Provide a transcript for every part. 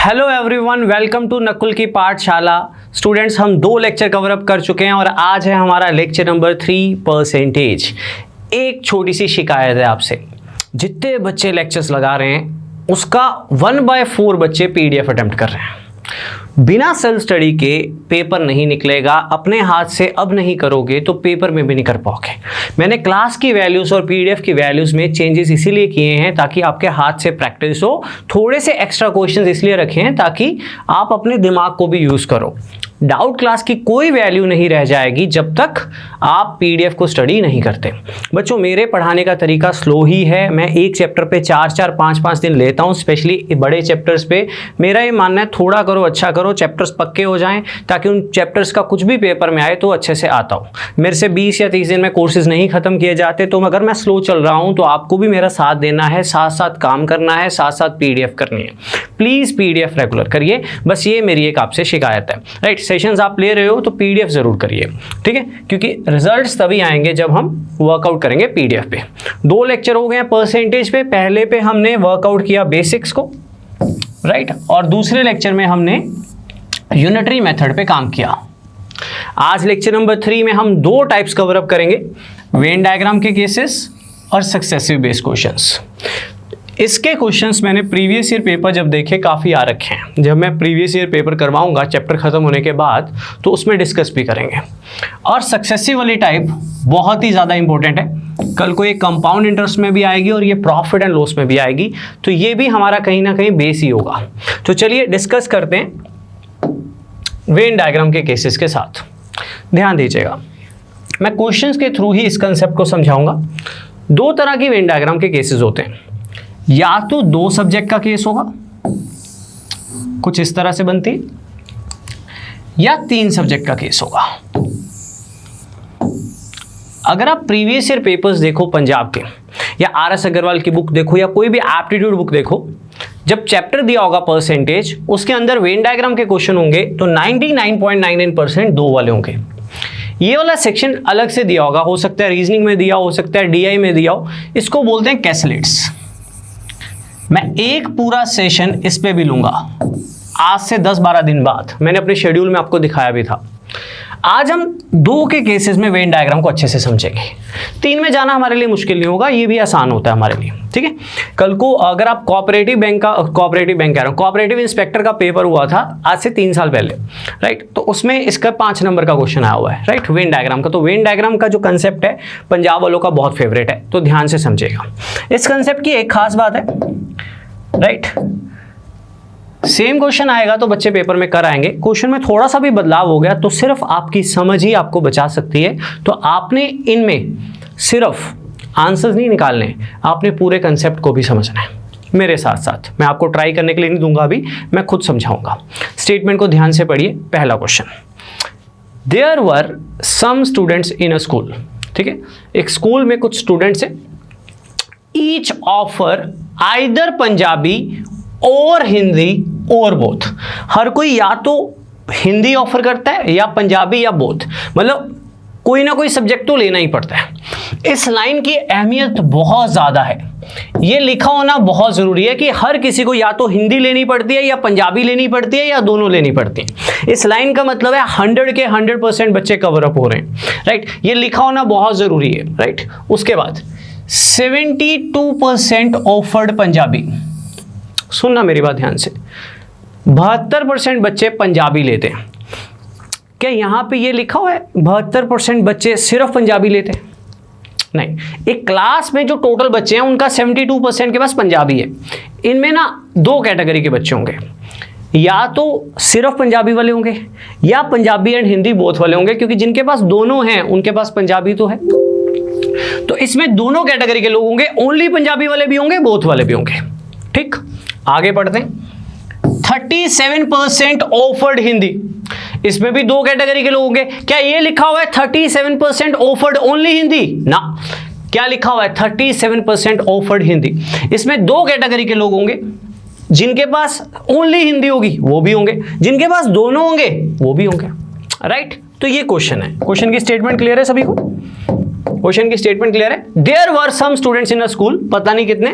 Hello everyone, welcome to Nakul की पाठशाला। Students, हम 2 लेक्चर कवर अप कर चुके हैं और आज है हमारा लेक्चर नंबर 3%। एक छोटी सी शिकायत है आपसे, जितने बच्चे लेक्चर्स लगा रहे हैं उसका 1/4 बच्चे पीडीएफ अटेम्प्ट कर रहे हैं। बिना सेल्फ स्टडी के पेपर नहीं निकलेगा। अपने हाथ से अब नहीं करोगे तो पेपर में भी नहीं कर पाओगे। मैंने क्लास की वैल्यूज़ और पीडीएफ की वैल्यूज़ में चेंजेस इसीलिए किए हैं ताकि आपके हाथ से प्रैक्टिस हो। थोड़े से एक्स्ट्रा क्वेश्चंस इसलिए रखे हैं ताकि आप अपने दिमाग को भी यूज़ करो। डाउट क्लास की कोई वैल्यू नहीं रह जाएगी जब तक आप पीडीएफ को स्टडी नहीं करते। बच्चों, मेरे पढ़ाने का तरीका स्लो ही है। मैं एक चैप्टर पे 4-4, 5-5 दिन लेता हूँ, स्पेशली बड़े चैप्टर्स पे। मेरा ये मानना है थोड़ा करो, अच्छा करो, चैप्टर्स पक्के हो जाएं ताकि उन चैप्टर्स का कुछ भी पेपर में आए तो अच्छे से आता हो। मेरे से 20 या 30 दिन में कोर्सेज नहीं खत्म किए जाते, तो अगर मैं स्लो चल रहा हूँ तो आपको भी मेरा साथ देना है, साथ साथ काम करना है, साथ साथ पीडीएफ करनी है। प्लीज़ पीडीएफ रेगुलर करिए, बस ये मेरी एक आपसे शिकायत है। राइट, सेशंस आप ले रहे हो तो पीडीएफ जरूर करिए, ठीक है, क्योंकि रिजल्ट्स तभी आएंगे जब हम वर्कआउट करेंगे पीडीएफ पे। 2 लेक्चर हो गए हैं परसेंटेज पे। पहले पे हमने वर्कआउट किया बेसिक्स को, राइट, और दूसरे लेक्चर में हमने यूनिटरी मेथड पे काम किया। आज लेक्चर नंबर 3 में हम 2 टाइप्स कवर अप करेंगे, वेन डायग्राम के केसेस और सक्सेसिव बेस्ड क्वेश्चंस। इसके क्वेश्चंस मैंने प्रीवियस ईयर पेपर जब देखे काफ़ी आ रखे हैं। जब मैं प्रीवियस ईयर पेपर करवाऊंगा चैप्टर ख़त्म होने के बाद तो उसमें डिस्कस भी करेंगे। और सक्सेसिव वाली टाइप बहुत ही ज़्यादा इंपॉर्टेंट है। कल को ये कंपाउंड इंटरेस्ट में भी आएगी और ये प्रॉफिट एंड लॉस में भी आएगी, तो ये भी हमारा कहीं ना कहीं बेस ही होगा। तो चलिए डिस्कस करते हैं वेन डायग्राम के केसेस के साथ। ध्यान दीजिएगा, मैं क्वेश्चंस के थ्रू ही इस कंसेप्ट को समझाऊंगा। 2 तरह की वेन डायग्राम के केसेस होते हैं। या तो 2 सब्जेक्ट का केस होगा, कुछ इस तरह से बनती, या 3 सब्जेक्ट का केस होगा। अगर आप प्रीवियस ईयर पेपर्स देखो पंजाब के, या RS अग्रवाल की बुक देखो, या कोई भी एप्टीट्यूड बुक देखो, जब चैप्टर दिया होगा परसेंटेज, उसके अंदर वेन डायग्राम के क्वेश्चन होंगे तो 99.99% 2 वाले होंगे। ये वाला सेक्शन अलग से दिया होगा, हो सकता है रीजनिंग में दिया, हो सकता है DI में दिया हो। इसको बोलते हैं कैसलेट्स। मैं एक पूरा सेशन इस पे भी लूंगा आज से 10-12 दिन बाद। मैंने अपने शेड्यूल में आपको दिखाया भी था। आज हम 2 के केसेस में वेन डायग्राम को अच्छे से समझेंगे। 3 में जाना हमारे लिए मुश्किल नहीं होगा, ये भी आसान होता है हमारे लिए, ठीक है। कल को अगर आप कोऑपरेटिव इंस्पेक्टर का पेपर हुआ था आज से 3 साल पहले, राइट, तो उसमें इसका 5 नंबर का क्वेश्चन आया हुआ है, राइट, वेन डायग्राम का। तो वेन डायग्राम का जो कंसेप्ट है पंजाब वालों का बहुत फेवरेट है, तो ध्यान से समझिएगा। इस कंसेप्ट की एक खास बात है, राइट, सेम क्वेश्चन आएगा तो बच्चे पेपर में कर आएंगे। क्वेश्चन में थोड़ा सा भी बदलाव हो गया तो सिर्फ आपकी समझ ही आपको बचा सकती है। तो आपने इनमें सिर्फ आंसर्स नहीं निकालने, आपने पूरे कंसेप्ट को भी समझना है मेरे साथ साथ। मैं आपको ट्राई करने के लिए नहीं दूंगा, अभी मैं खुद समझाऊंगा। स्टेटमेंट को ध्यान से पढ़िए। पहला question, there were some students in a school, ठीक है, एक स्कूल में कुछ स्टूडेंट्स हैं। ईच ऑफर आइदर पंजाबी और हिंदी और बोथ। हर कोई या तो हिंदी ऑफर करता है या पंजाबी या बोथ, मतलब कोई ना कोई सब्जेक्ट तो लेना ही पड़ता है। इस लाइन की अहमियत बहुत ज़्यादा है। ये लिखा होना बहुत ज़रूरी है कि हर किसी को या तो हिंदी लेनी पड़ती है या पंजाबी लेनी पड़ती है या दोनों लेनी पड़ती है। इस लाइन का मतलब है 100 के 100% बच्चे कवर अप हो रहे हैं, राइट। ये लिखा होना बहुत ज़रूरी है, राइट। उसके बाद 72% ऑफर्ड पंजाबी। सुनना मेरी बात ध्यान से, 72% बच्चे पंजाबी लेते हैं। क्या यहाँ पे ये लिखा हुआ है 72% बच्चे सिर्फ पंजाबी लेते हैं? नहीं, एक क्लास में जो टोटल बच्चे हैं उनका 72% के पास पंजाबी है। इनमें ना 2 कैटेगरी के बच्चे होंगे, या तो सिर्फ पंजाबी वाले होंगे या पंजाबी एंड हिंदी बोथ वाले होंगे, क्योंकि जिनके पास दोनों हैं उनके पास पंजाबी तो है। तो इसमें दोनों कैटेगरी के लोग होंगे, ओनली पंजाबी वाले भी होंगे, बोथ वाले भी होंगे, ठीक। आगे पढ़ते हैं। 37% ऑफर्ड हिंदी। इसमें भी 2 कैटेगरी के लोग होंगे। क्या ये लिखा हुआ है 37% ऑफर्ड ओनली हिंदी? ना, क्या लिखा हुआ है 37% ऑफर्ड हिंदी। इसमें 2 कैटेगरी के लोग होंगे, जिनके पास ओनली हिंदी होगी वो भी होंगे, जिनके पास दोनों होंगे वो भी होंगे, राइट। तो ये क्वेश्चन है। क्वेश्चन की स्टेटमेंट क्लियर है सभी को? क्वेश्चन की स्टेटमेंट क्लियर है। There were some students in a school, पता नहीं कितने,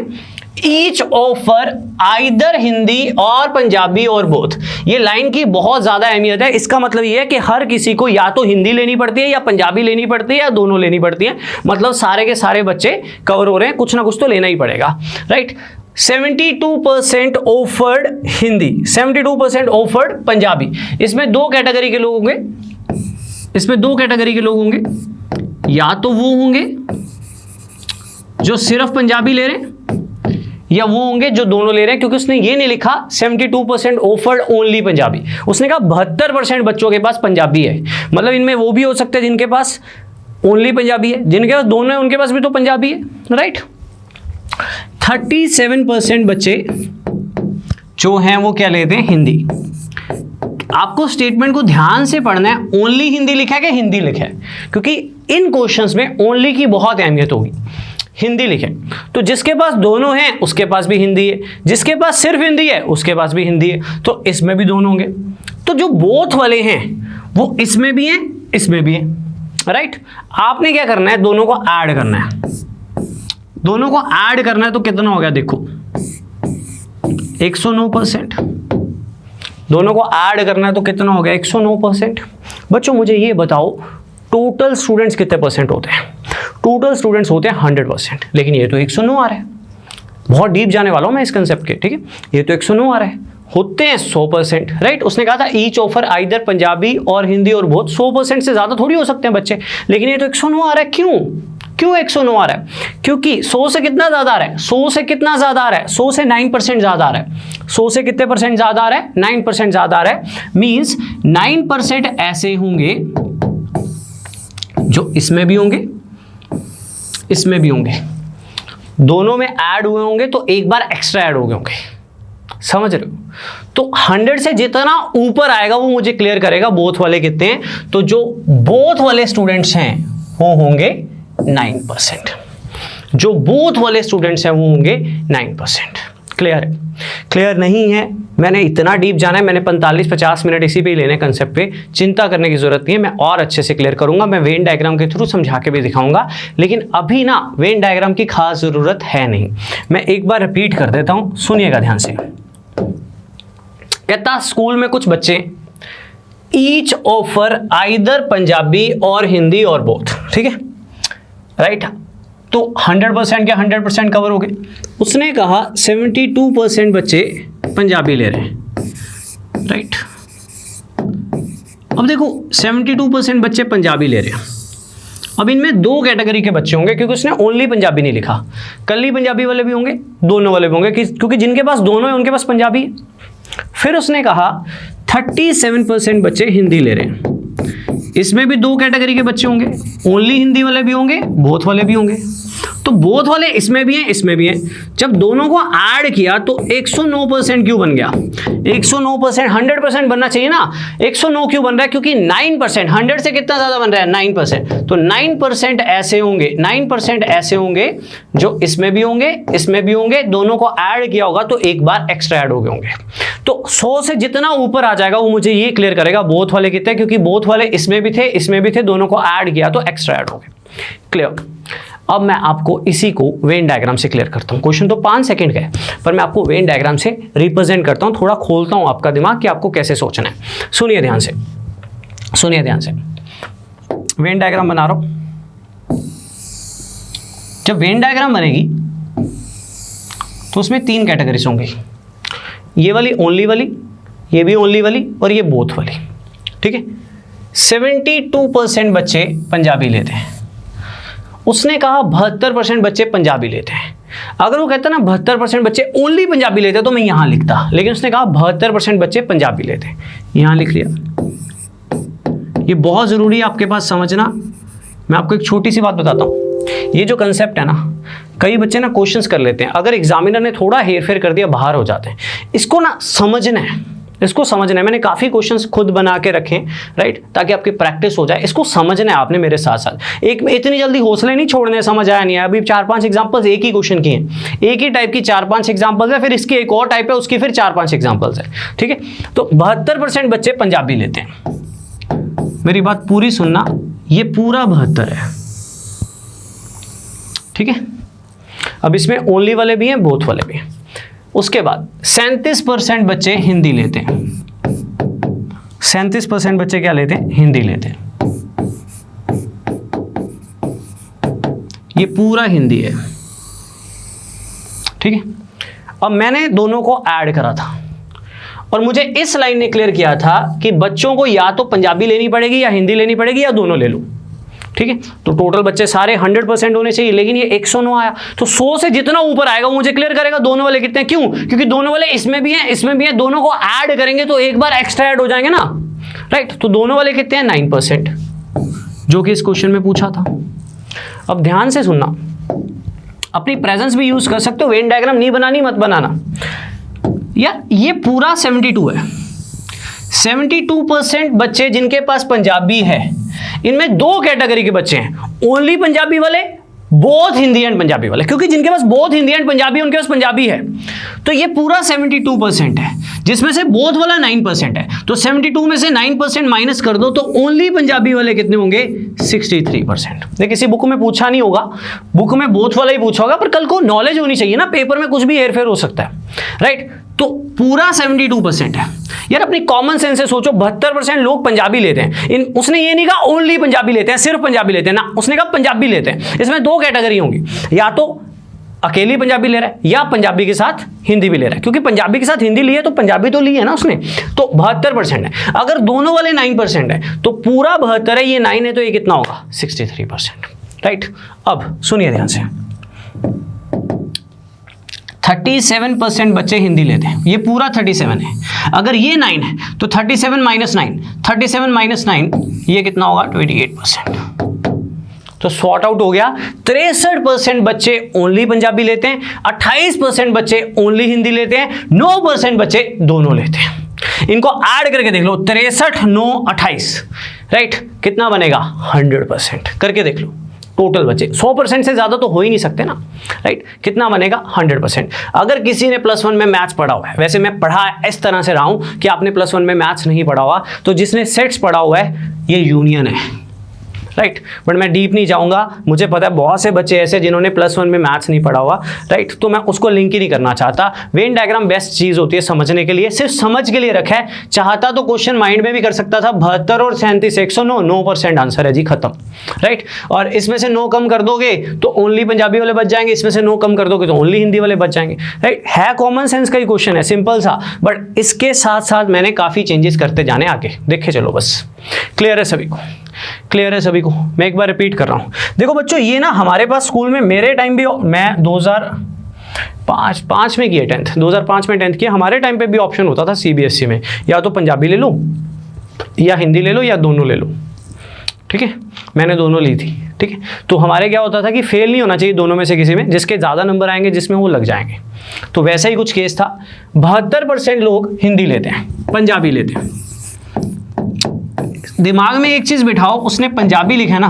ईच ऑफर आइदर हिंदी और पंजाबी और बोथ। ये लाइन की बहुत ज्यादा अहमियत है। इसका मतलब ये है कि हर किसी को या तो हिंदी लेनी पड़ती है या पंजाबी लेनी पड़ती है या दोनों लेनी पड़ती है। मतलब सारे के सारे बच्चे कवर हो रहे हैं, कुछ ना कुछ तो लेना ही पड़ेगा, right. 72% offered Hindi, 72% offered Punjabi. इसमें दो कैटेगरी के लोग होंगे, इसमें दो कैटेगरी के लोग होंगे, या तो वो होंगे जो सिर्फ पंजाबी ले रहे हैं या वो होंगे जो दोनों ले रहे हैं, क्योंकि उसने ये नहीं लिखा 72% ऑफर्ड ओनली पंजाबी, उसने कहा 72% बच्चों के पास पंजाबी है। मतलब इनमें वो भी हो सकते हैं जिनके पास ओनली पंजाबी है, जिनके पास दोनों है उनके पास भी तो पंजाबी है, राइट। 37% बच्चे जो हैं वो क्या लेते हैं, हिंदी। आपको स्टेटमेंट को ध्यान से पढ़ना है, ओनली हिंदी लिखा है कि हिंदी लिखा है, क्योंकि इन क्वेश्चंस में ओनली की बहुत अहमियत होगी। हिंदी लिखे तो जिसके पास दोनों हैं उसके पास भी हिंदी है, जिसके पास सिर्फ हिंदी है उसके पास भी हिंदी है, तो इसमें भी दोनों होंगे। तो जो बोथ वाले हैं वो इसमें भी हैं इसमें भी हैं, राइट। आपने क्या करना है, दोनों को ऐड करना है, दोनों को ऐड करना है। तो कितना हो गया देखो, 109%। दोनों को ऐड करना है तो कितना हो गया, 109%। बच्चों मुझे ये बताओ टोटल स्टूडेंट्स कितने परसेंट होते हैं? टोटल स्टूडेंट्स होते हैं 100%, लेकिन ये तो 109 आ रहा है। बहुत डीप जाने वाला हूं मैं इस कंसेप्ट के, ठीक है। ये तो 109 आ रहा है, होते हैं 100%, राइट। उसने कहा था ईच ऑफर आइदर पंजाबी और हिंदी और बहुत, 100% से ज्यादा थोड़ी हो सकते हैं बच्चे, लेकिन ये तो 109 आ रहा है। क्यों 109 आ रहा है? क्योंकि 100 से कितना ज्यादा आ रहा है, 100 से कितना ज्यादा आ रहा है, 100 से 9% ज्यादा आ रहा है। 100 से कितने परसेंट ज्यादा आ रहा है, 9% ज्यादा आ रहा है। मींस 9% ऐसे होंगे जो इसमें भी होंगे इसमें भी होंगे, दोनों में ऐड हुए होंगे तो एक बार एक्स्ट्रा ऐड हो गए होंगे, समझ रहे हो? तो 100 से जितना ऊपर आएगा वो मुझे क्लियर करेगा बोथ वाले कितने हैं। तो जो बोथ वाले स्टूडेंट्स हैं वो होंगे 9%, जो बोथ वाले स्टूडेंट्स हैं वो होंगे 9%। क्लियर है? क्लियर नहीं है, मैंने इतना डीप जाना है, मैंने 45-50 मिनट इसी पे ही लेने कंसेप्ट पे, चिंता करने की जरूरत नहीं है, मैं और अच्छे से क्लियर करूंगा। मैं वेन डायग्राम के थ्रू समझा के भी दिखाऊंगा, लेकिन अभी ना वेन डायग्राम की खास जरूरत है नहीं। मैं एक बार रिपीट कर देता हूं, सुनिएगा ध्यान से। कहता स्कूल में कुछ बच्चे ईच ऑफर आइदर पंजाबी और हिंदी और बोथ, ठीक है, राइट। तो 100% क्या 100% कवर हो गए। उसने कहा 72% बच्चे पंजाबी ले रहे हैं, राइट। अब देखो 72% बच्चे पंजाबी ले रहे हैं। अब इनमें दो कैटेगरी के बच्चे होंगे, क्योंकि उसने ओनली पंजाबी नहीं लिखा, कल्ली पंजाबी वाले भी होंगे, दोनों वाले भी होंगे, क्योंकि जिनके पास दोनों है उनके पास पंजाबी है। फिर उसने कहा 37% बच्चे हिंदी ले रहे हैं। इसमें भी दो कैटेगरी के बच्चे होंगे, ओनली हिंदी वाले भी होंगे, बोथ वाले भी होंगे। तो बोथ वाले इसमें भी हैं इसमें भी हैं। जब दोनों को ऐड किया तो 109% क्यों बन गया? 109%, 100% बनना चाहिए ना, 109 क्यों बन रहा है? क्योंकि 9%, 100 से कितना ज्यादा बन रहा है, 9%। तो 9% ऐसे होंगे, 9% ऐसे होंगे जो इसमें भी होंगे इसमें भी होंगे, दोनों को ऐड किया होगा तो एक बार एक्स्ट्रा ऐड हो गए होंगे। तो 100 से जितना ऊपर आ जाएगा वो मुझे ये क्लियर करेगा बोथ वाले कितने, क्योंकि बोथ वाले इसमें भी थे इसमें भी थे, दोनों को ऐड किया तो एक्स्ट्रा ऐड हो गए। क्लियर? अब मैं आपको इसी को वेन डायग्राम से क्लियर करता हूं। क्वेश्चन तो 5 सेकंड का है, पर मैं आपको वेन डायग्राम से रिप्रेजेंट करता हूं, थोड़ा खोलता हूं आपका दिमाग कि आपको कैसे सोचना है। सुनिए ध्यान से, सुनिए ध्यान से। वेन डायग्राम बना रहा हूं। जब वेन डायग्राम बनेगी तो उसमें 3 कैटेगरीज होंगी, ये वाली ओनली वाली, ये भी ओनली वाली और ये बोथ वाली, ठीक है। 72% बच्चे पंजाबी लेते हैं। उसने कहा 72% बच्चे पंजाबी लेते हैं। अगर वो कहता ना 72% बच्चे ओनली पंजाबी लेते तो मैं यहां लिखता, लेकिन उसने कहा 72% बच्चे पंजाबी लेते हैं, यहां लिख लिया। ये बहुत जरूरी है आपके पास समझना। मैं आपको एक छोटी सी बात बताता हूं, ये जो कंसेप्ट है ना, कई बच्चे ना क्वेश्चंस कर लेते हैं, अगर एग्जामिनर ने थोड़ा हेर फेर कर दिया बाहर हो जाते हैं। इसको ना समझना है, इसको समझना है। मैंने काफ़ी क्वेश्चंस खुद बना के रखे, राइट, ताकि आपकी प्रैक्टिस हो जाए। इसको समझना है आपने मेरे साथ साथ। एक इतनी जल्दी हौसले नहीं छोड़ने, समझ आया नहीं है। अभी 4-5 एग्जांपल्स एक ही क्वेश्चन की हैं, एक ही टाइप की 4-5 एग्जांपल्स है, फिर इसकी एक और टाइप है, उसकी फिर 4-5 एग्जांपल्स है, ठीक है। तो 72% बच्चे पंजाबी लेते हैं। मेरी बात पूरी सुनना, ये पूरा 72 है, ठीक है। अब इसमें ओनली वाले भी हैं, बोथ वाले भी हैं। उसके बाद 37% बच्चे हिंदी लेते हैं। 37% बच्चे क्या लेते हैं? हिंदी लेते हैं। ये पूरा हिंदी है, ठीक है। अब मैंने दोनों को ऐड करा था और मुझे इस लाइन ने क्लियर किया था कि बच्चों को या तो पंजाबी लेनी पड़ेगी या हिंदी लेनी पड़ेगी या दोनों ले लो, ठीक है। तो टोटल बच्चे सारे 100% होने चाहिए, लेकिन ये 109 आया, तो 100 से जितना ऊपर आएगा वो मुझे क्लियर करेगा दोनों वाले कितने हैं। क्यों? क्योंकि दोनों वाले इसमें भी हैं, इसमें भी हैं, दोनों को ऐड करेंगे तो एक बार एक्स्ट्रा ऐड हो जाएंगे ना, राइट। तो दोनों वाले कितने हैं? 9%, जो कि इस क्वेश्चन में पूछा था। अब ध्यान से सुनना, अपनी प्रेजेंस भी यूज कर सकते हो, वेन डायग्राम नहीं बनानी मत बनाना यार। ये पूरा 72 है। 72% बच्चे जिनके पास पंजाबी है, इनमें दो कैटेगरी के बच्चे हैं, ओनली पंजाबी वाले, बोथ हिंदी एंड पंजाबी वाले। क्योंकि जिनके पास बोथ हिंदी एंड पंजाबी, उनके पास पंजाबी है, तो ये पूरा 72% है, जिसमें से बोथ वाला 9% है। तो 72 में से 9% माइनस कर दो तो ओनली पंजाबी वाले कितने होंगे? 63%। देखिए किसी बुक में पूछा नहीं होगा, बुक में बोथ वाला ही पूछा होगा, पर कल को नॉलेज होनी चाहिए ना, पेपर में कुछ भी हेरफेर हो सकता है, राइट। तो पूरा 72% है यार। अपनी कॉमन सेंस से सोचो, 72% लोग पंजाबी लेते हैं। उसने ये नहीं कहा ओनली पंजाबी लेते हैं, सिर्फ पंजाबी लेते हैं ना, उसने कहा पंजाबी लेते हैं। इसमें दो कैटेगरी होंगी, या तो अकेली पंजाबी ले रहा है या पंजाबी के साथ हिंदी भी ले रहा है। क्योंकि पंजाबी के साथ हिंदी ली है तो पंजाबी तो ली है ना उसने, तो 72% है। अगर दोनों वाले 9% है तो पूरा 72 है, ये 9 है, तो ये कितना होगा? 63%, राइट। अब सुनिए ध्यान से, 37% बच्चे हिंदी लेते हैं, ये पूरा 37 है। अगर ये 9 है तो 37 माइनस 9, 37 माइनस 9, ये कितना होगा? 28%। तो सॉर्ट आउट हो गया। 63% बच्चे ओनली पंजाबी लेते हैं, 28% बच्चे ओनली हिंदी लेते हैं, 9% बच्चे दोनों लेते हैं। इनको ऐड करके देख लो, 63, 9, 28, राइट, कितना बनेगा? 100%। करके देख लो टोटल बच्चे। 100% से ज़्यादा तो हो ही नहीं सकते ना, राइट। कितना बनेगा? 100%। अगर किसी ने +1 में मैथ्स पढ़ा हुआ है, वैसे मैं पढ़ा इस तरह से रहा हूँ कि आपने +1 में मैथ्स नहीं पढ़ा हुआ, तो जिसने सेट्स पढ़ा हुआ है ये यूनियन है, राइट। बट मैं डीप नहीं जाऊंगा, मुझे पता है बहुत से बच्चे ऐसे जिन्होंने +1 में मैथ्स नहीं पढ़ा हुआ, राइट। तो मैं उसको लिंक ही नहीं करना चाहता। वेन डायग्राम बेस्ट चीज़ होती है समझने के लिए, सिर्फ समझ के लिए रखा है। चाहता तो क्वेश्चन माइंड में भी कर सकता था। 72 और 37, 109, 9% आंसर है जी, खत्म, राइट। और इसमें से 9 कम कर दोगे तो ओनली पंजाबी वाले बच जाएंगे, इसमें से 9 कम कर दोगे तो ओनली हिंदी वाले बच जाएंगे, राइट। है कॉमन सेंस का ही क्वेश्चन है, सिंपल सा, बट इसके साथ साथ मैंने काफ़ी चेंजेस करते जाने आगे, देखे चलो बस। क्लियर है सभी को? क्लियर है सभी को? मैं एक बार रिपीट कर रहा हूं। देखो बच्चों, ये ना हमारे पास स्कूल में, मेरे टाइम भी, मैं 2005 में किया 10th, 2005 में 10th किया। हमारे टाइम पे भी ऑप्शन होता था CBSE में, या तो पंजाबी ले लो या हिंदी ले लो या दोनों ले लो, ठीक है। मैंने दोनों ली थी, ठीक है। तो हमारे क्या होता था कि फेल नहीं होना चाहिए दोनों में से किसी में, जिसके ज़्यादा नंबर आएंगे जिसमें वो लग जाएंगे। तो वैसा ही कुछ केस था। 72% लोग हिंदी लेते हैं, पंजाबी लेते हैं। दिमाग में एक चीज बिठाओ, उसने पंजाबी लिखा है ना,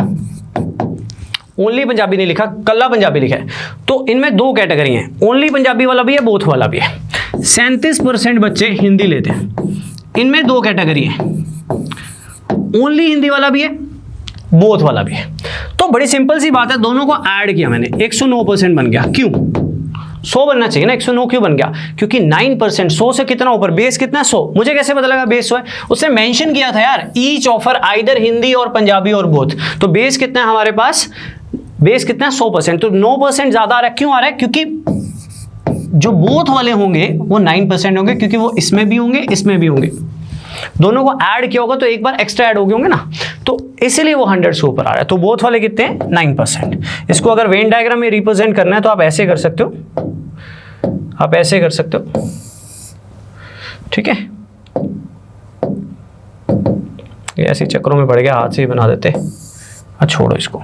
ओनली पंजाबी नहीं लिखा, कल्ला पंजाबी लिखा है। तो इनमें दो कैटेगरी हैं, ओनली पंजाबी वाला भी है, बोथ वाला भी है। 37% बच्चे हिंदी लेते हैं, इनमें दो कैटेगरी हैं, ओनली हिंदी वाला भी है, बोथ वाला भी है। तो बड़ी सिंपल सी बात है, दोनों को ऐड किया मैंने, 109% बन गया। क्यों? 100 बनना चाहिए ना, 109 क्यों बन गया? क्योंकि 9%, 100 से कितना ऊपर, बेस कितना? 100। मुझे कैसे पता लगा बेस 100 है? उसने मेंशन किया था यार, ईच ऑफर आइदर हिंदी और पंजाबी और बोथ। तो बेस कितना है हमारे पास? बेस कितना है? 100%। तो 9% ज्यादा आ रहा है। क्यों आ रहा है? क्योंकि जो बोथ वाले होंगे वो 9% होंगे, क्योंकि वो इसमें भी होंगे, इसमें भी होंगे। दोनों को ऐड किया होगा तो एक बार एक्स्ट्रा ऐड हो गए होंगे ना, तो इसलिए वो 100 से ऊपर आ रहा है। तो बोथ वाले कितने हैं? 9%। इसको अगर वेन डायग्राम में रिप्रेजेंट करना है तो आप ऐसे कर सकते हो, आप ऐसे कर सकते हो, ठीक है। ये ऐसे चक्रों में पड़ गया, हाथ से ही बना देते। छोड़ो इसको,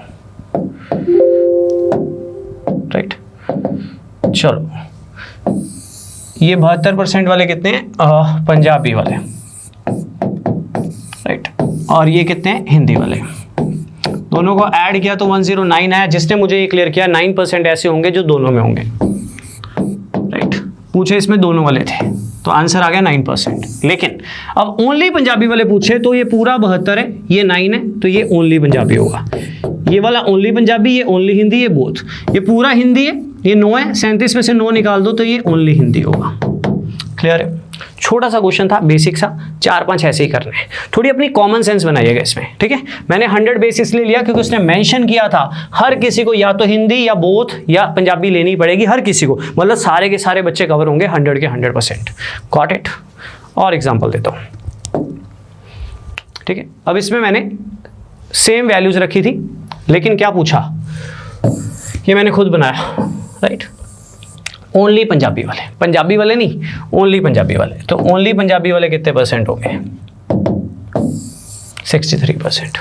राइट। चलो, ये 72% वाले कितने हैं? पंजाबी वाले, राइट। और ये कितने हैं? हिंदी वाले। दोनों को ऐड किया तो 109 आया। जिसने मुझे ये क्लियर किया, 9% ऐसे होंगे जो दोनों में होंगे, राइट। पूछे इसमें दोनों वाले थे तो आंसर आ गया 9%। लेकिन अब ओनली पंजाबी वाले पूछे तो ये पूरा 72 है, ये 9 है, तो ये ओनली पंजाबी होगा। ये वाला ओनली पंजाबी, ये ओनली हिंदी, ये बोथ। ये पूरा हिंदी है, ये 9 है, 37 में से 9 निकाल दो तो ये ओनली हिंदी होगा। क्लियर है? छोटा सा क्वेश्चन था, बेसिक सा, 4-5 ऐसे ही करने हैं। थोड़ी अपनी कॉमन सेंस बनाइएगा इसमें, ठीक है। मैंने 100 बेसिस ले लिया क्योंकि उसने मेंशन किया था हर किसी को या तो हिंदी या बोथ या पंजाबी लेनी पड़ेगी, हर किसी को, मतलब सारे के सारे बच्चे कवर होंगे 100 के 100%। Got it? और एग्जाम्पल देता हूँ, ठीक है। अब इसमें मैंने सेम वैल्यूज रखी थी, लेकिन क्या पूछा, ये मैंने खुद बनाया, राइट। ओनली पंजाबी वाले नहीं, ओनली पंजाबी वाले। तो ओनली पंजाबी वाले कितने परसेंट होंगे? 63%,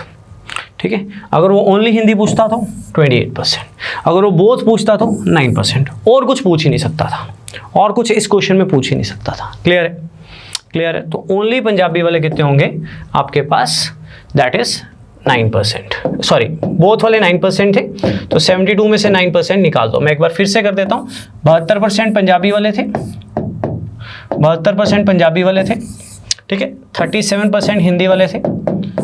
ठीक है। अगर वो ओनली हिंदी पूछता तो 28%, अगर वो बोथ पूछता तो 9%। और कुछ पूछ ही नहीं सकता था, और कुछ इस क्वेश्चन में पूछ ही नहीं सकता था। क्लियर है? क्लियर है? तो ओनली पंजाबी वाले कितने होंगे आपके पास? दैट इज 9%, सॉरी बोथ वाले 9% थे, तो 72 में से 9% निकाल दो। मैं एक बार फिर से कर देता हूँ। 72% पंजाबी वाले थे, 72% पंजाबी वाले थे, ठीक है। 37% हिंदी वाले थे।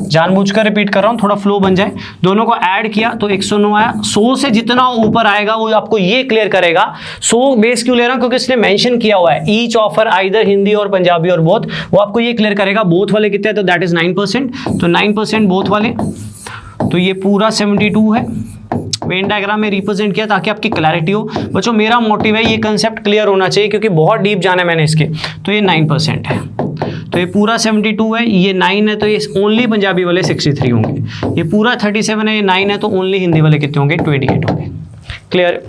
जानबूझकर रिपीट कर रहा हूँ, थोड़ा फ्लो बन जाए। दोनों को ऐड किया तो 109 आया। 100 से जितना ऊपर आएगा वो आपको ये क्लियर करेगा। 100 बेस क्यों ले रहा हूँ? क्योंकि इसने मेंशन किया हुआ है ईच ऑफर आइदर हिंदी और पंजाबी और बोथ, वो आपको ये क्लियर करेगा। बोथ वाले कितने हैं? तो दैट इज 9%, तो 9% बोथ वाले, तो ये पूरा 72 है। वेन डायग्राम में रिप्रेजेंट किया ताकि आपकी क्लैरिटी हो। बच्चों मेरा मोटिव है ये कंसेप्ट क्लियर होना चाहिए, क्योंकि बहुत डीप जाना है मैंने इसके। तो ये 9% है, तो ये पूरा 72 है, ये 9 है, तो ये ओनली पंजाबी वाले 63 होंगे। ये पूरा 37 है, ये 9 है, तो ओनली हिंदी वाले कितने होंगे? 28 होंगे। क्लियर?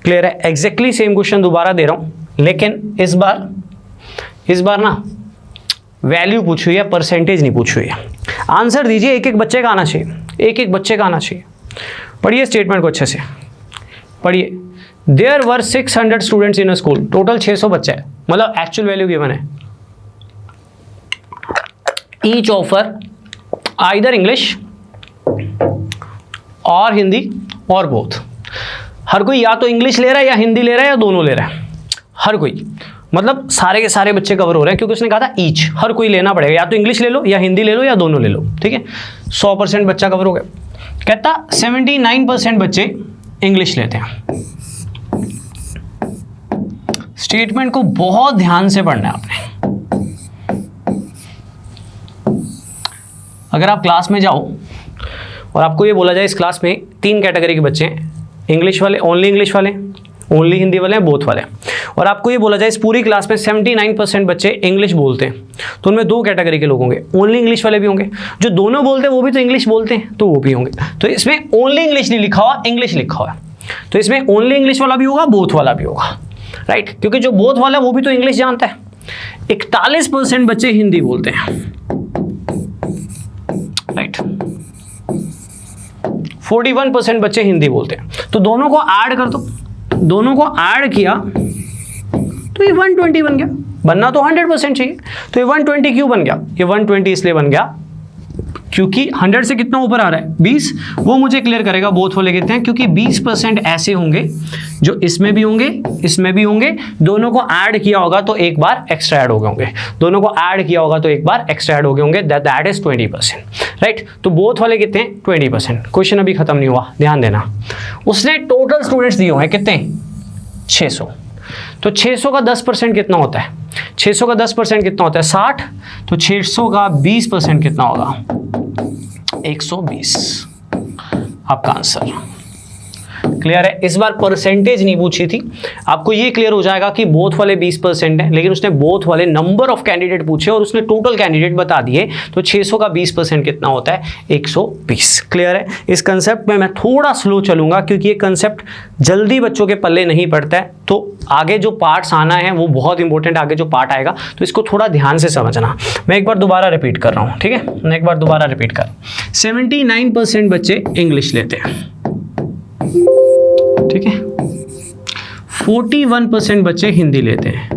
क्लियर है? एग्जैक्टली सेम क्वेश्चन दोबारा दे रहा हूँ, लेकिन इस बार ना वैल्यू पूछी हुई है, परसेंटेज नहीं पूछी हुई है। आंसर दीजिए, एक एक बच्चे का आना चाहिए, एक एक बच्चे का आना चाहिए। पढ़िए स्टेटमेंट को अच्छे से पढ़िए। There were 600 students in a school, total 600 बच्चे हैं, मतलब एक्चुअल वैल्यू गिवन है। Each offer either English or Hindi और बोथ। हर कोई या तो इंग्लिश ले रहा है या हिंदी ले रहा है या दोनों ले रहा है। हर कोई, मतलब सारे के सारे बच्चे कवर हो रहे हैं, क्योंकि उसने कहा था ईच, हर कोई लेना पड़ेगा, या तो इंग्लिश ले लो या हिंदी ले लो या दोनों ले लो, ठीक है। 100% बच्चा कवर हो गया। कहता 79% बच्चे इंग्लिश लेते हैं। स्टेटमेंट को बहुत ध्यान से पढ़ना है आपने। अगर आप क्लास में जाओ और आपको ये बोला जाए इस क्लास में 3 कैटेगरी के बच्चे हैं, इंग्लिश वाले, ओनली इंग्लिश वाले, ओनली हिंदी वाले हैं, बोथ वाले, और आपको ये बोला जाए इस पूरी क्लास में 79% बच्चे इंग्लिश बोलते हैं, तो उनमें 2 कैटेगरी के लोग होंगे। ओनली इंग्लिश वाले भी होंगे, जो दोनों बोलते हैं वो भी तो इंग्लिश बोलते हैं, तो वो भी होंगे। तो इसमें ओनली इंग्लिश नहीं लिखा हुआ, इंग्लिश लिखा हुआ है, तो इसमें ओनली इंग्लिश वाला भी होगा, बोथ वाला भी होगा, राइट। क्योंकि जो बोथ वाला है वो भी तो इंग्लिश जानता है। 41% बच्चे हिंदी बोलते हैं, राइट। 41% बच्चे हिंदी बोलते हैं, तो दोनों को ऐड कर दो। दोनों को ऐड किया तो ये 120 बन गया। बनना तो 100% चाहिए, तो ये 120 क्यों बन गया? ये 120 इसलिए बन गया क्योंकि 100 से कितना ऊपर आ रहा है? 20। वो मुझे क्लियर करेगा बोथ वाले कितने हैं, क्योंकि 20% ऐसे होंगे जो इसमें भी होंगे, इसमें भी होंगे। दोनों को ऐड किया होगा तो एक बार एक्स्ट्रा ऐड हो गए होंगे, दोनों को ऐड किया होगा तो एक बार एक्स्ट्रा ऐड हो गए होंगे। That is 20%, right. तो बोथ वाले कितने हैं? 20%। क्वेश्चन अभी खत्म नहीं हुआ, ध्यान देना। उसने टोटल स्टूडेंट्स दिए हुए हैं कितने? 600। तो 600 का 10% कितना होता है? 600 का 10% कितना होता है? 60। तो 600 का 20% कितना होगा? 120 आपका आंसर। क्लियर है? इस बार परसेंटेज नहीं पूछी थी, आपको ये क्लियर हो जाएगा कि बोथ वाले 20% है, लेकिन उसने बोथ वाले नंबर ऑफ कैंडिडेट पूछे और उसने टोटल कैंडिडेट बता दिए। तो 600 का 20% कितना होता है? 120। क्लियर है? इस कंसेप्ट में मैं थोड़ा स्लो चलूंगा क्योंकि ये कंसेप्ट जल्दी बच्चों के पल्ले नहीं पड़ता है, तो आगे जो पार्ट्स आना है वो बहुत इंपॉर्टेंट, आगे जो पार्ट आएगा तो इसको थोड़ा ध्यान से समझना। मैं एक बार दोबारा रिपीट कर रहा हूँ, ठीक है? मैं एक बार दोबारा रिपीट कर। 79% बच्चे इंग्लिश लेते हैं, ठीक है। 41% बच्चे हिंदी लेते हैं।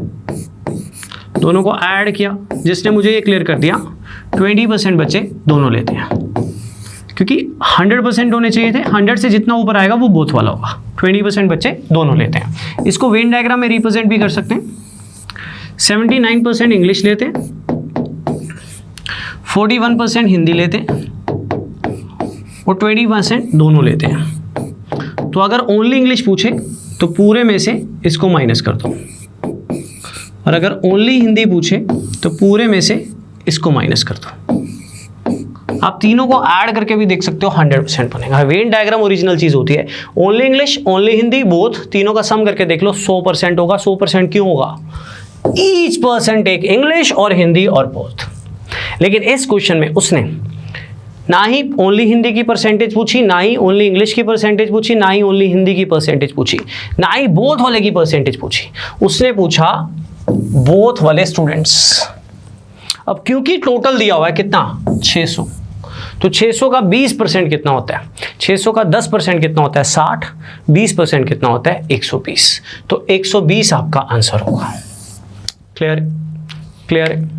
दोनों को ऐड किया, जिसने मुझे ये क्लियर कर दिया 20% बच्चे दोनों लेते हैं, क्योंकि 100% होने चाहिए थे। 100 से जितना ऊपर आएगा वो बोथ वाला होगा। 20% बच्चे दोनों लेते हैं। इसको वेन डायग्राम में रिप्रेजेंट भी कर सकते हैं। 79% इंग्लिश लेते हैं, 41% हिंदी लेते हैं और 20% दोनों लेते हैं। तो अगर ओनली इंग्लिश पूछे तो पूरे में से इसको माइनस कर दो, और अगर ओनली हिंदी पूछे तो पूरे में से इसको माइनस कर दो। आप तीनों को ऐड करके भी देख सकते हो, 100% बनेगा। वेन डायग्राम ओरिजिनल चीज होती है। Only English, only Hindi, both, तीनों का सम करके देख लो, 100% होगा। 100% क्यों होगा? Each person take English or Hindi और बोथ। लेकिन इस क्वेश्चन में उसने ना ही ओनली हिंदी की परसेंटेज पूछी, ना ही ओनली इंग्लिश की परसेंटेज पूछी, ना ही ओनली हिंदी की परसेंटेज पूछी, ना ही बोथ वाले की परसेंटेज पूछी। उसने पूछा बोथ वाले स्टूडेंट्स। अब क्योंकि टोटल दिया हुआ है कितना, 600, तो 600 का 20% कितना होता है? 600 का 10% कितना होता है? 60। 20% कितना होता है? 120। तो 120 आपका आंसर होगा। क्लियर? क्लियर है?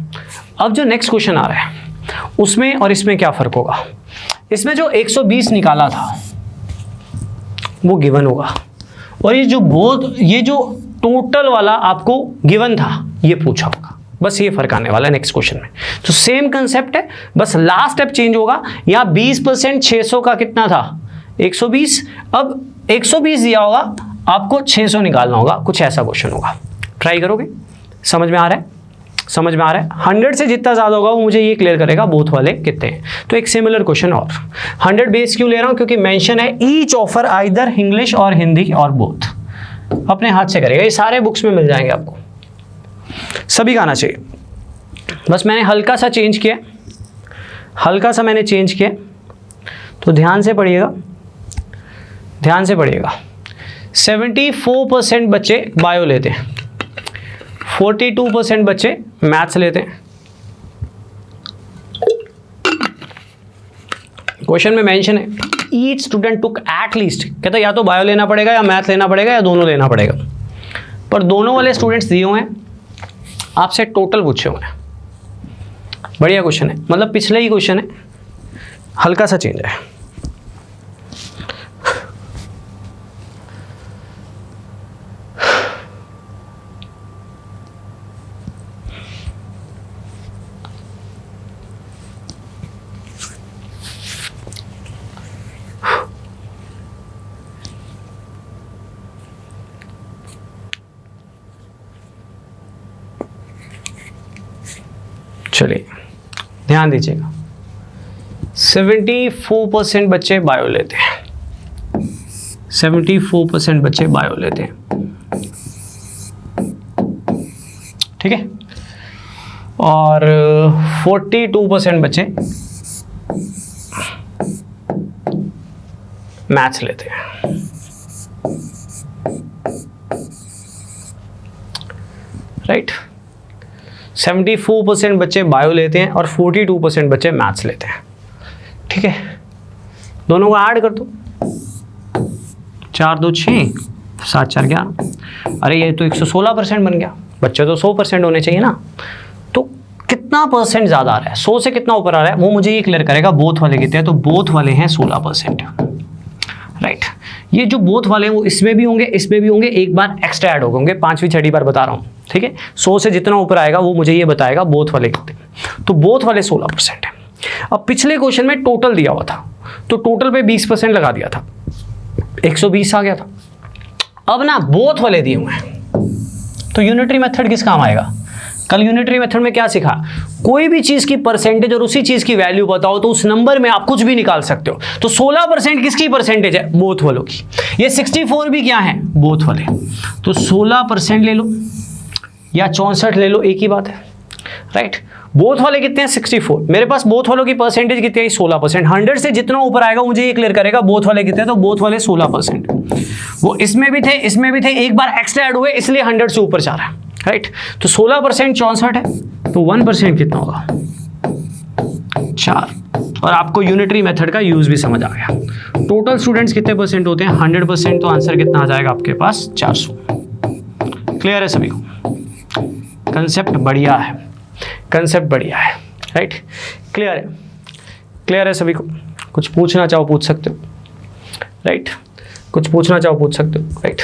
अब जो नेक्स्ट क्वेश्चन आ रहा है उसमें और इसमें क्या फर्क होगा? इसमें जो 120 निकाला था वो गिवन होगा, और ये जो टोटल वाला आपको गिवन था ये पूछा होगा। बस ये फर्क आने वाला है नेक्स्ट क्वेश्चन में। तो सेम कंसेप्ट है, बस लास्ट स्टेप चेंज होगा। यहाँ 20% 600 का कितना था? 120। अब 120 दिया होगा, आपको 600 निकालना होगा। कुछ ऐसा क्वेश्चन होगा, ट्राई करोगे? समझ में आ रहा है? समझ में आ रहा है? 100 से जितना ज़्यादा होगा वो मुझे ये क्लियर करेगा बोथ वाले कितने हैं। तो एक सिमिलर क्वेश्चन और 100 बेस क्यों ले रहा हूँ? क्योंकि मेंशन है each offer either English or Hindi और बोथ। अपने हाथ से करेगा, ये सारे बुक्स में मिल जाएंगे आपको, सभी का आना चाहिए। बस मैंने हल्का सा चेंज किया, हल्का सा मैंने चेंज किया, तो ध्यान से पढ़िएगा, ध्यान से पढ़िएगा। 74% बच्चे बायो लेते हैं, 42% बच्चे मैथ्स लेते हैं। क्वेश्चन में मेंशन है each student took at least, कहता है या तो बायो लेना पड़ेगा या मैथ लेना पड़ेगा या दोनों लेना पड़ेगा। पर दोनों वाले स्टूडेंट्स दिए हुए हैं, आपसे टोटल पूछे हुए हैं। बढ़िया क्वेश्चन है, मतलब पिछले ही क्वेश्चन है, हल्का सा चेंज है। चलिए ध्यान दीजिएगा, 74% बच्चे बायो लेते हैं, 74% बच्चे बायो लेते हैं, ठीक है। और 42% बच्चे मैथ्स लेते हैं, राइट। 74% बच्चे बायो लेते हैं और 42% बच्चे मैथ्स लेते हैं, ठीक है। दोनों को ऐड कर दो, 4 2 6 7 4 11। अरे ये तो 116% बन गया। बच्चे तो 100% होने चाहिए ना, तो कितना परसेंट ज़्यादा आ रहा है? 100 से कितना ऊपर आ रहा है वो मुझे ये क्लियर करेगा। बोथ वाले कितने हैं? तो बोथ वाले हैं 16%, राइट। ये जो बोथ वाले हैं वो इसमें भी होंगे, इसमें भी होंगे, एक बार एक्स्ट्रा ऐड होंगे, 5वीं 6वीं बार बता रहा हूँ, ठीक है। 100 से जितना ऊपर आएगा वो मुझे ये बताएगा बोथ वाले कितने। तो बोथ वाले 16% है। अब पिछले क्वेश्चन में टोटल दिया हुआ था, तो टोटल पे 20% लगा दिया था, 120 आ गया था। अब ना बोथ वाले दिए हुए हैं, तो यूनिटरी मेथड किस काम आएगा? कल यूनिटरी मेथड में क्या सीखा? कोई भी चीज की परसेंटेज और उसी चीज की वैल्यू बताओ तो उस नंबर में आप कुछ भी निकाल सकते हो। तो 16% किसकी परसेंटेज है? बोथ वालों की। ये 64 भी क्या है? बोथ वाले। तो 16% ले लो या 64 ले लो, एक ही बात है, राइट। बोथ वाले कितने हैं? 64। मेरे पास बोथ वालों की परसेंटेज कितनी है? 16%। 100 से जितना ऊपर आएगा मुझे ये क्लियर करेगा बोथ वाले कितने हैं। तो बोथ वाले 16%। वो इसमें भी थे, इसमें भी थे, एक बार एक्स्ट्रा ऐड हुए इसलिए 100 से ऊपर जा रहा है, राइट। तो 16% 64 है, तो 1% कितना होगा? 4। और आपको यूनिटरी मेथड का यूज भी समझ आ गया। टोटल स्टूडेंट्स कितने परसेंट होते हैं? 100%। तो आंसर कितना आ जाएगा आपके पास? 400। क्लियर है सभी को? कंसेप्ट बढ़िया है, कंसेप्ट बढ़िया है, राइट। क्लियर है? क्लियर है सभी को? कुछ पूछना चाहो पूछ सकते हो, राइट। कुछ पूछना चाहो पूछ सकते हो, राइट।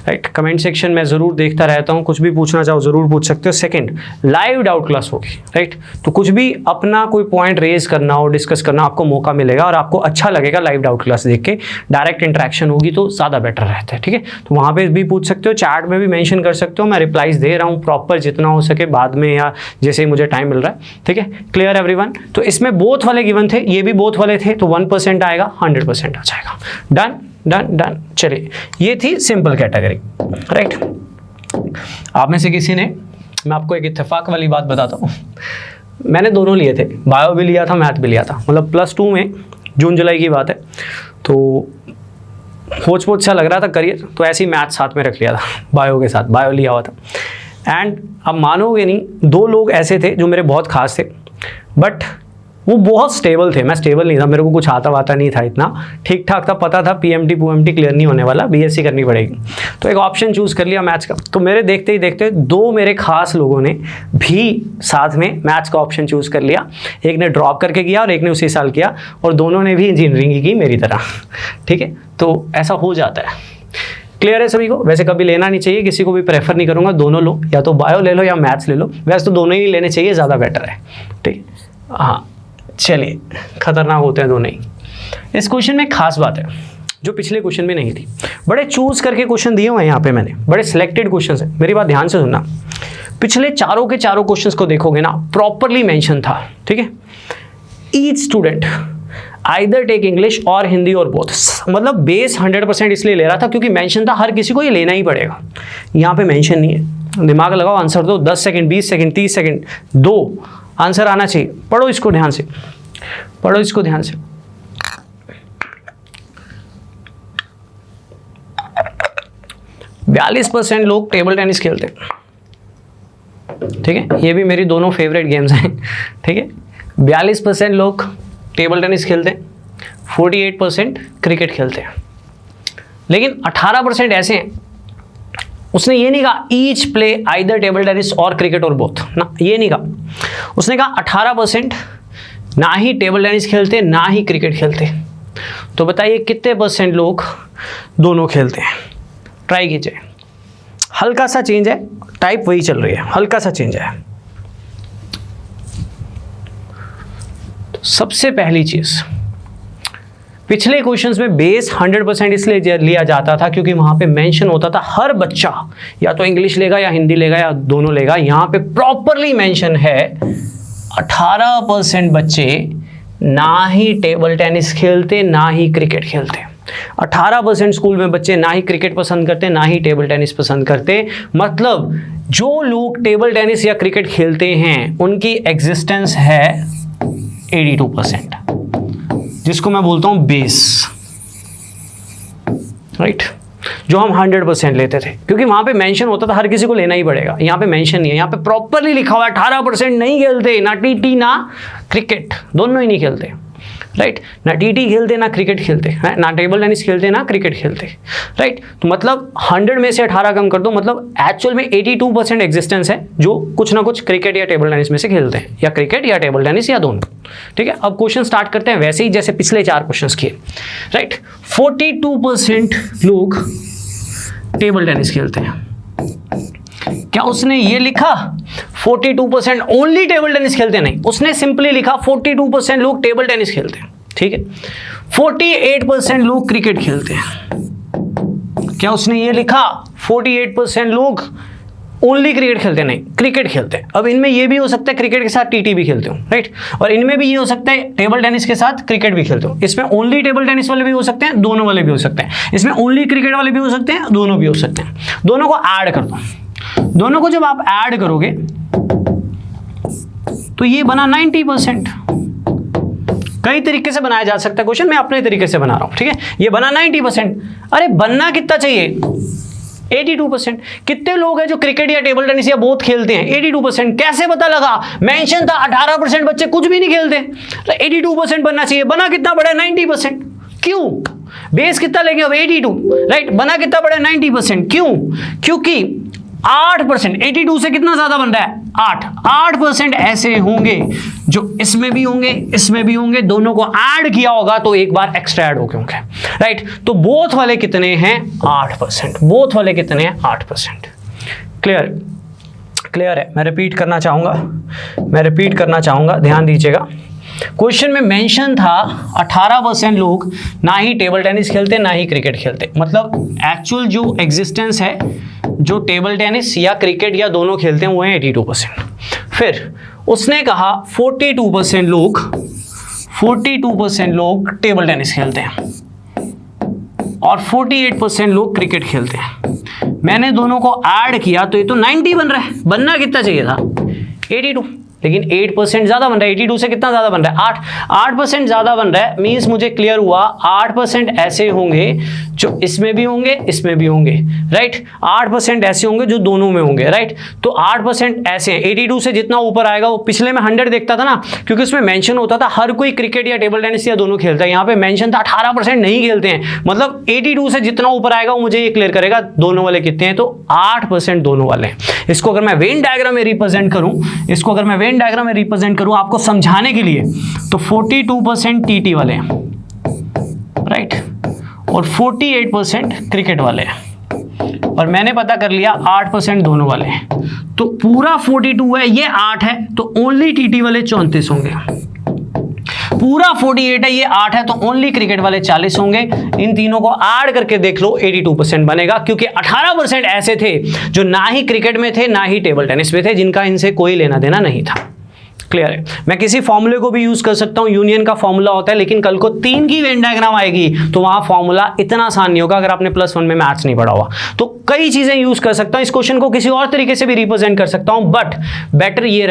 राइट। कमेंट सेक्शन में ज़रूर देखता रहता हूँ, कुछ भी पूछना चाहो ज़रूर पूछ सकते हो। सेकंड, लाइव डाउट क्लास होगी, राइट। तो कुछ भी अपना कोई पॉइंट रेज करना हो, डिस्कस करना, आपको मौका मिलेगा और आपको अच्छा लगेगा लाइव डाउट क्लास देख के। डायरेक्ट इंटरेक्शन होगी तो ज़्यादा बेटर रहता है, ठीक है। तो वहाँ पे भी पूछ सकते हो, चैट में भी मेंशन कर सकते हो, मैं रिप्लाईज दे रहा हूँ प्रॉपर जितना हो सके बाद में या जैसे ही मुझे टाइम मिल रहा है, ठीक है। Clear everyone. तो इसमें बोथ वाले गिवन थे, ये भी बोथ वाले थे, तो 1% आएगा, 100% आ जाएगा। Done done done. चलिए, ये थी सिंपल कैटेगरी, राइट। आप में से किसी ने, मैं आपको एक इत्तेफाक वाली बात बताता हूँ, मैंने दोनों लिए थे, बायो भी लिया था, मैथ भी लिया था, मतलब +2 में, जून जुलाई की बात है। तो होच पोच सा लग रहा था करियर, तो ऐसे ही मैथ साथ में रख लिया था, बायो के साथ, बायो लिया हुआ था। एंड अब मानोगे नहीं, 2 लोग ऐसे थे जो मेरे बहुत खास थे, बट वो बहुत स्टेबल थे, मैं स्टेबल नहीं था, मेरे को कुछ आता वाता नहीं था, इतना ठीक ठाक था, पता था पीएमटी पूएमटी क्लियर नहीं होने वाला, बीएससी करनी पड़ेगी। तो एक ऑप्शन चूज़ कर लिया मैथ्स का। तो मेरे देखते ही देखते 2 मेरे खास लोगों ने भी साथ में मैथ्स का ऑप्शन चूज़ कर लिया। एक ने ड्रॉप करके किया और एक ने उसी साल किया, और दोनों ने भी इंजीनियरिंग की मेरी तरह, ठीक है। तो ऐसा हो जाता है। क्लियर है सभी को? वैसे कभी लेना नहीं चाहिए, किसी को भी प्रेफर नहीं करूँगा, दोनों लो, या तो बायो ले लो या मैथ्स ले लो, वैसे तो दोनों ही लेने चाहिए, ज़्यादा बेटर है, ठीक। हाँ चलिए, खतरनाक होते हैं दोनों ही। इस क्वेश्चन में खास बात है जो पिछले क्वेश्चन में नहीं थी, बड़े चूज करके क्वेश्चन दिए हुए हैं यहाँ पे मैंने, बड़े सिलेक्टेड क्वेश्चन है। मेरी बात ध्यान से सुनना, पिछले चारों के चारों क्वेश्चंस को देखोगे ना, प्रॉपरली मेंशन था, ठीक है। Each student either take English or Hindi और बोथ, मतलब बेस 100% इसलिए ले रहा था क्योंकि मेंशन था हर किसी को ये लेना ही पड़ेगा। यहाँ पे मेंशन नहीं है, दिमाग लगाओ, आंसर दो, 10 सेकंड, 20 सेकंड, 30 सेकंड, 2 आंसर आना चाहिए। पढ़ो इसको ध्यान से, पढ़ो इसको ध्यान से। %42 लोग टेबल टेनिस खेलते हैं, ठीक है। ये भी मेरी दोनों फेवरेट गेम्स हैं, ठीक है। 42% लोग टेबल टेनिस खेलते हैं, 48% क्रिकेट खेलते हैं। लेकिन 18% ऐसे हैं, उसने ये नहीं कहा each play either table tennis और क्रिकेट और बोथ ना, ये नहीं कहा। उसने कहा 18% ना ही टेबल टेनिस खेलते ना ही क्रिकेट खेलते। तो बताइए कितने % लोग दोनों खेलते हैं? ट्राई कीजिए, हल्का सा चेंज है, टाइप वही चल रही है, हल्का सा चेंज है। तो सबसे पहली चीज, पिछले क्वेश्चंस में बेस 100% इसलिए लिया जाता था क्योंकि वहां पे मेंशन होता था हर बच्चा या तो इंग्लिश लेगा या हिंदी लेगा या दोनों लेगा। यहां पे प्रॉपरली मेंशन है 18% बच्चे ना ही टेबल टेनिस खेलते ना ही क्रिकेट खेलते। 18% स्कूल में बच्चे ना ही क्रिकेट पसंद करते ना ही टेबल टेनिस पसंद करते। मतलब जो लोग टेबल टेनिस या क्रिकेट खेलते हैं उनकी एग्जिस्टेंस है 82%, जिसको मैं बोलता हूं बेस, राइट। जो हम 100% लेते थे क्योंकि वहां पे मेंशन होता था हर किसी को लेना ही पड़ेगा। यहाँ पे मेंशन नहीं है, यहाँ पे प्रॉपरली लिखा हुआ है 18% नहीं खेलते, ना टीटी ना क्रिकेट, दोनों ही नहीं खेलते, राइट। ना टीटी खेलते ना क्रिकेट खेलते, ना टेबल टेनिस खेलते ना क्रिकेट खेलते, राइट। तो मतलब 100 में से 18 कम कर दो, मतलब एक्चुअल में 82% एग्जिस्टेंस है जो कुछ ना कुछ क्रिकेट या टेबल टेनिस में से खेलते हैं, या क्रिकेट या टेबल टेनिस या दोनों, ठीक है। अब क्वेश्चन स्टार्ट करते हैं वैसे ही जैसे पिछले 4 क्वेश्चंस किए, राइट। 42% लोग टेबल टेनिस खेलते हैं। क्या उसने ये लिखा 42% ओनली टेबल टेनिस खेलते? नहीं, उसने सिंपली लिखा 42% लोग टेबल टेनिस खेलते हैं, ठीक है। 48% लोग क्रिकेट खेलते हैं। क्या उसने ये लिखा 48% लोग ओनली क्रिकेट खेलते हैं? नहीं, क्रिकेट खेलते हैं। अब इनमें ये भी हो सकता है क्रिकेट के साथ टीटी भी खेलते हो, राइट। और इनमें भी ये हो सकता है टेबल टेनिस के साथ क्रिकेट भी खेलते हो। इसमें ओनली टेबल टेनिस वाले भी हो सकते हैं, दोनों वाले भी हो सकते हैं। इसमें ओनली क्रिकेट वाले भी हो सकते हैं, दोनों भी हो सकते हैं। दोनों को ऐड कर दो। दोनों को जब आप ऐड करोगे तो ये बना 90%। कई तरीके से बनाया जा सकता है क्वेश्चन, मैं अपने तरीके से बना रहा हूं, ठीक है। ये बना 90%। अरे बनना कितना चाहिए? 82%। कितने लोग हैं जो क्रिकेट या टेबल टेनिस या बोथ खेलते हैं? 82%। कैसे पता लगा? मेंशन था 18% बच्चे कुछ भी नहीं खेलते, तो 82% बनना चाहिए। बना कितना बड़ा? 90%। क्यों? बेस कितना लेंगे अब? 82, राइट। बना कितना बड़ा? 90%। क्यों? क्योंकि 8%, 82 से कितना ज्यादा बन रहा है? 8% ऐसे होंगे जो इसमें भी होंगे इसमें भी होंगे, दोनों को ऐड किया होगा तो एक बार एक्स्ट्रा ऐड हो गए होंगे, राइट। तो बोथ वाले कितने हैं 8%, बोथ वाले कितने हैं 8%। क्लियर, क्लियर है। मैं रिपीट करना चाहूंगा, ध्यान दीजिएगा। क्वेश्चन में मेंशन था 18% लोग ना ही टेबल टेनिस खेलते ना ही क्रिकेट खेलते, मतलब एक्चुअल जो एग्जिस्टेंस है जो टेबल टेनिस या क्रिकेट या दोनों खेलते हैं वो है 82%। फिर उसने कहा 42% लोग टेबल टेनिस खेलते हैं और 48% लोग क्रिकेट खेलते हैं। मैंने दोनों को ऐड किया तो ये तो 90 बन रहा है, बनना कितना चाहिए था 82, लेकिन 8% ज़्यादा बन रहा है। 82 से कितना ज़्यादा बन रहा है 8% ज़्यादा बन रहा है। मीन्स मुझे क्लियर हुआ 8% ऐसे होंगे जो इसमें भी होंगे इसमें भी होंगे, राइट। 8% ऐसे होंगे जो दोनों में होंगे, राइट। तो 8% ऐसे हैं। 82 से जितना ऊपर आएगा, वो पिछले में 100 देखता था ना, क्योंकि उसमें मेंशन होता था हर कोई क्रिकेट या टेबल टेनिस या दोनों खेलता है। यहाँ पे मेंशन था 18% नहीं खेलते हैं, मतलब 82 से जितना ऊपर आएगा वो मुझे ये क्लियर करेगा दोनों वाले कितने हैं, तो 8% दोनों वाले हैं। इसको अगर मैं वेन डायग्राम में रिप्रेजेंट करूं, आपको समझाने के लिए, तो 42% टीटी वाले हैं, राइट, और 48% क्रिकेट वाले हैं, और मैंने पता कर लिया 8% दोनों वाले हैं। तो पूरा 42 है, ये 8 है, तो ओनली टीटी वाले 34 होंगे। पूरा 48 है, ये 8 है, तो ओनली क्रिकेट वाले 40 होंगे। इन तीनों को ऐड करके देख लो 82% बनेगा, क्योंकि 18% ऐसे थे जो ना ही क्रिकेट में थे ना ही टेबल टेनिस में थे, जिनका इनसे कोई लेना देना नहीं था। क्लियर है। मैं किसी फॉर्मूले को भी यूज कर सकता हूं, यूनियन का फॉर्मूला होता है, लेकिन कल को 3 की वेन डायग्राम आएगी तो वहां फॉर्मूला इतना आसान नहीं होगा अगर आपने +1 में मैथ्स नहीं पढ़ा हुआ। तो कई चीजें यूज कर सकता हूं, इस क्वेश्चन को किसी और तरीके से भी रिप्रेजेंट कर सकता हूं, बट बेटर ये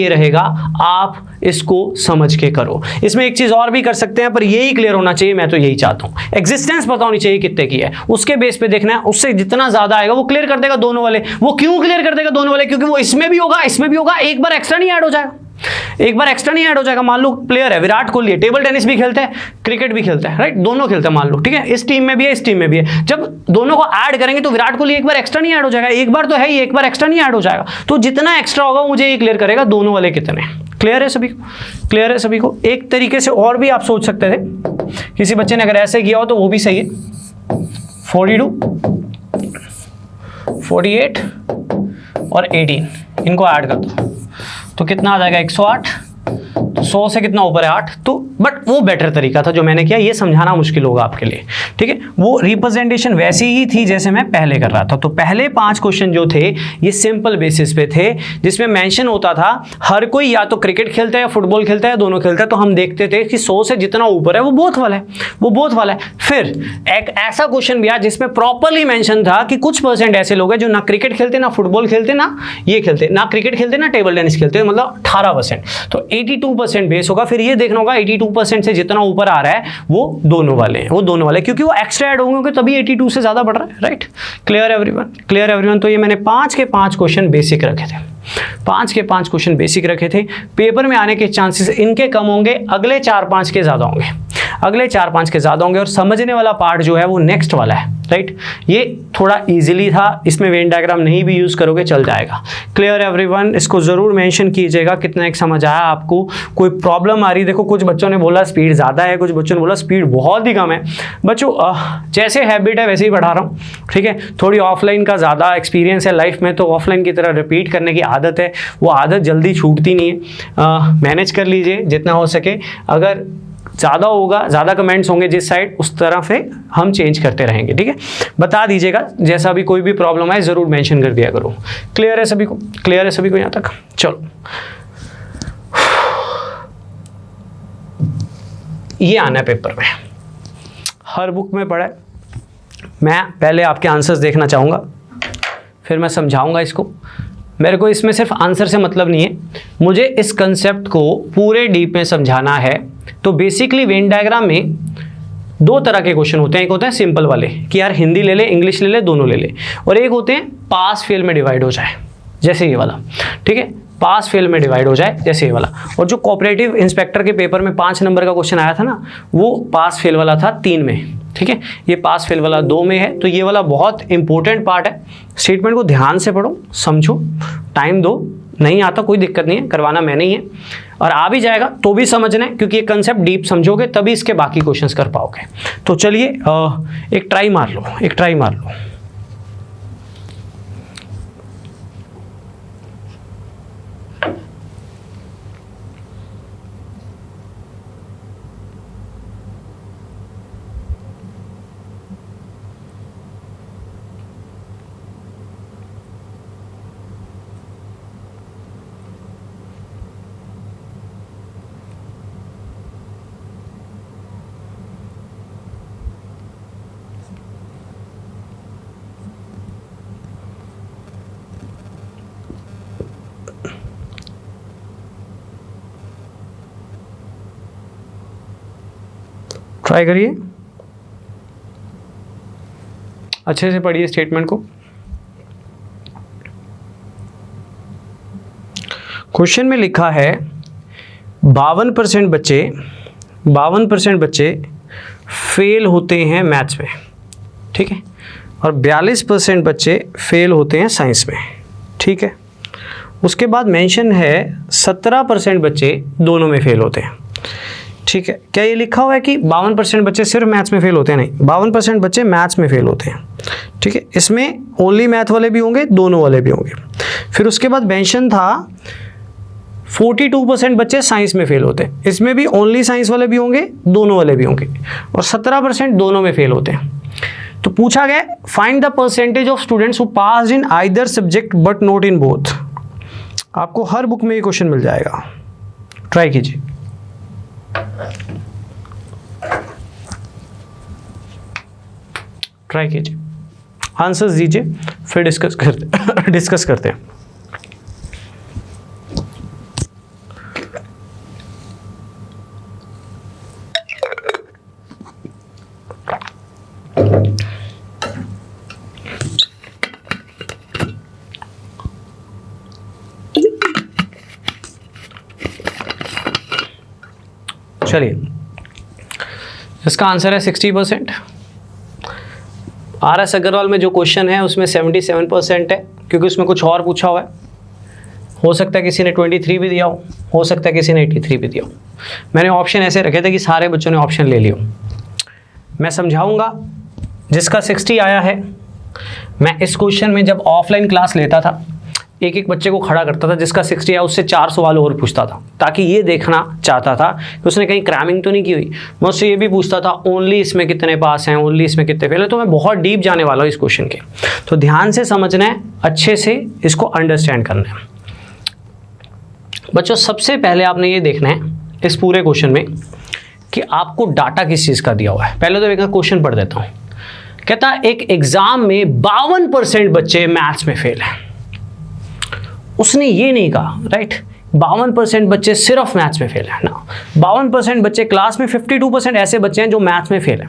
रहेगा आप इसको समझ के करो। इसमें एक चीज और भी कर सकते हैं, पर यही क्लियर होना चाहिए, मैं तो यही चाहता हूं। एग्जिस्टेंस पता होनी चाहिए कितने की है, उसके बेस पे देखना है, उससे जितना ज्यादा आएगा वो क्लियर कर देगा दोनों वाले। वो क्यों क्लियर कर देगा दोनों वाले? क्योंकि वो इसमें भी होगा इसमें भी होगा, एक बार एक्स्ट्रा नहीं ऐड हो जाएगा। मान लो प्लेयर है विराट कोहली है, टेबल टेनिस भी खेलता है क्रिकेट भी खेलता है, राइट, दोनों खेलते हैं मान लो, ठीक है, इस टीम में भी है इस टीम में भी है। जब दोनों को ऐड करेंगे तो विराट कोहली एक बार एक्स्ट्रा नहीं ऐड हो जाएगा, एक बार तो है ही, एक बार एक्स्ट्रा नहीं ऐड हो जाएगा। तो जितना एक्स्ट्रा होगा मुझे ये क्लियर करेगा दोनों वाले कितने। क्लियर है सभी को? एक तरीके से और भी आप सोच सकते थे, किसी बच्चे ने अगर ऐसे किया हो तो वो भी सही है। 42, 48 और 18 इनको ऐड कर दो तो कितना आ जाएगा 108। तो 100 से कितना ऊपर है 8। तो बट वो बेटर तरीका था जो मैंने किया, ये समझाना मुश्किल होगा आपके लिए, ठीक है। वो रिप्रेजेंटेशन वैसी ही थी जैसे मैं पहले कर रहा था। तो पहले 5 क्वेश्चन जो थे ये सिंपल बेसिस पे थे, जिसमें मेंशन होता था हर कोई या तो क्रिकेट खेलता है या फुटबॉल खेलता है या दोनों खेलता है। तो हम देखते थे कि 100 से जितना ऊपर है वो बोथ वाला है। फिर एक ऐसा क्वेश्चन भी आया जिसमें प्रॉपरली मेंशन था कि कुछ % ऐसे लोग हैं जो ना क्रिकेट खेलते ना फुटबॉल खेलते ना ये खेलते, ना क्रिकेट खेलते ना टेबल टेनिस खेलते, मतलब 18%। तो 82% बेस होगा। फिर ये देखना होगा 82% से जितना ऊपर आ रहा है वो दोनों वाले हैं, क्योंकि वो एक्स्ट्रा ऐड होंगे तभी 82 से ज्यादा बढ़ रहा है, राइट। Clear everyone? तो ये मैंने 5 के 5 क्वेश्चन बेसिक रखे थे, 5 के 5 क्वेश्चन बेसिक रखे थे। पेपर में आने के चांसेस इनके कम होंगे, अगले 4-5 के ज्यादा होंगे, और समझने वाला पार्ट जो है वो नेक्स्ट वाला है, राइट। ये थोड़ा इजीली था, इसमें वेन डायग्राम नहीं भी यूज करोगे चल जाएगा। Clear everyone? इसको जरूर मेंशन कीजिएगा कितना एक समझ आया आपको, कोई प्रॉब्लम आ रही। देखो कुछ बच्चों ने बोला स्पीड ज़्यादा है, कुछ बच्चों ने बोला स्पीड बहुत ही कम है। बच्चों जैसे हैबिट है वैसे ही पढ़ा रहा हूँ, ठीक है। थोड़ी ऑफलाइन का ज़्यादा एक्सपीरियंस है लाइफ में, तो ऑफलाइन की तरह रिपीट करने की आदत है, वो आदत जल्दी छूटती नहीं है। मैनेज कर लीजिए जितना हो सके। अगर ज़्यादा होगा, ज़्यादा कमेंट्स होंगे जिस साइड, उस तरह से हम चेंज करते रहेंगे, ठीक है। बता दीजिएगा जैसा भी कोई भी प्रॉब्लम आए ज़रूर मेंशन कर दिया करो। क्लियर है सभी को यहाँ तक? चलो ये आना है पेपर में, हर बुक में पढ़ा है। मैं पहले आपके आंसर्स देखना चाहूँगा, फिर मैं समझाऊँगा इसको। मेरे को इसमें सिर्फ आंसर से मतलब नहीं है, मुझे इस कंसेप्ट को पूरे डीप में समझाना है। तो बेसिकली वेन डायग्राम में 2 तरह के क्वेश्चन होते हैं। एक होते हैं सिंपल वाले कि यार हिंदी ले ले इंग्लिश ले ले दोनों ले ले, और एक होते हैं पास फेल में डिवाइड हो जाए जैसे ये वाला, ठीक है, पास फेल में डिवाइड हो जाए जैसे ये वाला। और जो कोऑपरेटिव इंस्पेक्टर के पेपर में 5 नंबर का क्वेश्चन आया था ना, वो पास फेल वाला था 3 में, ठीक है। ये पास फेल वाला 2 में है। तो ये वाला बहुत इंपॉर्टेंट पार्ट है। स्टेटमेंट को ध्यान से पढ़ो, समझो, टाइम दो, नहीं आता कोई दिक्कत नहीं है, करवाना मैंने ही है, और आ भी जाएगा तो भी समझना है, क्योंकि ये कंसेप्ट डीप समझोगे तभी इसके बाकी क्वेश्चंस कर पाओगे। तो चलिए एक ट्राई मार लो, एक ट्राई मार लो। ट्राई करिए, अच्छे से पढ़िए स्टेटमेंट को। क्वेश्चन में लिखा है 52% बच्चे फेल होते हैं मैथ्स में, ठीक है, और 42% बच्चे फेल होते हैं साइंस में, ठीक है। उसके बाद मेंशन है 17% बच्चे दोनों में फेल होते हैं, ठीक है। क्या ये लिखा हुआ है कि 52% बच्चे सिर्फ मैथ्स में फेल होते हैं? नहीं, 52% बच्चे मैथ्स में फेल होते हैं, ठीक है। इसमें ओनली मैथ वाले भी होंगे, दोनों वाले भी होंगे। फिर उसके बाद मेंशन था 42% बच्चे साइंस में फेल होते हैं, इसमें भी ओनली साइंस वाले भी होंगे, दोनों वाले भी होंगे, और 17% दोनों में फेल होते हैं। तो पूछा गया find the percentage of students who passed in either subject but not in both. आपको हर बुक में ये क्वेश्चन मिल जाएगा, ट्राई कीजिए। ट्राई कीजिए, आंसर्स दीजिए, फिर डिस्कस करते हैं। चलिए, इसका आंसर है 60%। RS अग्रवाल में जो क्वेश्चन है उसमें 77% है, क्योंकि उसमें कुछ और पूछा हुआ है। हो सकता है किसी ने 23 भी दिया हो सकता है किसी ने 83 भी दिया हो। मैंने ऑप्शन ऐसे रखे थे कि सारे बच्चों ने ऑप्शन ले लियो। मैं समझाऊंगा। जिसका 60 आया है, मैं इस क्वेश्चन में जब ऑफलाइन क्लास लेता था, एक एक बच्चे को खड़ा करता था, जिसका 60 आया उससे 4 सवाल और पूछता था, ताकि ये देखना चाहता था कि उसने कहीं क्रैमिंग तो नहीं की हुई। मैं उससे ये भी पूछता था ओनली इसमें कितने पास हैं, ओनली इसमें कितने फेल है। तो मैं बहुत डीप जाने वाला हूँ इस क्वेश्चन के, तो ध्यान से समझना है, अच्छे से इसको अंडरस्टैंड करना है। बच्चों, सबसे पहले आपने ये देखना है इस पूरे क्वेश्चन में कि आपको डाटा किस चीज़ का दिया हुआ है। पहले तो एक क्वेश्चन पढ़ देता हूँ। कहता है एक एग्जाम में 52% बच्चे मैथ्स में फेल हैं। उसने ये नहीं कहा, राइट, 52% बच्चे सिर्फ मैथ्स में फेल हैं ना, 52% बच्चे क्लास में 52% ऐसे बच्चे हैं जो मैथ्स में फेल हैं।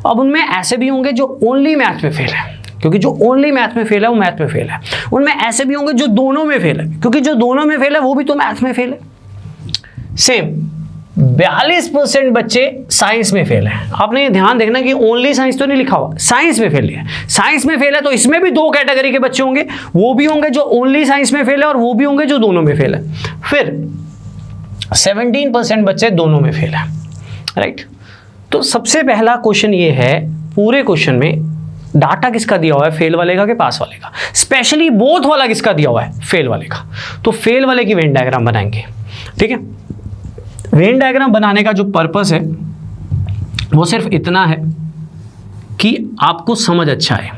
अब उनमें ऐसे भी होंगे जो ओनली मैथ्स में फेल हैं, क्योंकि जो ओनली मैथ में फेल है वो मैथ में फेल है। उनमें ऐसे भी होंगे जो दोनों में फेल है, क्योंकि जो दोनों में फेल है वो भी तो मैथ्स में फेल है। सेम 42% बच्चे साइंस में फेल है। आपने ये ध्यान देखना कि ओनली साइंस तो नहीं लिखा हुआ, साइंस में फेल है। साइंस में फेल है तो इसमें भी 2 कैटेगरी के बच्चे होंगे, वो भी होंगे जो ओनली साइंस में फेल है और वो भी होंगे जो दोनों में फेल है। फिर 17% बच्चे दोनों में फेल है, राइट। तो सबसे पहला क्वेश्चन ये है, पूरे क्वेश्चन में डाटा किसका दिया हुआ है, फेल वाले का कि पास वाले का। स्पेशली बोथ वाला किसका दिया हुआ है, फेल वाले का। तो फेल वाले की वेन डायग्राम बनाएंगे, ठीक है। वेन डायग्राम बनाने का जो पर्पस है वो सिर्फ इतना है कि आपको समझ अच्छा है,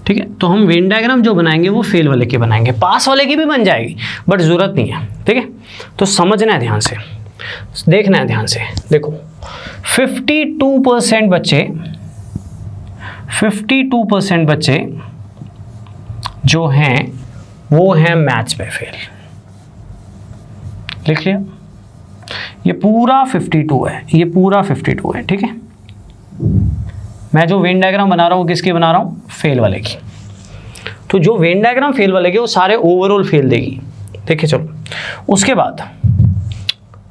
ठीक है। तो हम वेन डायग्राम जो बनाएंगे वो फेल वाले के बनाएंगे, पास वाले की भी बन जाएगी बट ज़रूरत नहीं है, ठीक है। तो समझना है ध्यान से, देखना है ध्यान से। देखो 52% बच्चे जो हैं वो हैं मैथ्स में फेल। लिख लिया, ये पूरा 52 है, ये पूरा 52 है, ठीक है। मैं जो वेन डायग्राम बना रहा हूँ किसकी बना रहा हूँ, फेल वाले की। तो जो वेन डायग्राम फेल वाले के वो सारे ओवरऑल फेल देगी, देखिए। चलो उसके बाद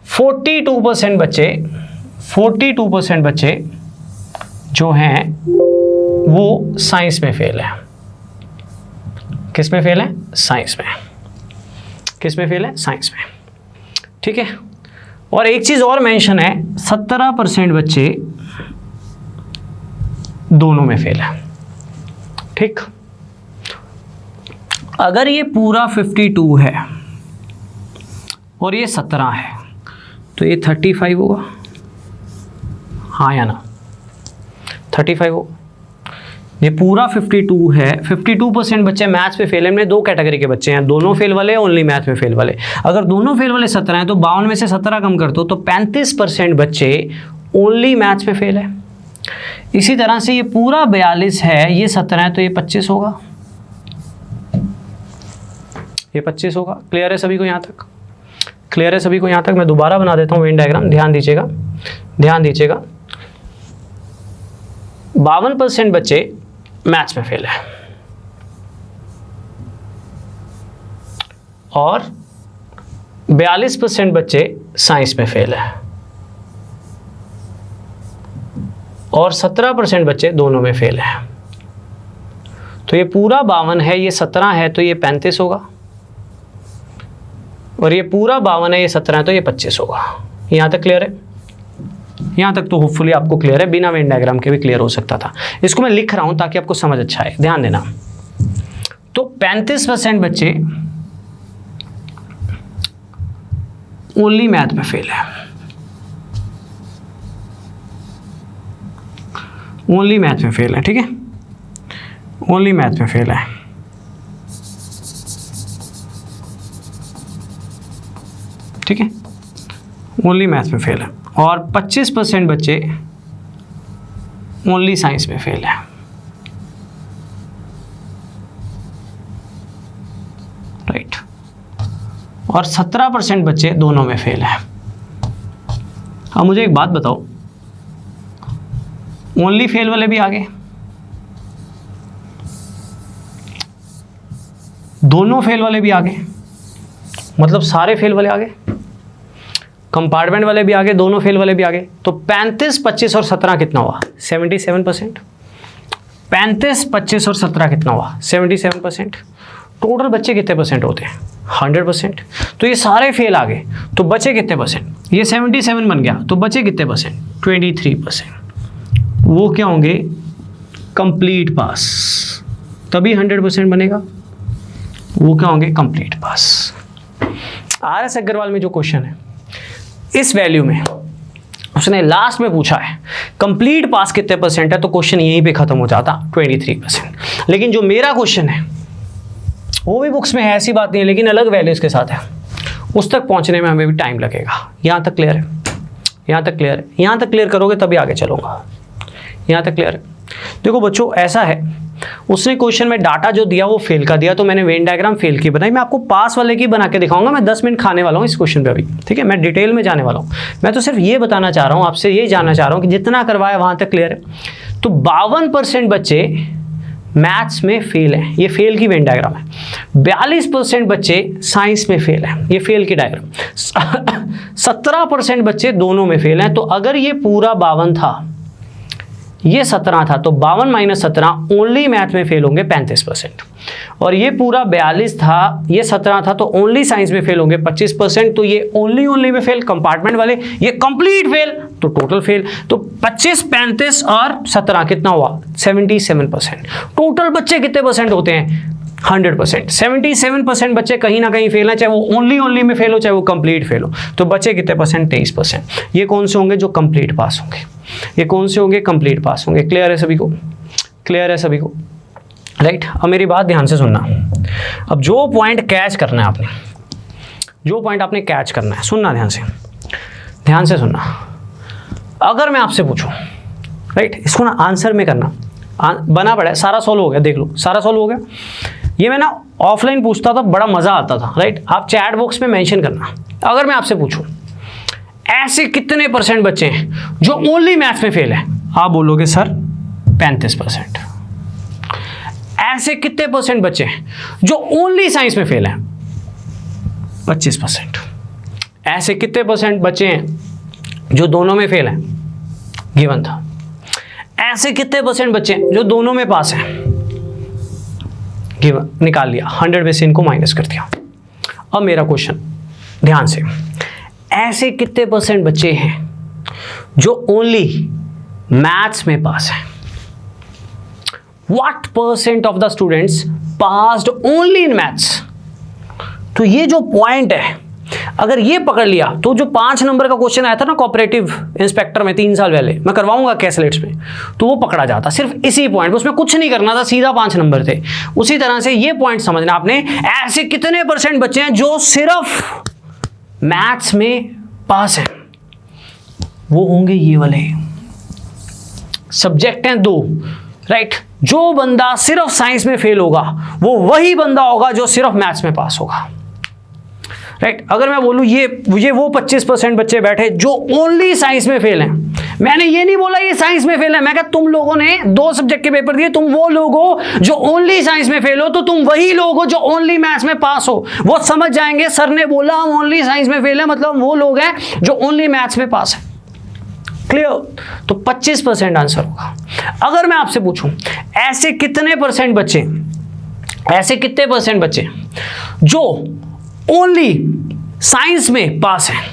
42% बच्चे जो हैं वो साइंस में फेल है। किस में फेल है, साइंस में, किस में फेल है? साइंस में। ठीक है, और एक चीज़ और मेंशन है, 17% बच्चे दोनों में फेल है। ठीक, अगर ये पूरा 52 है और ये 17 है तो ये 35 होगा, हाँ या ना? 35 होगा। ये पूरा 52 है, 52% बच्चे मैथ्स में फेल है। इनमें दो कैटेगरी के बच्चे हैं, दोनों फेल वाले, ओनली मैथ में फेल वाले। अगर दोनों फेल वाले 17 हैं तो 52 में से 17 कम कर दो तो 35% बच्चे ओनली मैथ्स में फेल है। इसी तरह से ये पूरा 42 है, ये 17 है तो ये 25 होगा, ये 25 होगा। क्लियर है सभी को यहाँ तक? क्लियर है सभी को यहाँ तक? मैं दोबारा बना देता हूँ वेन डायग्राम, ध्यान दीजिएगा, ध्यान दीजिएगा। 52% बच्चे मैथ्स में फेल है और 42% बच्चे साइंस में फेल है और 17% बच्चे दोनों में फेल है। तो ये पूरा 52 है, ये 17 है तो ये 35 होगा, और ये पूरा 52 है, ये 17 है तो ये 25 होगा। यहाँ तक क्लियर है? यहाँ तक तो होपफुली आपको क्लियर है, बिना वेन डायग्राम के भी क्लियर हो सकता था। इसको मैं लिख रहा हूँ ताकि आपको समझ अच्छा आए, ध्यान देना। तो 35% बच्चे ओनली मैथ में फेल है, ओनली मैथ में फेल है। ठीक है, ओनली मैथ में फेल है। ठीक है, ओनली मैथ में फेल है और 25% बच्चे ओनली साइंस में फेल है। राइट, और 17% बच्चे दोनों में फेल है। अब मुझे एक बात बताओ, ओनली फेल वाले भी आगे, दोनों फेल वाले भी आगे, मतलब सारे फेल वाले आगे, कंपार्टमेंट वाले भी आगे, दोनों फेल वाले भी आगे। तो 35, 25 और 17 कितना हुआ? 77%। 35, 25 और 17 कितना हुआ? 77%। टोटल बच्चे कितने परसेंट होते हैं? 100%। तो ये सारे फेल आ गए तो बचे कितने परसेंट? ये 77 बन गया तो बचे कितने परसेंट? 23%। वो क्या होंगे? कंप्लीट पास। तभी 100% बनेगा। वो क्या होंगे? कंप्लीट पास। RS अग्रवाल में जो क्वेश्चन है, इस वैल्यू में उसने लास्ट में पूछा है कंप्लीट पास कितने परसेंट है, तो क्वेश्चन यहीं पे खत्म हो जाता, 23%। लेकिन जो मेरा क्वेश्चन है वो भी बुक्स में है, ऐसी बात नहीं है, लेकिन अलग वैल्यूज के साथ है, उस तक पहुंचने में हमें भी टाइम लगेगा। यहाँ तक क्लियर है? यहाँ तक क्लियर है? यहाँ तक क्लियर करोगे तभी आगे चलूँगा। यहाँ तक क्लियर है? देखो बच्चों, ऐसा है, उसने क्वेश्चन में डाटा जो दिया वो फेल का दिया, तो मैंने वेन डायग्राम फेल की बनाई। मैं आपको पास वाले की बना के दिखाऊंगा। मैं 10 मिनट खाने वाला हूँ इस क्वेश्चन पे अभी, ठीक है? मैं डिटेल में जाने वाला हूँ। मैं तो सिर्फ ये बताना चाह रहा हूँ, आपसे ये जानना चाह रहा हूँ कि जितना करवाया वहाँ तक क्लियर है। तो 52% बच्चे मैथ्स में फेल हैं, ये फेल की वेन डायग्राम है। 42% बच्चे साइंस में फेल हैं, ये फेल की डायग्राम। 17% बच्चे दोनों में फेल हैं। तो अगर ये पूरा 52 था, ये 17 था, तो 52 माइनस 17 ओनली मैथ में फेल होंगे 35%। और ये पूरा 42 था, ये 17 था, तो ओनली साइंस में फेल होंगे 25%। तो ये ओनली में फेल, कंपार्टमेंट वाले ये कंप्लीट फेल, तो टोटल फेल। तो 25, 35 और 17 कितना हुआ? 77%। टोटल बच्चे कितने परसेंट होते हैं? 100%। 77% बच्चे कहीं ना कहीं फेल हैं, चाहे वो ओनली में फेल हो, चाहे वो कंप्लीट फेल हो। तो बच्चे कितने परसेंट? 23%। ये कौन से होंगे? जो कंप्लीट पास होंगे। ये कौन से होंगे? कंप्लीट पास होंगे। क्लियर है सभी को? क्लियर है सभी को? राइट। अब मेरी बात ध्यान से सुनना। अब जो पॉइंट कैच करना है आपने, जो पॉइंट आपने कैच करना है, सुनना ध्यान से, ध्यान से सुनना। अगर मैं आपसे पूछूं, राइट, इसको ना आंसर में करना, बना पड़ा है, सारा सॉल्व हो गया, देख लो सारा सॉल्व हो गया। ये मैं ना ऑफलाइन पूछता था, बड़ा मज़ा आता था, राइट। आप चैट बॉक्स में मेंशन करना। अगर मैं आपसे पूछूं ऐसे कितने परसेंट बच्चे हैं जो ओनली मैथ्स में फेल है, आप बोलोगे सर 35%। ऐसे कितने परसेंट बच्चे हैं जो ओनली साइंस में फेल हैं? 25%। ऐसे कितने परसेंट बच्चे हैं जो दोनों में फेल हैं? गिवन था। ऐसे कितने परसेंट बच्चे हैं जो दोनों में पास हैं? गिवन, निकाल लिया, 100 में से इनको माइनस कर दिया। अब मेरा क्वेश्चन ध्यान से, ऐसे कितने % बच्चे हैं जो ओनली मैथ्स में पास हैं? What % of the students passed only in maths? तो ये जो पॉइंट है, अगर ये पकड़ लिया तो जो 5 नंबर का क्वेश्चन आया था ना कोऑपरेटिव इंस्पेक्टर में 3 साल पहले, मैं करवाऊंगा कैसलेट्स में, तो वो पकड़ा जाता सिर्फ इसी पॉइंट पे, उसमें कुछ नहीं करना था, सीधा 5 नंबर थे। उसी तरह से ये पॉइंट समझना आपने, ऐसे कितने % बच्चे हैं जो सिर्फ मैथ्स में पास हैं? वो होंगे ये वाले सब्जेक्ट हैं 2, राइट। जो बंदा सिर्फ साइंस में फेल होगा वो वही बंदा होगा जो सिर्फ मैथ्स में पास होगा, राइट। अगर मैं बोलूं ये वो 25% बच्चे बैठे जो ओनली साइंस में फेल हैं, मैंने ये नहीं बोला ये साइंस में फेल है, मैं कहा तुम लोगों ने 2 सब्जेक्ट के पेपर दिए, तुम वो लोग हो जो ओनली साइंस में फेल हो, तो तुम वही लोग हो जो ओनली मैथ्स में पास हो। वो समझ जाएंगे सर ने बोला हम ओनली साइंस में फेल है, मतलब वो लोग हैं जो ओनली मैथ्स में पास है। क्लियर? तो 25% आंसर होगा। अगर मैं आपसे पूछूं ऐसे कितने % बच्चे, ऐसे कितने % बच्चे जो ओनली साइंस में पास हैं,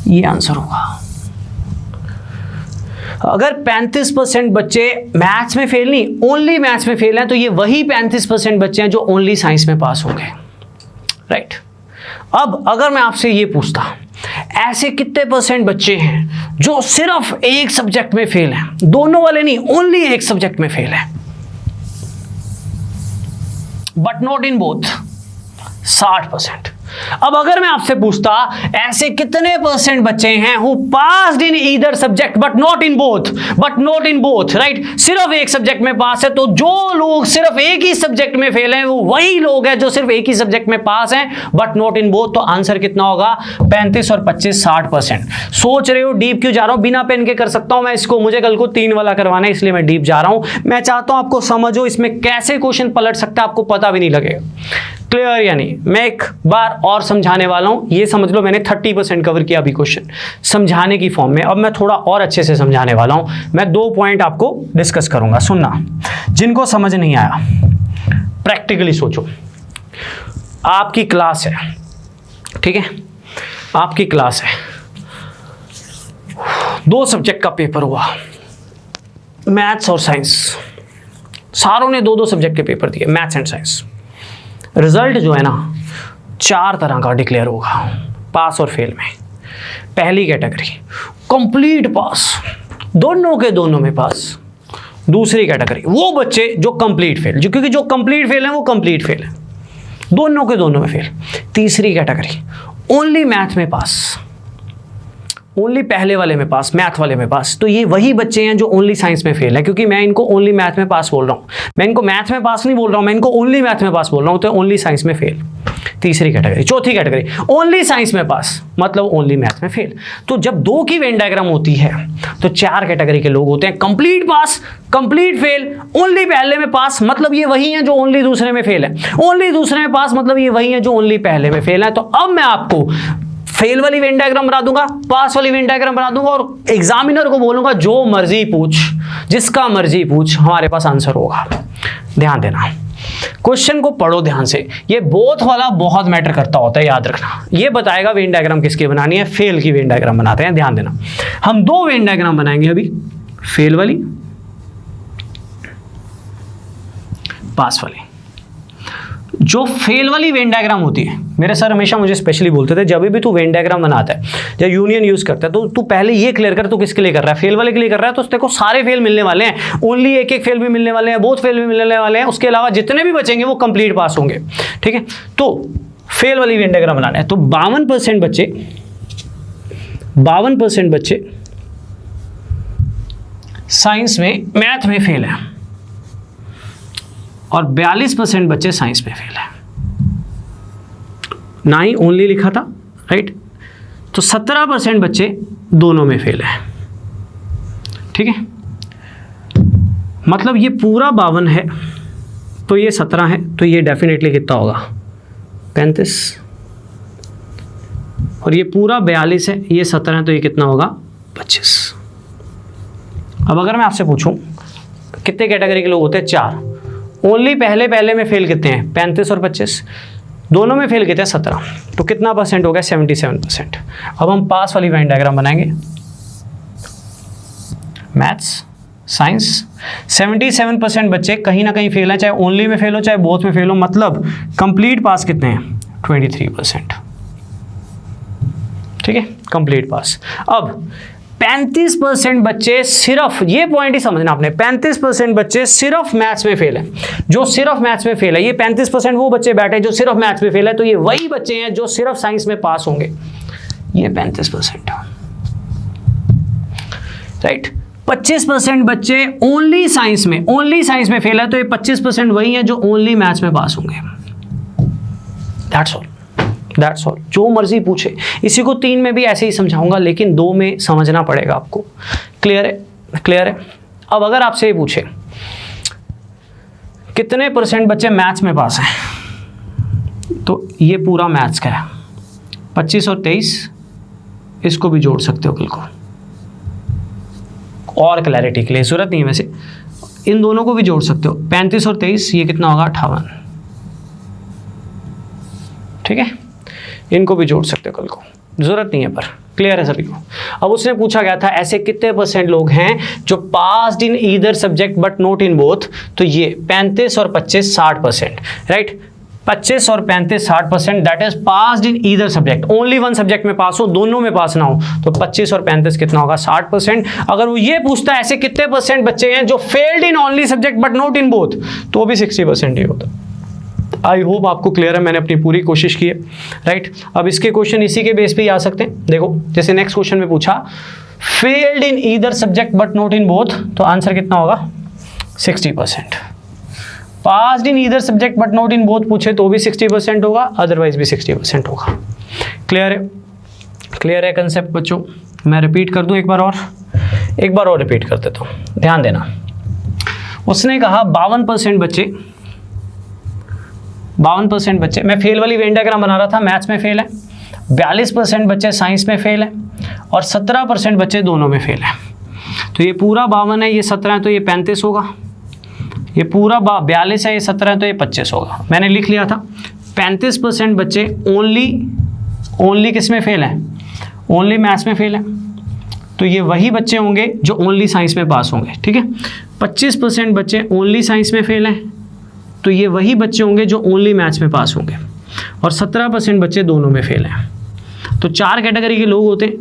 ये आंसर होगा। अगर 35% बच्चे मैथ्स में फेल नहीं, ओनली मैथ्स में फेल हैं, तो ये वही 35% बच्चे हैं जो ओनली साइंस में पास हो गए, राइट। अब अगर मैं आपसे ये पूछता ऐसे कितने % बच्चे हैं जो सिर्फ एक सब्जेक्ट में फेल हैं, दोनों वाले नहीं, ओनली एक सब्जेक्ट में फेल है, बट नॉट इन बोथ, 60%। अब अगर मैं आपसे पूछता ऐसे कितने % बच्चे हैं who passed in either subject but not in both, right, सिर्फ एक सब्जेक्ट में पास है, तो जो लोग सिर्फ एक ही सब्जेक्ट में फेल हैं वो वही लोग हैं जो सिर्फ एक ही सब्जेक्ट में पास हैं बट नॉट इन बोथ। तो आंसर कितना होगा? 35 और 25, 60%। सोच रहे हो डीप क्यों जा रहा हूं? बिना पेन के कर सकता हूं मैं इसको, मुझे कल को 3 वाला करवाना है, इसलिए मैं डीप जा रहा हूं। मैं चाहता हूं आपको समझो इसमें कैसे क्वेश्चन पलट सकता है, आपको पता भी नहीं लगेगा। क्लियर या नहीं? मैं एक बार और समझाने वाला हूं, ये समझ लो मैंने 30% कवर किया अभी क्वेश्चन समझाने की फॉर्म में। अब मैं थोड़ा और अच्छे से समझाने वाला हूं। मैं 2 पॉइंट आपको डिस्कस करूंगा, सुनना। जिनको समझ नहीं आया प्रैक्टिकली सोचो। आपकी क्लास है, ठीक है, आपकी क्लास है, 2 सब्जेक्ट का पेपर हुआ, मैथ्स और साइंस। सारों ने 2-2 सब्जेक्ट के पेपर दिए, मैथ्स एंड साइंस। रिजल्ट जो है ना 4 तरह का डिक्लेयर होगा पास और फेल में। पहली कैटेगरी कंप्लीट पास, दोनों के दोनों में पास। दूसरी कैटेगरी वो बच्चे जो कंप्लीट फेल, क्योंकि जो कंप्लीट फेल है वो कंप्लीट फेल है, दोनों के दोनों में फेल। तीसरी कैटेगरी ओनली मैथ में पास, ओनली पहले वाले में पास, मैथ वाले में पास। तो ये वही बच्चे हैं जो ओनली साइंस में फेल है, क्योंकि मैं इनको ओनली मैथ में पास बोल रहा हूँ, मैं इनको मैथ में पास नहीं बोल रहा हूँ, मैं इनको ओनली मैथ में पास बोल रहा हूँ, तो ओनली साइंस में फेल। तीसरी कैटेगरी। चौथी कैटेगरी ओनली साइंस में पास, मतलब ओनली मैथ में फेल। तो जब 2 की वेन डायग्राम होती है तो 4 कैटेगरी के लोग होते हैं, कंप्लीट पास, कंप्लीट फेल, ओनली पहले में पास, मतलब ये वही है जो ओनली दूसरे में फेल है, ओनली दूसरे में पास, मतलब ये वही है जो ओनली पहले में फेल है। तो अब मैं आपको फेल वाली वेन डायग्राम बना दूंगा, पास वाली वेन डायग्राम बना दूंगा, और एग्जामिनर को बोलूंगा जो मर्जी पूछ, जिसका मर्जी पूछ, हमारे पास आंसर होगा। ध्यान देना, क्वेश्चन को पढ़ो ध्यान से, ये बोथ वाला बहुत मैटर करता होता है, याद रखना। ये बताएगा वेन डायग्राम किसकी बनानी है। फेल की वेन डायग्राम बनाते हैं, ध्यान देना। हम 2 वेन डायग्राम बनाएंगे अभी, फेल वाली, पास वाली। जो फेल वाली वेन डायग्राम होती है, मेरे सर हमेशा मुझे स्पेशली बोलते थे, जब भी तू वेन डायग्राम बनाता है, जब यूनियन यूज करता है, तो तू पहले ये क्लियर कर तू किसके लिए कर रहा है। फेल वाले के लिए कर रहा है तो उसको सारे फेल मिलने वाले हैं, ओनली एक फेल भी मिलने वाले हैं, बोथ फेल भी मिलने वाले हैं, उसके अलावा जितने भी बचेंगे वो कंप्लीट पास होंगे, ठीक है। तो फेल वाली वेन डायग्राम बनाना है, तो 52% बच्चे साइंस में, मैथ में फेल है, और 42% बच्चे साइंस में फेल है। ना ही ओनली लिखा था, राइट। तो 17% बच्चे दोनों में फेल है, ठीक है। मतलब ये पूरा 52 है तो ये 17 है, तो ये डेफिनेटली कितना होगा? 35। और ये पूरा 42 है, ये 17 है, तो ये कितना होगा? 25। अब अगर मैं आपसे पूछूं कितने कैटेगरी के लोग होते हैं? 4। ओनली पहले में फेल कितने हैं? 35 और 25। दोनों में फेल कितने 17, तो कितना परसेंट हो गया 77%। अब हम पास वाली वेन डायग्राम बनाएंगे। मैथ्स साइंस 77% बच्चे कहीं ना कहीं फेल हैं, चाहे ओनली में फेल हो चाहे बोथ में फेल हो, मतलब कंप्लीट पास कितने हैं 23%। ठीक है, कंप्लीट पास। अब 35% बच्चे सिर्फ, ये पॉइंट ही समझना आपने, 35% बच्चे सिर्फ मैथ्स में फेल हैं। जो सिर्फ मैथ्स में फेल है, ये 35% वो बच्चे बैठे जो सिर्फ मैथ्स में फेल है, तो ये वही बच्चे हैं जो सिर्फ साइंस में पास होंगे। ये 35%, राइट। 25% बच्चे ओनली साइंस में फेल है, तो ये 25% वही है जो ओनली मैथ्स में पास होंगे। That's all. जो मर्जी पूछे, इसी को 3 में भी ऐसे ही समझाऊंगा, लेकिन 2 में समझना पड़ेगा आपको। क्लियर है। अब अगर आपसे ये पूछे कितने परसेंट बच्चे मैथ्स में पास हैं, तो ये पूरा मैथ्स का है, 25 और 23, इसको भी जोड़ सकते हो बिल्कुल, और क्लैरिटी के लिए जरूरत नहीं है वैसे, इन दोनों को भी जोड़ सकते हो। 35 और 23, ये कितना होगा 58। ठीक है, इनको भी जोड़ सकते हो कल को, जरूरत नहीं है पर। क्लियर है सभी को। अब उसने पूछा गया था ऐसे कितने परसेंट लोग हैं जो passed in either subject but not in both, तो ये 35 और 25 60%, राइट। 25 और 35 60%, that is passed in either subject. Only one subject में पास हो, दोनों में पास ना हो, तो 25 और 35 कितना होगा 60%। अगर वो ये पूछता है ऐसे कितने परसेंट बच्चे हैं जो failed in only subject but not in both, तो भी 60% ही होता। आई होप आपको क्लियर है, मैंने अपनी पूरी कोशिश की है, राइट। अब इसके क्वेश्चन इसी के बेस पे ही आ सकते हैं। देखो जैसे नेक्स्ट क्वेश्चन में पूछा failed in either subject but not in both, तो आंसर कितना होगा 60%। Passed in either subject but not in both पूछे तो भी 60% होगा, अदरवाइज भी 60% होगा। क्लियर है कंसेप्ट बच्चों। मैं रिपीट कर दूं एक बार और रिपीट कर देता हूँ, ध्यान देना। उसने कहा 52% बच्चे, मैं फेल वाली वेन डायग्राम बना रहा था, मैथ्स में फेल है, 42% बच्चे साइंस में फेल हैं, और 17% बच्चे दोनों में फेल हैं। तो ये पूरा 52 है, ये 17 है, तो ये 35 होगा। ये पूरा 42 है, ये 17 है, तो ये 25 होगा। मैंने लिख लिया था 35% बच्चे ओनली किस में फेल हैं, ओनली मैथ्स में फेल हैं, तो ये वही बच्चे होंगे जो ओनली साइंस में पास होंगे। ठीक है, 25% बच्चे ओनली साइंस में फेल हैं, तो ये वही बच्चे होंगे जो ओनली मैथ्स में पास होंगे, और 17% बच्चे दोनों में फेल हैं। तो 4 कैटेगरी के लोग होते हैं,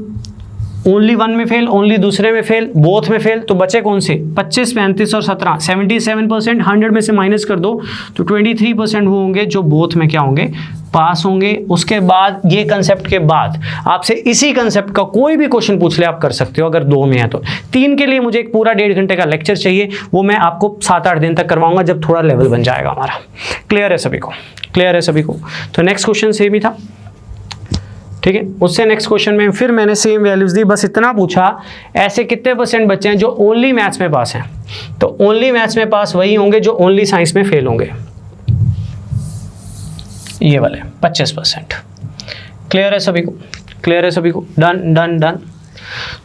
ओनली वन में फेल, ओनली दूसरे में फेल, बोथ में फेल। तो बचे कौन से 25, 35 और 17, 77%। 100 में से माइनस कर दो तो 23% वो होंगे जो बोथ में क्या होंगे, पास होंगे। उसके बाद ये कंसेप्ट के बाद आपसे इसी कंसेप्ट का कोई भी क्वेश्चन पूछ ले आप कर सकते हो, अगर 2 में है तो। 3 के लिए मुझे एक पूरा 1.5 घंटे का लेक्चर चाहिए, वो मैं आपको 7-8 दिन तक करवाऊंगा जब थोड़ा लेवल बन जाएगा हमारा। क्लियर है सभी को। तो नेक्स्ट क्वेश्चन सेम ही था, ठीक है। उससे नेक्स्ट क्वेश्चन में फिर मैंने सेम वैल्यूज दी, बस इतना पूछा ऐसे कितने परसेंट बच्चे हैं जो ओनली मैथ्स में पास हैं, तो ओनली मैथ्स में पास वही होंगे जो ओनली साइंस में फेल होंगे, ये वाले 25%। क्लियर है सभी को। डन।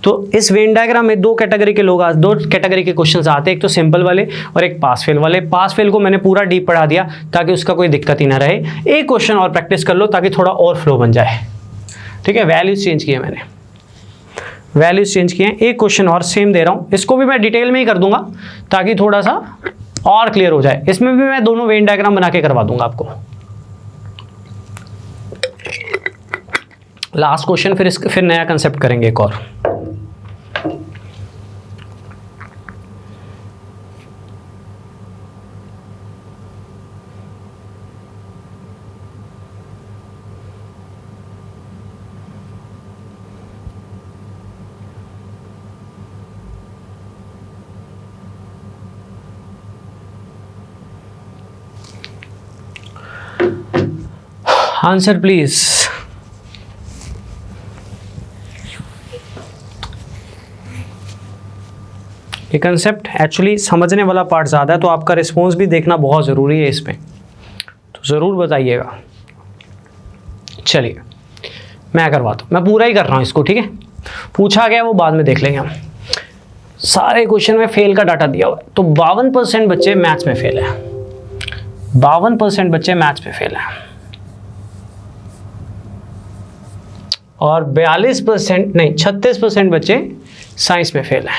तो इस वेन डायग्राम में 2 कैटेगरी के क्वेश्चंस आते हैं, एक तो सिंपल वाले और एक पास फेल वाले। पास फेल को मैंने पूरा डीप पढ़ा दिया ताकि उसका कोई दिक्कत ही ना रहे। एक क्वेश्चन और प्रैक्टिस कर लो ताकि थोड़ा और फ्लो बन जाए, ठीक है। वैल्यूज चेंज किए हैं, एक क्वेश्चन और सेम दे रहा हूं, इसको भी मैं डिटेल में ही कर दूंगा ताकि थोड़ा सा और क्लियर हो जाए। इसमें भी मैं दोनों वेन डायग्राम बना के करवा दूंगा आपको। लास्ट क्वेश्चन, फिर नया कंसेप्ट करेंगे एक और। Answer please. ये कंसेप्ट एक्चुअली समझने वाला पार्ट ज़्यादा है, तो आपका रिस्पॉन्स भी देखना बहुत ज़रूरी है इसमें, तो ज़रूर बताइएगा। चलिए मैं करवाता हूँ, मैं पूरा ही कर रहा हूँ इसको, ठीक है। पूछा गया वो बाद में देख लेंगे हम। सारे क्वेश्चन में फेल का डाटा दिया हुआ है, तो 52% बच्चे मैथ्स में फेल हैं, 52% बच्चे मैथ्स में फेल हैं। और 42% नहीं 36% बच्चे साइंस में फेल हैं।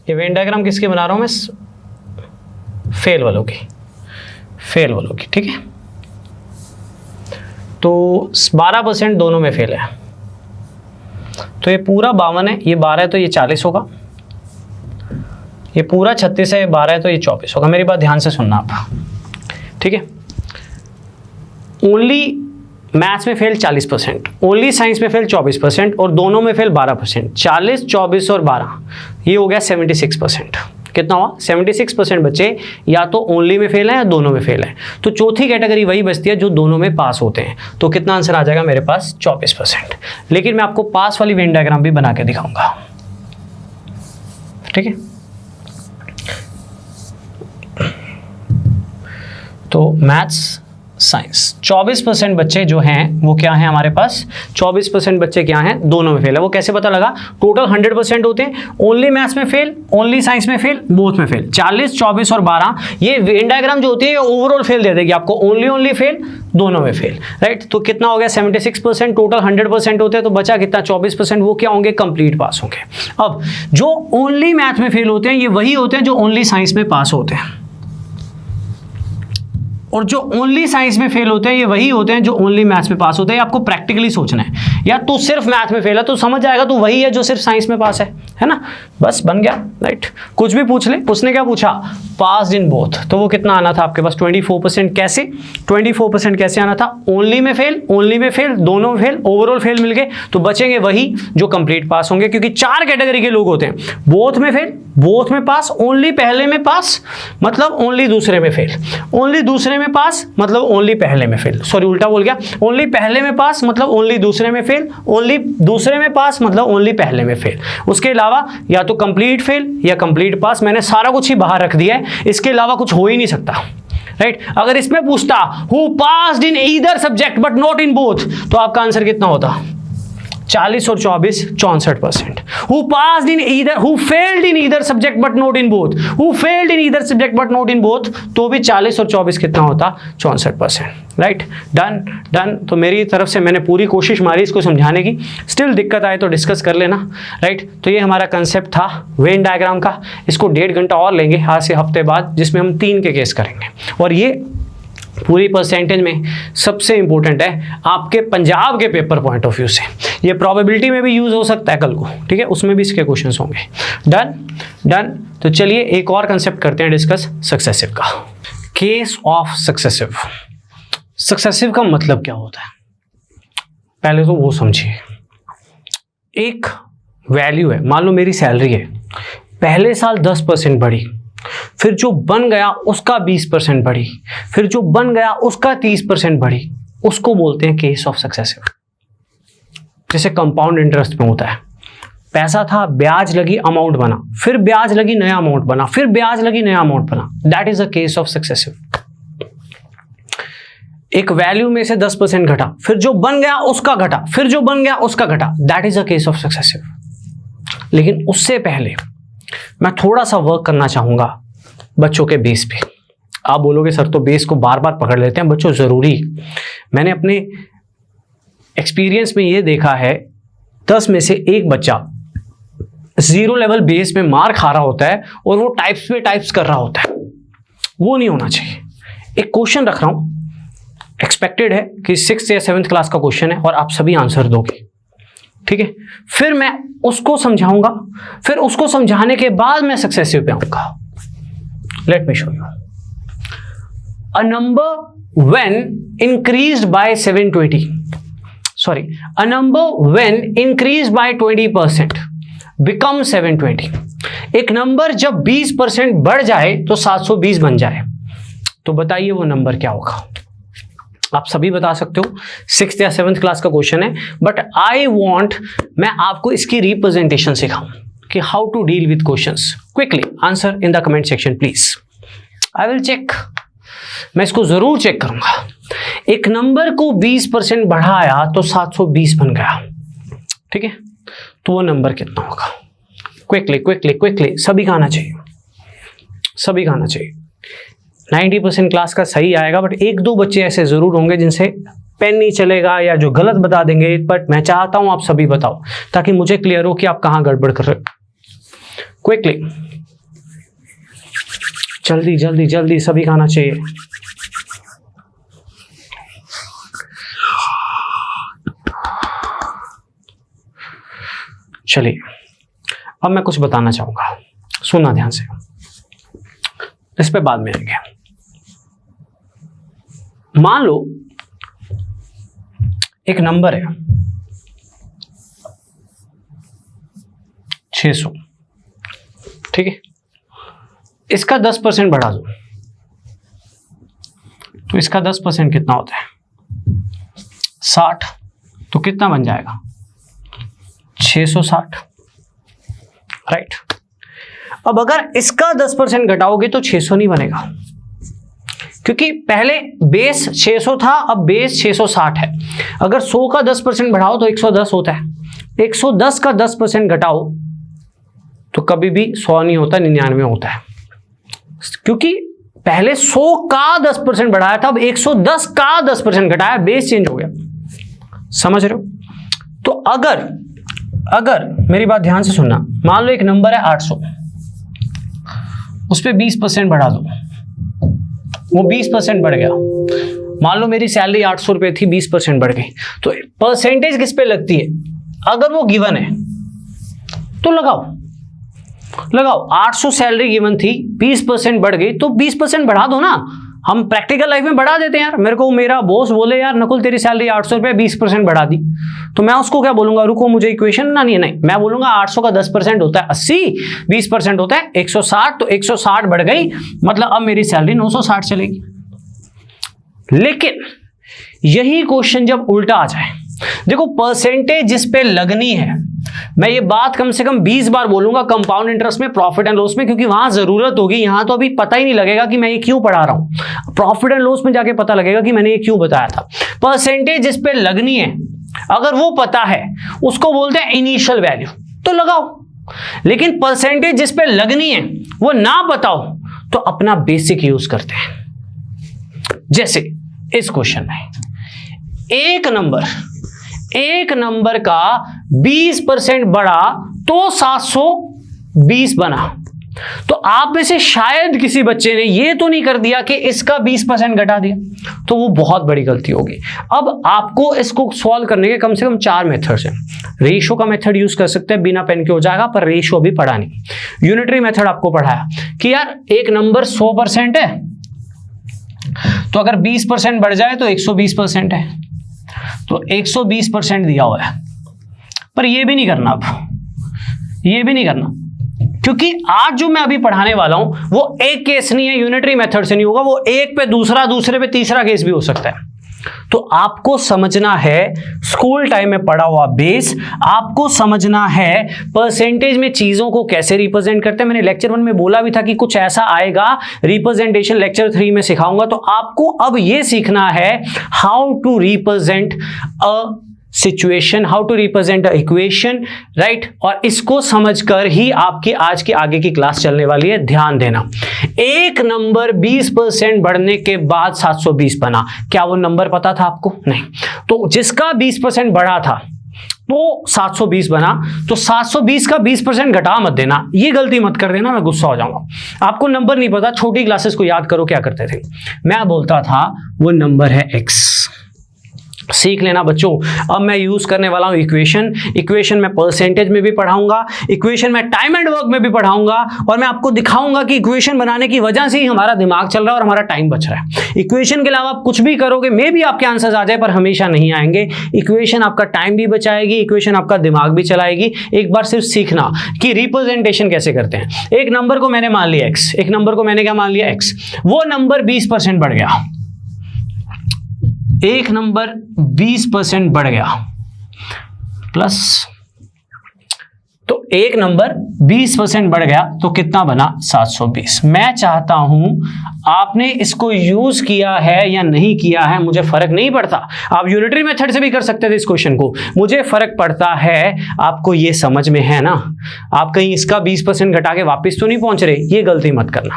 ये वेन डायग्राम किसके बना रहा हूं मैं? फेल वालों की, फेल वालों की, ठीक है। तो 12% दोनों में फेल है। तो ये पूरा 52 है, ये 12 है तो ये 40 होगा, ये पूरा 36 है, ये 12 है तो ये 24 होगा। मेरी बात ध्यान से सुनना आप, ठीक है। ओनली मैथ्स में फेल 40%, ओनली साइंस में फेल 24% और दोनों में फेल 12%। 40, 24 और 12 ये हो गया 76%। कितना हुआ? 76% बच्चे या तो ओनली में फेल हैं या दोनों में फेल हैं। तो चौथी कैटेगरी वही बचती है जो दोनों में पास होते हैं। तो कितना आंसर आ जाएगा मेरे पास? 24%। लेकिन मैं आपको पास वाली वेन डायग्राम भी बना के दिखाऊंगा, ठीक है। तो मैथ्स साइंस 24% बच्चे जो हैं वो क्या हैं हमारे पास? 24% बच्चे क्या हैं? दोनों में फेल है। वो कैसे पता लगा? टोटल 100% होते हैं, ओनली मैथ्स में फेल, ओनली साइंस में फेल, बोथ में फेल। 40, 24 और 12 ये वेन डायग्राम जो होती है ओवरऑल फेल दे देगी आपको, ओनली फेल, दोनों में फेल, राइट। तो कितना हो गया? 76%। टोटल 100% होते हैं तो बचा कितना? 24%। वो क्या होंगे? कंप्लीट पास होंगे। अब जो ओनली मैथ में फेल होते हैं ये वही होते हैं जो ओनली साइंस में पास होते हैं, और जो ओनली साइंस में फेल होते हैं ये वही होते हैं जो ओनली मैथ्स में पास होते हैं। आपको प्रैक्टिकली सोचना है, या तो सिर्फ मैथ में फेल है तो समझ जाएगा तो वही है जो सिर्फ साइंस में पास है ना। बस बन गया, राइट। कुछ भी पूछ ले, उसने क्या पूछा? पास इन बोथ, तो वो कितना आना था आपके पास? 24%। कैसे 24% कैसे आना था? ओनली में फेल, ओनली में फेल, दोनों में फेल, ओवरऑल फेल मिल गए तो बचेंगे वही जो कंप्लीट पास होंगे, क्योंकि 4 कैटेगरी के लोग होते हैं। बोथ में फेल, बोथ में पास, ओनली पहले में पास मतलब ओनली दूसरे में फेल, ओनली दूसरे में पास मतलब ओनली पहले में फेल, सॉरी उल्टा बोल गया, ओनली पहले में पास मतलब ओनली दूसरे में फेल, ओनली दूसरे में पास मतलब ओनली पहले में फेल। उसके अलावा या तो कंप्लीट फेल या कंप्लीट पास। मैंने सारा कुछ ही बाहर रख दिया है, इसके अलावा कुछ हो ही नहीं सकता, राइट। अगर इसमें पूछता who passed in either subject but not in both, तो आपका आंसर कितना होता? 40 और 24 64%। Who passed in either, who failed in either subject but not in both, who failed in either subject but not in both, तो भी 40 और 24 कितना होता? 64%, राइट। Done done. तो मेरी तरफ से मैंने पूरी कोशिश मारी इसको समझाने की। स्टिल दिक्कत आए तो डिस्कस कर लेना, राइट। तो ये हमारा कंसेप्ट था वेन डायग्राम का। इसको 1.5 घंटा और लेंगे आज से हफ्ते बाद, जिसमें हम 3 के केस करेंगे। और ये पूरी परसेंटेज में सबसे इंपॉर्टेंट है आपके पंजाब के पेपर पॉइंट ऑफ व्यू से। ये प्रोबेबिलिटी में भी यूज हो सकता है कल को, ठीक है, उसमें भी इसके क्वेश्चंस होंगे। Done done. तो चलिए एक और कंसेप्ट करते हैं डिस्कस, सक्सेसिव का। Case of successive. सक्सेसिव का मतलब क्या होता है पहले तो वो समझिए। एक वैल्यू है, मान लो मेरी सैलरी है, पहले साल 10% बढ़ी, फिर जो बन गया उसका 20% बढ़ी, फिर जो बन गया उसका 30% बढ़ी, उसको बोलते हैं केस ऑफ सक्सेसिव। जैसे कंपाउंड इंटरेस्ट में होता है, पैसा था, ब्याज लगी, अमाउंट बना, फिर ब्याज लगी, नया अमाउंट बना, फिर ब्याज लगी, नया अमाउंट बना। That is a case of successive. एक वैल्यू में से 10% घटा, फिर जो बन गया उसका घटा, फिर जो बन गया उसका घटा। That is a case of successive. लेकिन उससे पहले मैं थोड़ा सा वर्क करना चाहूंगा बच्चों के बेस पे। आप बोलोगे सर तो बेस को बार बार पकड़ लेते हैं बच्चों, जरूरी। मैंने अपने एक्सपीरियंस में ये देखा है 10 में से एक बच्चा 0 लेवल बेस में मार खा रहा होता है और वो टाइप्स पे टाइप्स कर रहा होता है। वो नहीं होना चाहिए। एक क्वेश्चन रख रहा हूं, एक्सपेक्टेड है कि 6th या 7th क्लास का क्वेश्चन है और आप सभी आंसर दोगे, ठीक है। फिर मैं उसको समझाऊंगा, फिर उसको समझाने के बाद मैं सक्सेसिव पे आऊंगा। Let me show you. A number when increased by 720, sorry, a number when increased by 20% become 720। एक नंबर जब 20% बढ़ जाए तो 720 बन जाए, तो बताइए वो नंबर क्या होगा। आप सभी बता सकते हो, 6th या 7th क्लास का क्वेश्चन है, बट आई वॉन्ट, मैं आपको इसकी रिप्रेजेंटेशन सिखाऊं कि how to deal with questions. Quickly answer in the comment section please, I will check. मैं इसको जरूर चेक करूंगा। एक नंबर को 20% बढ़ाया तो 720 बन गया, ठीक है, तो वो नंबर कितना होगा? क्विकली क्विकली क्विकली, सभी का आना चाहिए, सभी का आना चाहिए। 90% क्लास का सही आएगा, बट 1-2 बच्चे ऐसे जरूर होंगे जिनसे पेन नहीं चलेगा या जो गलत बता देंगे, बट मैं चाहता हूं आप सभी बताओ ताकि मुझे क्लियर हो कि आप कहां गड़बड़ कर रहे हो। क्विकली, जल्दी जल्दी जल्दी, सभी का आना चाहिए। चलिए, अब मैं कुछ बताना चाहूंगा, सुनना ध्यान से, इस पे बाद में आएंगे। मान लो एक नंबर है 600, ठीक है, इसका 10% बढ़ा दो तो इसका 10% कितना होता है? 60। तो कितना बन जाएगा? 660, राइट। अब अगर इसका 10% घटाओगे तो 600 नहीं बनेगा, क्योंकि पहले बेस 600 था, अब बेस 660 है। अगर 100 का 10% बढ़ाओ तो 110 होता है। 110 का 10% घटाओ तो कभी भी 100 नहीं होता, 99 होता है, क्योंकि पहले 100 का 10% बढ़ाया था, अब 110 का 10% घटाया, बेस चेंज हो गया। समझ रहे हो? तो अगर मेरी बात ध्यान से सुनना, मान लो एक नंबर है 800, उस पर 20% बढ़ा दो, वो 20% बढ़ गया। मान लो मेरी सैलरी 800 रुपये थी, 20% बढ़ गई, तो परसेंटेज किस पे लगती है? अगर वो गिवन है तो लगाओ 800 सैलरी गिवन थी, 20% बढ़ गई, तो 20% बढ़ा दो ना। हम प्रैक्टिकल लाइफ में बढ़ा देते हैं यार। मेरे को मेरा बॉस बोले यार नकुल तेरी सैलरी 800 रुपये, 20% बढ़ा दी, तो मैं उसको क्या बोलूंगा? रुको, मुझे इक्वेशन बनानी है। नहीं, मैं बोलूंगा 800 का 10% होता है 80, 20% होता है 160, तो 160 बढ़ गई, मतलब अब मेरी सैलरी 960 चलेगी। लेकिन यही क्वेश्चन जब उल्टा आ जाए, देखो परसेंटेज जिस पे लगनी है, मैं ये बात कम से कम 20 बार बोलूंगा कंपाउंड इंटरेस्ट में, प्रॉफिट एंड लॉस में, क्योंकि वहां जरूरत होगी। यहां तो अभी पता ही नहीं लगेगा कि मैं ये क्यों पढ़ा रहा हूं, प्रॉफिट एंड लॉस में जाके पता लगेगा कि मैंने ये क्यों बताया था। परसेंटेज जिस पे लगनी है, अगर वो पता है, उसको बोलते हैं इनिशियल वैल्यू, तो लगाओ। लेकिन परसेंटेज जिस पे लगनी है वो ना पता हो तो अपना बेसिक यूज करते हैं। जैसे इस क्वेश्चन में एक नंबर का 20% बढ़ा तो 720 बना। तो आप में से शायद किसी बच्चे ने ये तो नहीं कर दिया कि इसका 20% घटा दिया, तो वो बहुत बड़ी गलती होगी। अब आपको इसको सॉल्व करने के कम से कम 4 मेथड्स हैं। रेशो का मेथड यूज कर सकते हैं, बिना पेन के हो जाएगा, पर रेशो अभी पढ़ा नहीं। यूनिटरी मेथड आपको पढ़ाया कि यार एक नंबर 100% है, तो अगर 20% बढ़ जाए तो 120% है, तो 120% दिया हुआ है। पर ये भी नहीं करना, अब ये भी नहीं करना, क्योंकि आज जो मैं अभी पढ़ाने वाला हूं वो एक केस नहीं है, यूनिटरी मेथड से नहीं होगा, वो एक पे दूसरा, दूसरे पे तीसरा केस भी हो सकता है। तो आपको समझना है स्कूल टाइम में पढ़ा हुआ बेस, आपको समझना है परसेंटेज में चीजों को कैसे रिप्रेजेंट करते हैं। मैंने लेक्चर 1 में बोला भी था कि कुछ ऐसा आएगा, रिप्रेजेंटेशन लेक्चर 3 में सिखाऊंगा। तो आपको अब ये सीखना है how to represent a situation, how to represent a equation, right. और इसको समझकर ही आपकी आज की आगे की क्लास चलने वाली है। ध्यान देना, एक नंबर 20% बढ़ने के बाद 720 बना, क्या वो नंबर पता था आपको? नहीं। तो जिसका 20% बढ़ा था तो 720 बना, तो 720 का 20% घटा मत देना, ये गलती मत कर देना, मैं गुस्सा हो जाऊंगा। आपको नंबर नहीं पता, छोटी क्लासेस को याद करो क्या करते थे। मैं बोलता था वो नंबर है x, सीख लेना बच्चों। अब मैं यूज करने वाला हूं इक्वेशन में परसेंटेज में भी पढ़ाऊंगा, इक्वेशन में टाइम एंड वर्क में भी पढ़ाऊंगा, और मैं आपको दिखाऊंगा कि इक्वेशन बनाने की वजह से ही हमारा दिमाग चल रहा है और हमारा टाइम बच रहा है। इक्वेशन के अलावा आप कुछ भी करोगे, मे भी आपके आंसर्स आ जाए, पर हमेशा नहीं आएंगे। इक्वेशन आपका टाइम भी बचाएगी, इक्वेशन आपका दिमाग भी चलाएगी। एक बार सिर्फ सीखना कि रिप्रेजेंटेशन कैसे करते हैं। एक नंबर को मैंने मान लिया x, एक नंबर को मैंने क्या मान लिया x, वो नंबर 20% बढ़ गया, एक नंबर 20% बढ़ गया प्लस, तो एक नंबर 20% बढ़ गया तो कितना बना 720। मैं चाहता हूं आपने इसको यूज किया है या नहीं किया है मुझे फर्क नहीं पड़ता, आप यूनिटरी मेथड से भी कर सकते थे इस क्वेश्चन को, मुझे फर्क पड़ता है आपको ये समझ में है ना। आप कहीं इसका 20% घटा के वापस तो नहीं पहुंच रहे, ये गलती मत करना,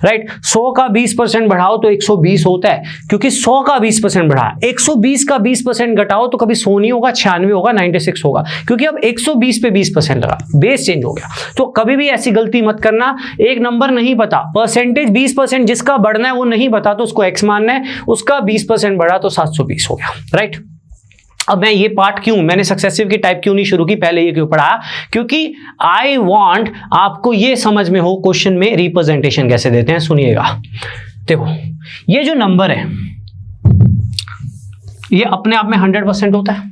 राइट। 100 का 20% बढ़ाओ तो 120 होता है, क्योंकि 100 का 20% बढ़ा, 120 का 20% घटाओ तो कभी 100 नहीं होगा, 96 होगा, 96 होगा, क्योंकि अब 120 पे 20% लगा, बेस चेंज हो गया। तो कभी भी ऐसी गलती मत करना। एक नंबर नहीं पता, परसेंटेज 20% जिसका बढ़ना है वो नहीं पता तो उसको x मानना है, उसका 20% बढ़ा तो 720 हो गया, राइट। अब मैं ये पार्ट क्यों, मैंने सक्सेसिव की टाइप क्यों नहीं शुरू की, पहले ये क्यों पढ़ा, क्योंकि आई वांट आपको ये समझ में हो क्वेश्चन में रिप्रेजेंटेशन कैसे देते हैं। सुनिएगा, देखो ये जो नंबर है ये अपने आप में 100% होता है,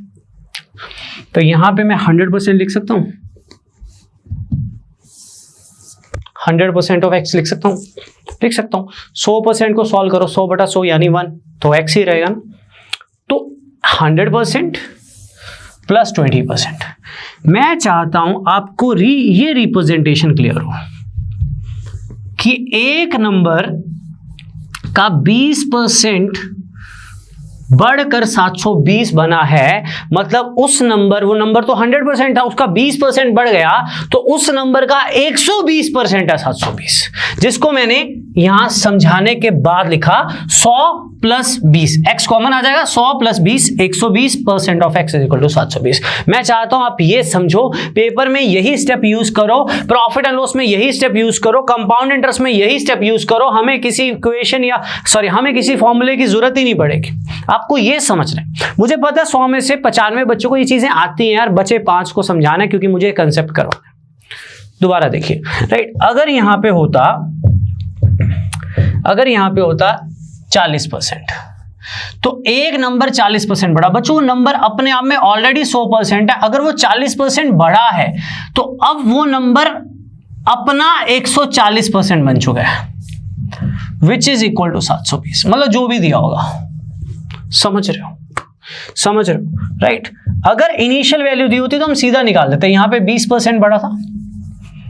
तो यहां पे मैं 100% लिख सकता हूं, 100% ऑफ x लिख सकता हूं, लिख सकता हूं। 100% को सॉल्व करो, 100/100 यानी 1, तो x ही रहेगा ना। तो 100% प्लस 20%। मैं चाहता हूं आपको ये रिप्रेजेंटेशन क्लियर हो कि एक नंबर का 20% बढ़कर 720 बना है, मतलब उस नंबर, वो नंबर तो 100% था, उसका 20% बढ़ गया तो उस नंबर का 120% है 720, जिसको मैंने यहां समझाने के बाद लिखा 100 प्लस 20, x कॉमन आ जाएगा, 100 plus 20 120% of x is equal to 720। मैं चाहता हूं आप ये समझो, पेपर में यही स्टेप यूज करो, प्रॉफिट एंड लॉस में यही स्टेप यूज करो, कंपाउंड इंटरेस्ट में यही स्टेप यूज करो, हमें किसी इक्वेशन या हमें किसी फॉर्मूले की जरूरत ही नहीं पड़ेगी। आपको ये समझना है, मुझे पता है 100 में से 95 बच्चों को ये चीजें आती हैं यार, बचे 5 को समझाना है क्योंकि मुझे कंसेप्ट करवाना है। दोबारा देखिए, राइट, अगर यहां पे होता 40%, तो एक नंबर 40% बढ़ा, बच्चों नंबर अपने आप में ऑलरेडी 100% है, अगर वो 40% बढ़ा है तो अब वो नंबर अपना 140% बन चुका है, विच इज इक्वल टू 720, मतलब जो भी दिया होगा। समझ रहे हो, राइट। अगर इनिशियल वैल्यू दी होती तो हम सीधा निकाल देते, यहां पे 20% बढ़ा था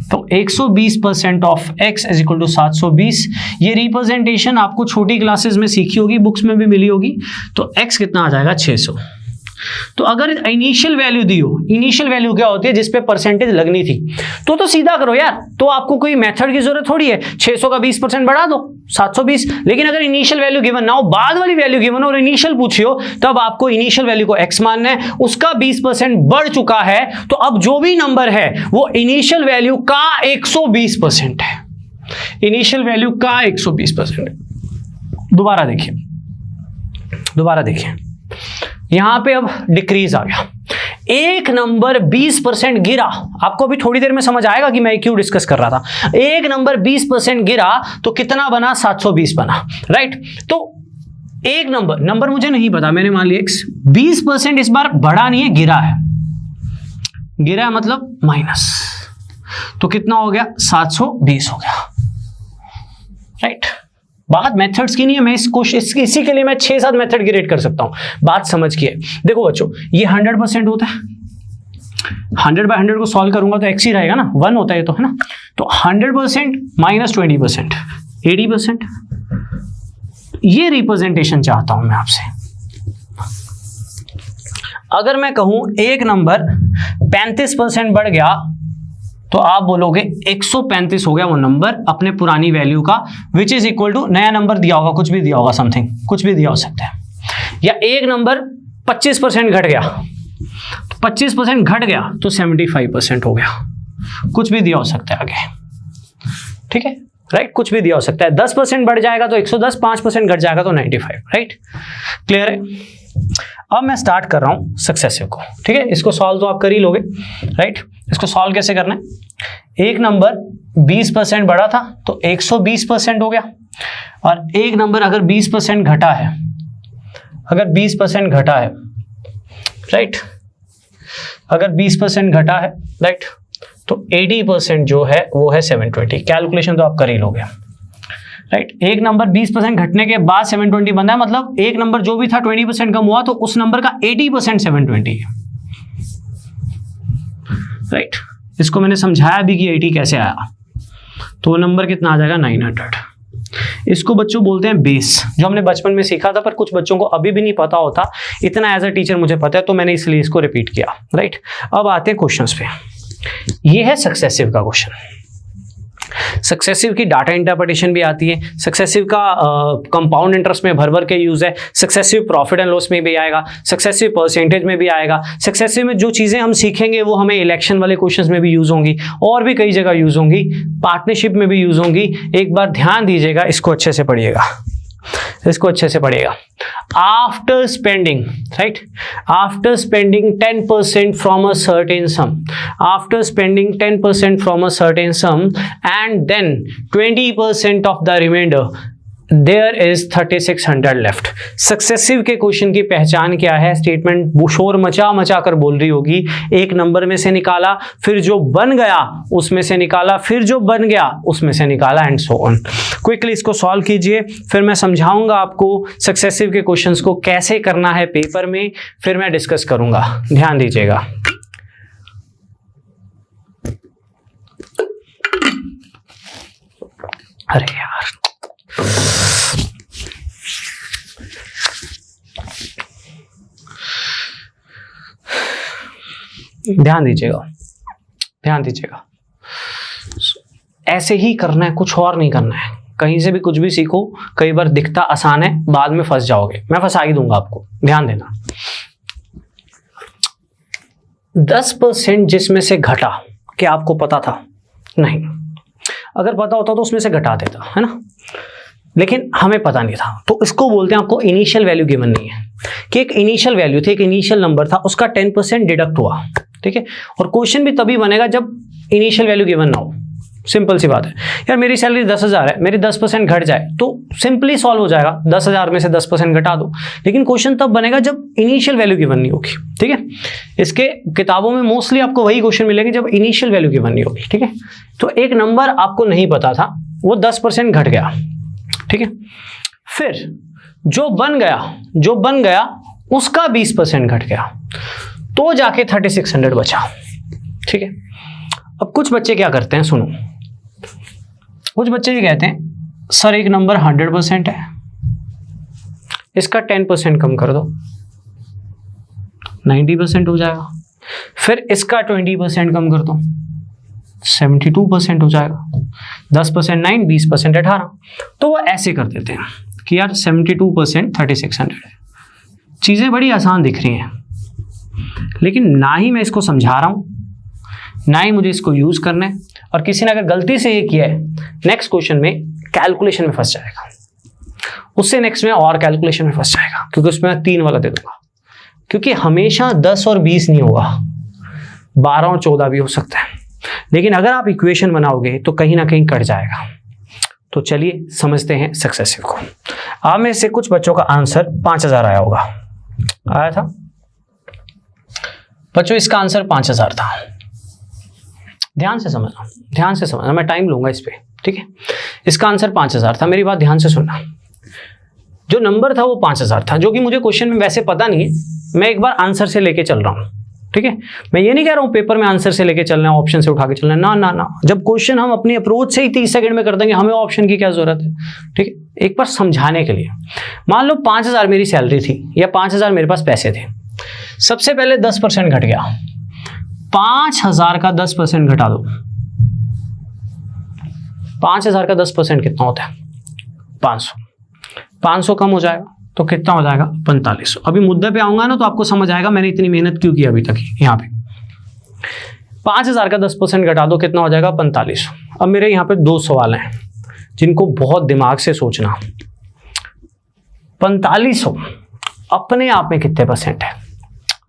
तो 120% of x is equal to 720। ये रिप्रेजेंटेशन आपको छोटी क्लासेस में सीखी होगी, बुक्स में भी मिली होगी। तो x कितना आ जाएगा 600। तो अगर इनिशियल वैल्यू दी हो, इनिशियल वैल्यू क्या होती है जिस पे परसेंटेज लगनी थी, तो सीधा करो यार, तो आपको कोई मेथड की जरूरत थोड़ी है, 600 का 20% बढ़ा दो 720। लेकिन अगर इनिशियल वैल्यू गिवन ना हो, बाद वाली वैल्यू गिवन हो और इनिशियल पूछी हो, तब आपको इनिशियल वैल्यू को x मानना है, उसका 20% बढ़ चुका है, तो अब जो भी नंबर है वो इनिशियल वैल्यू का 120% है, इनिशियल वैल्यू का 120%। दोबारा देखिए, यहां पे अब डिक्रीज आ गया, एक नंबर 20% गिरा, आपको अभी थोड़ी देर में समझ आएगा कि मैं क्यों डिस्कस कर रहा था। एक नंबर 20% गिरा तो कितना बना, 720 बना, राइट। तो एक नंबर मुझे नहीं पता, मैंने मान लिया x, 20% इस बार बढ़ा नहीं है, गिरा है मतलब माइनस, तो कितना हो गया 720 हो गया, राइट। बात मेथड्स की नहीं है, मैं इसी के लिए मैं 6-7 मेथड क्रिएट कर सकता हूं, बात समझ के। देखो बच्चों, ये 100% होता है, 100/100 को सॉल्व करूंगा तो x ही रहेगा ना, 1 होता है तो, है ना। तो 100% माइनस 20%, 80%। ये रिप्रेजेंटेशन चाहता हूं मैं आपसे। अगर मैं कहूं एक नंबर 35% बढ़ गया तो आप बोलोगे 135 हो गया वो नंबर अपने पुरानी वैल्यू का, विच इज इक्वल टू नया नंबर दिया होगा, कुछ भी दिया होगा, समथिंग कुछ भी दिया हो सकता है। या एक नंबर 25% घट गया, 25% घट गया तो 75% हो गया, कुछ भी दिया हो सकता है आगे, ठीक है, राइट, कुछ भी दिया हो सकता है। 10% बढ़ जाएगा तो 110, 5% घट जाएगा तो 95, राइट, क्लियर है। अब मैं स्टार्ट कर रहा हूं सक्सेसिव को, ठीक है। इसको सॉल्व तो आप कर ही लोगे, राइट। इसको सॉल्व कैसे करना है, एक नंबर 20% बढ़ा था तो 120% हो गया, और एक नंबर अगर 20% घटा है, अगर 20% घटा है, राइट, अगर 20% घटा है, राइट, तो 80% जो है वो है 720। कैलकुलेशन तो आप कर ही लोगे, राइट। एक नंबर 20% घटने के बाद 720 बनता है, मतलब एक नंबर जो भी था 20% कम हुआ तो उस नंबर का 80% 720 है, राइट। इसको मैंने समझाया भी कि 80 कैसे आया, तो वो नंबर कितना आ जाएगा 900। इसको बच्चों बोलते हैं बेस, जो हमने बचपन में सीखा था पर कुछ बच्चों को अभी भी नहीं पता होता, इतना एज अ टीचर मुझे पता है तो मैंने इसलिए इसको रिपीट किया, राइट। अब आते हैं क्वेश्चंस पे। ये है सक्सेसिव का क्वेश्चन। सक्सेसिव की डाटा इंटरप्रिटेशन भी आती है, सक्सेसिव का कंपाउंड इंटरेस्ट में भर भर के यूज है, सक्सेसिव प्रॉफिट एंड लॉस में भी आएगा, सक्सेसिव परसेंटेज में भी आएगा। सक्सेसिव में जो चीजें हम सीखेंगे वो हमें इलेक्शन वाले क्वेश्चंस में भी यूज होंगी और भी कई जगह यूज होंगी, पार्टनरशिप में भी यूज होंगी। एक बार ध्यान दीजिएगा, इसको अच्छे से पढ़िएगा, इसको अच्छे से पढ़िएगा। After spending, right, after spending 10% from a certain sum, after spending 10% from a certain sum and then 20% of the remainder, there is 3600 left. Successive के क्वेश्चन की पहचान क्या है? स्टेटमेंट वो शोर मचा मचा कर बोल रही होगी, एक नंबर में से निकाला, फिर जो बन गया उसमें से निकाला, फिर जो बन गया उसमें से निकाला, एंड सो ऑन। क्विकली इसको सॉल्व कीजिए, फिर मैं समझाऊंगा आपको सक्सेसिव के क्वेश्चंस को कैसे करना है पेपर में, फिर मैं डिस्कस करूंगा। ध्यान दीजिएगा। अरे यार, ध्यान दीजिएगा, ध्यान दीजिएगा। ऐसे ही करना है, कुछ और नहीं करना है। कहीं से भी कुछ भी सीखो, कई बार दिखता आसान है, बाद में फंस जाओगे। मैं फंसा ही दूंगा आपको, ध्यान देना। 10% जिसमें से घटा, क्या आपको पता था? नहीं। अगर पता होता तो उसमें से घटा देता, है ना, लेकिन हमें पता नहीं था, तो इसको बोलते हैं, आपको इनिशियल वैल्यू गिवन नहीं है, कि एक इनिशियल वैल्यू थी, एक इनिशियल नंबर था, उसका 10% डिडक्ट हुआ, ठीक है। और क्वेश्चन भी तभी बनेगा जब इनिशियल वैल्यू गिवन ना हो। सिंपल सी बात है यार, मेरी सैलरी 10,000 है, मेरी 10% घट जाए तो सिंपली सॉल्व हो जाएगा, 10,000 में से 10% घटा दो। लेकिन क्वेश्चन तब बनेगा जब इनिशियल वैल्यू गिवन नहीं होगी, ठीक है। इसके किताबों में मोस्टली आपको वही क्वेश्चन मिलेंगे जब इनिशियल वैल्यू गिवन नहीं होगी, ठीक है। तो एक नंबर आपको नहीं पता था, वो 10% घट गया, ठीक है। फिर जो बन गया उसका 20% घट गया, तो जाके 3600 बचा, ठीक है। अब कुछ बच्चे क्या करते हैं, सुनो, कुछ बच्चे ये कहते हैं सर एक नंबर 100% है, इसका 10% कम कर दो, 90% हो जाएगा। फिर इसका 20% कम कर दो, 72% हो जाएगा। 10% 9, 20% 18। तो वो ऐसे कर देते हैं कि यार 72% 3600 है। चीज़ें बड़ी आसान दिख रही हैं, लेकिन ना ही मैं इसको समझा रहा हूँ, ना ही मुझे इसको यूज़ करना है। और किसी ने अगर गलती से ये किया है, नेक्स्ट क्वेश्चन में कैलकुलेशन में फंस जाएगा, उससे नेक्स्ट में और कैलकुलेशन में फंस जाएगा, क्योंकि उसमें मैं 3 वाला दे दूंगा। क्योंकि हमेशा 10 और 20 नहीं होगा, 12 और 14 भी हो सकता है। लेकिन अगर आप इक्वेशन बनाओगे तो कहीं ना कहीं कट जाएगा। तो चलिए समझते हैं सक्सेसिव को। आप में से कुछ बच्चों का आंसर 5000 आया होगा, आया था बच्चों? इसका आंसर 5000 था। ध्यान से समझना, मैं टाइम लूंगा इस पे, ठीक है। इसका आंसर 5000 था। मेरी बात ध्यान से सुनना। जो नंबर था वो 5000 था, जो कि मुझे क्वेश्चन में वैसे पता नहीं है। मैं एक बार आंसर से लेके चल रहा हूँ, ठीक है। मैं ये नहीं कह रहा हूँ पेपर में आंसर से लेके चलना है, ऑप्शन से उठा के चलना है, ना ना ना। जब क्वेश्चन हम अपनी अप्रोच से ही 30 सेकंड में कर देंगे, हमें ऑप्शन की क्या जरूरत है, ठीक है। एक बार समझाने के लिए, मान लो 5000 मेरी सैलरी थी या 5000 मेरे पास पैसे थे। सबसे पहले 10% घट गया, 5000 का 10% घटा दो। 5000 का 10% कितना होता है? 500। 500 कम हो जाएगा तो कितना हो जाएगा? 4500। अभी मुद्दे पे आऊंगा ना तो आपको समझ आएगा मैंने इतनी मेहनत क्यों की अभी तक यहाँ पे। 5000 का 10% घटा दो, कितना हो जाएगा? 4500। अब मेरे यहाँ पे 2 सवाल हैं जिनको बहुत दिमाग से सोचना। 4500 अपने आप में कितने परसेंट है?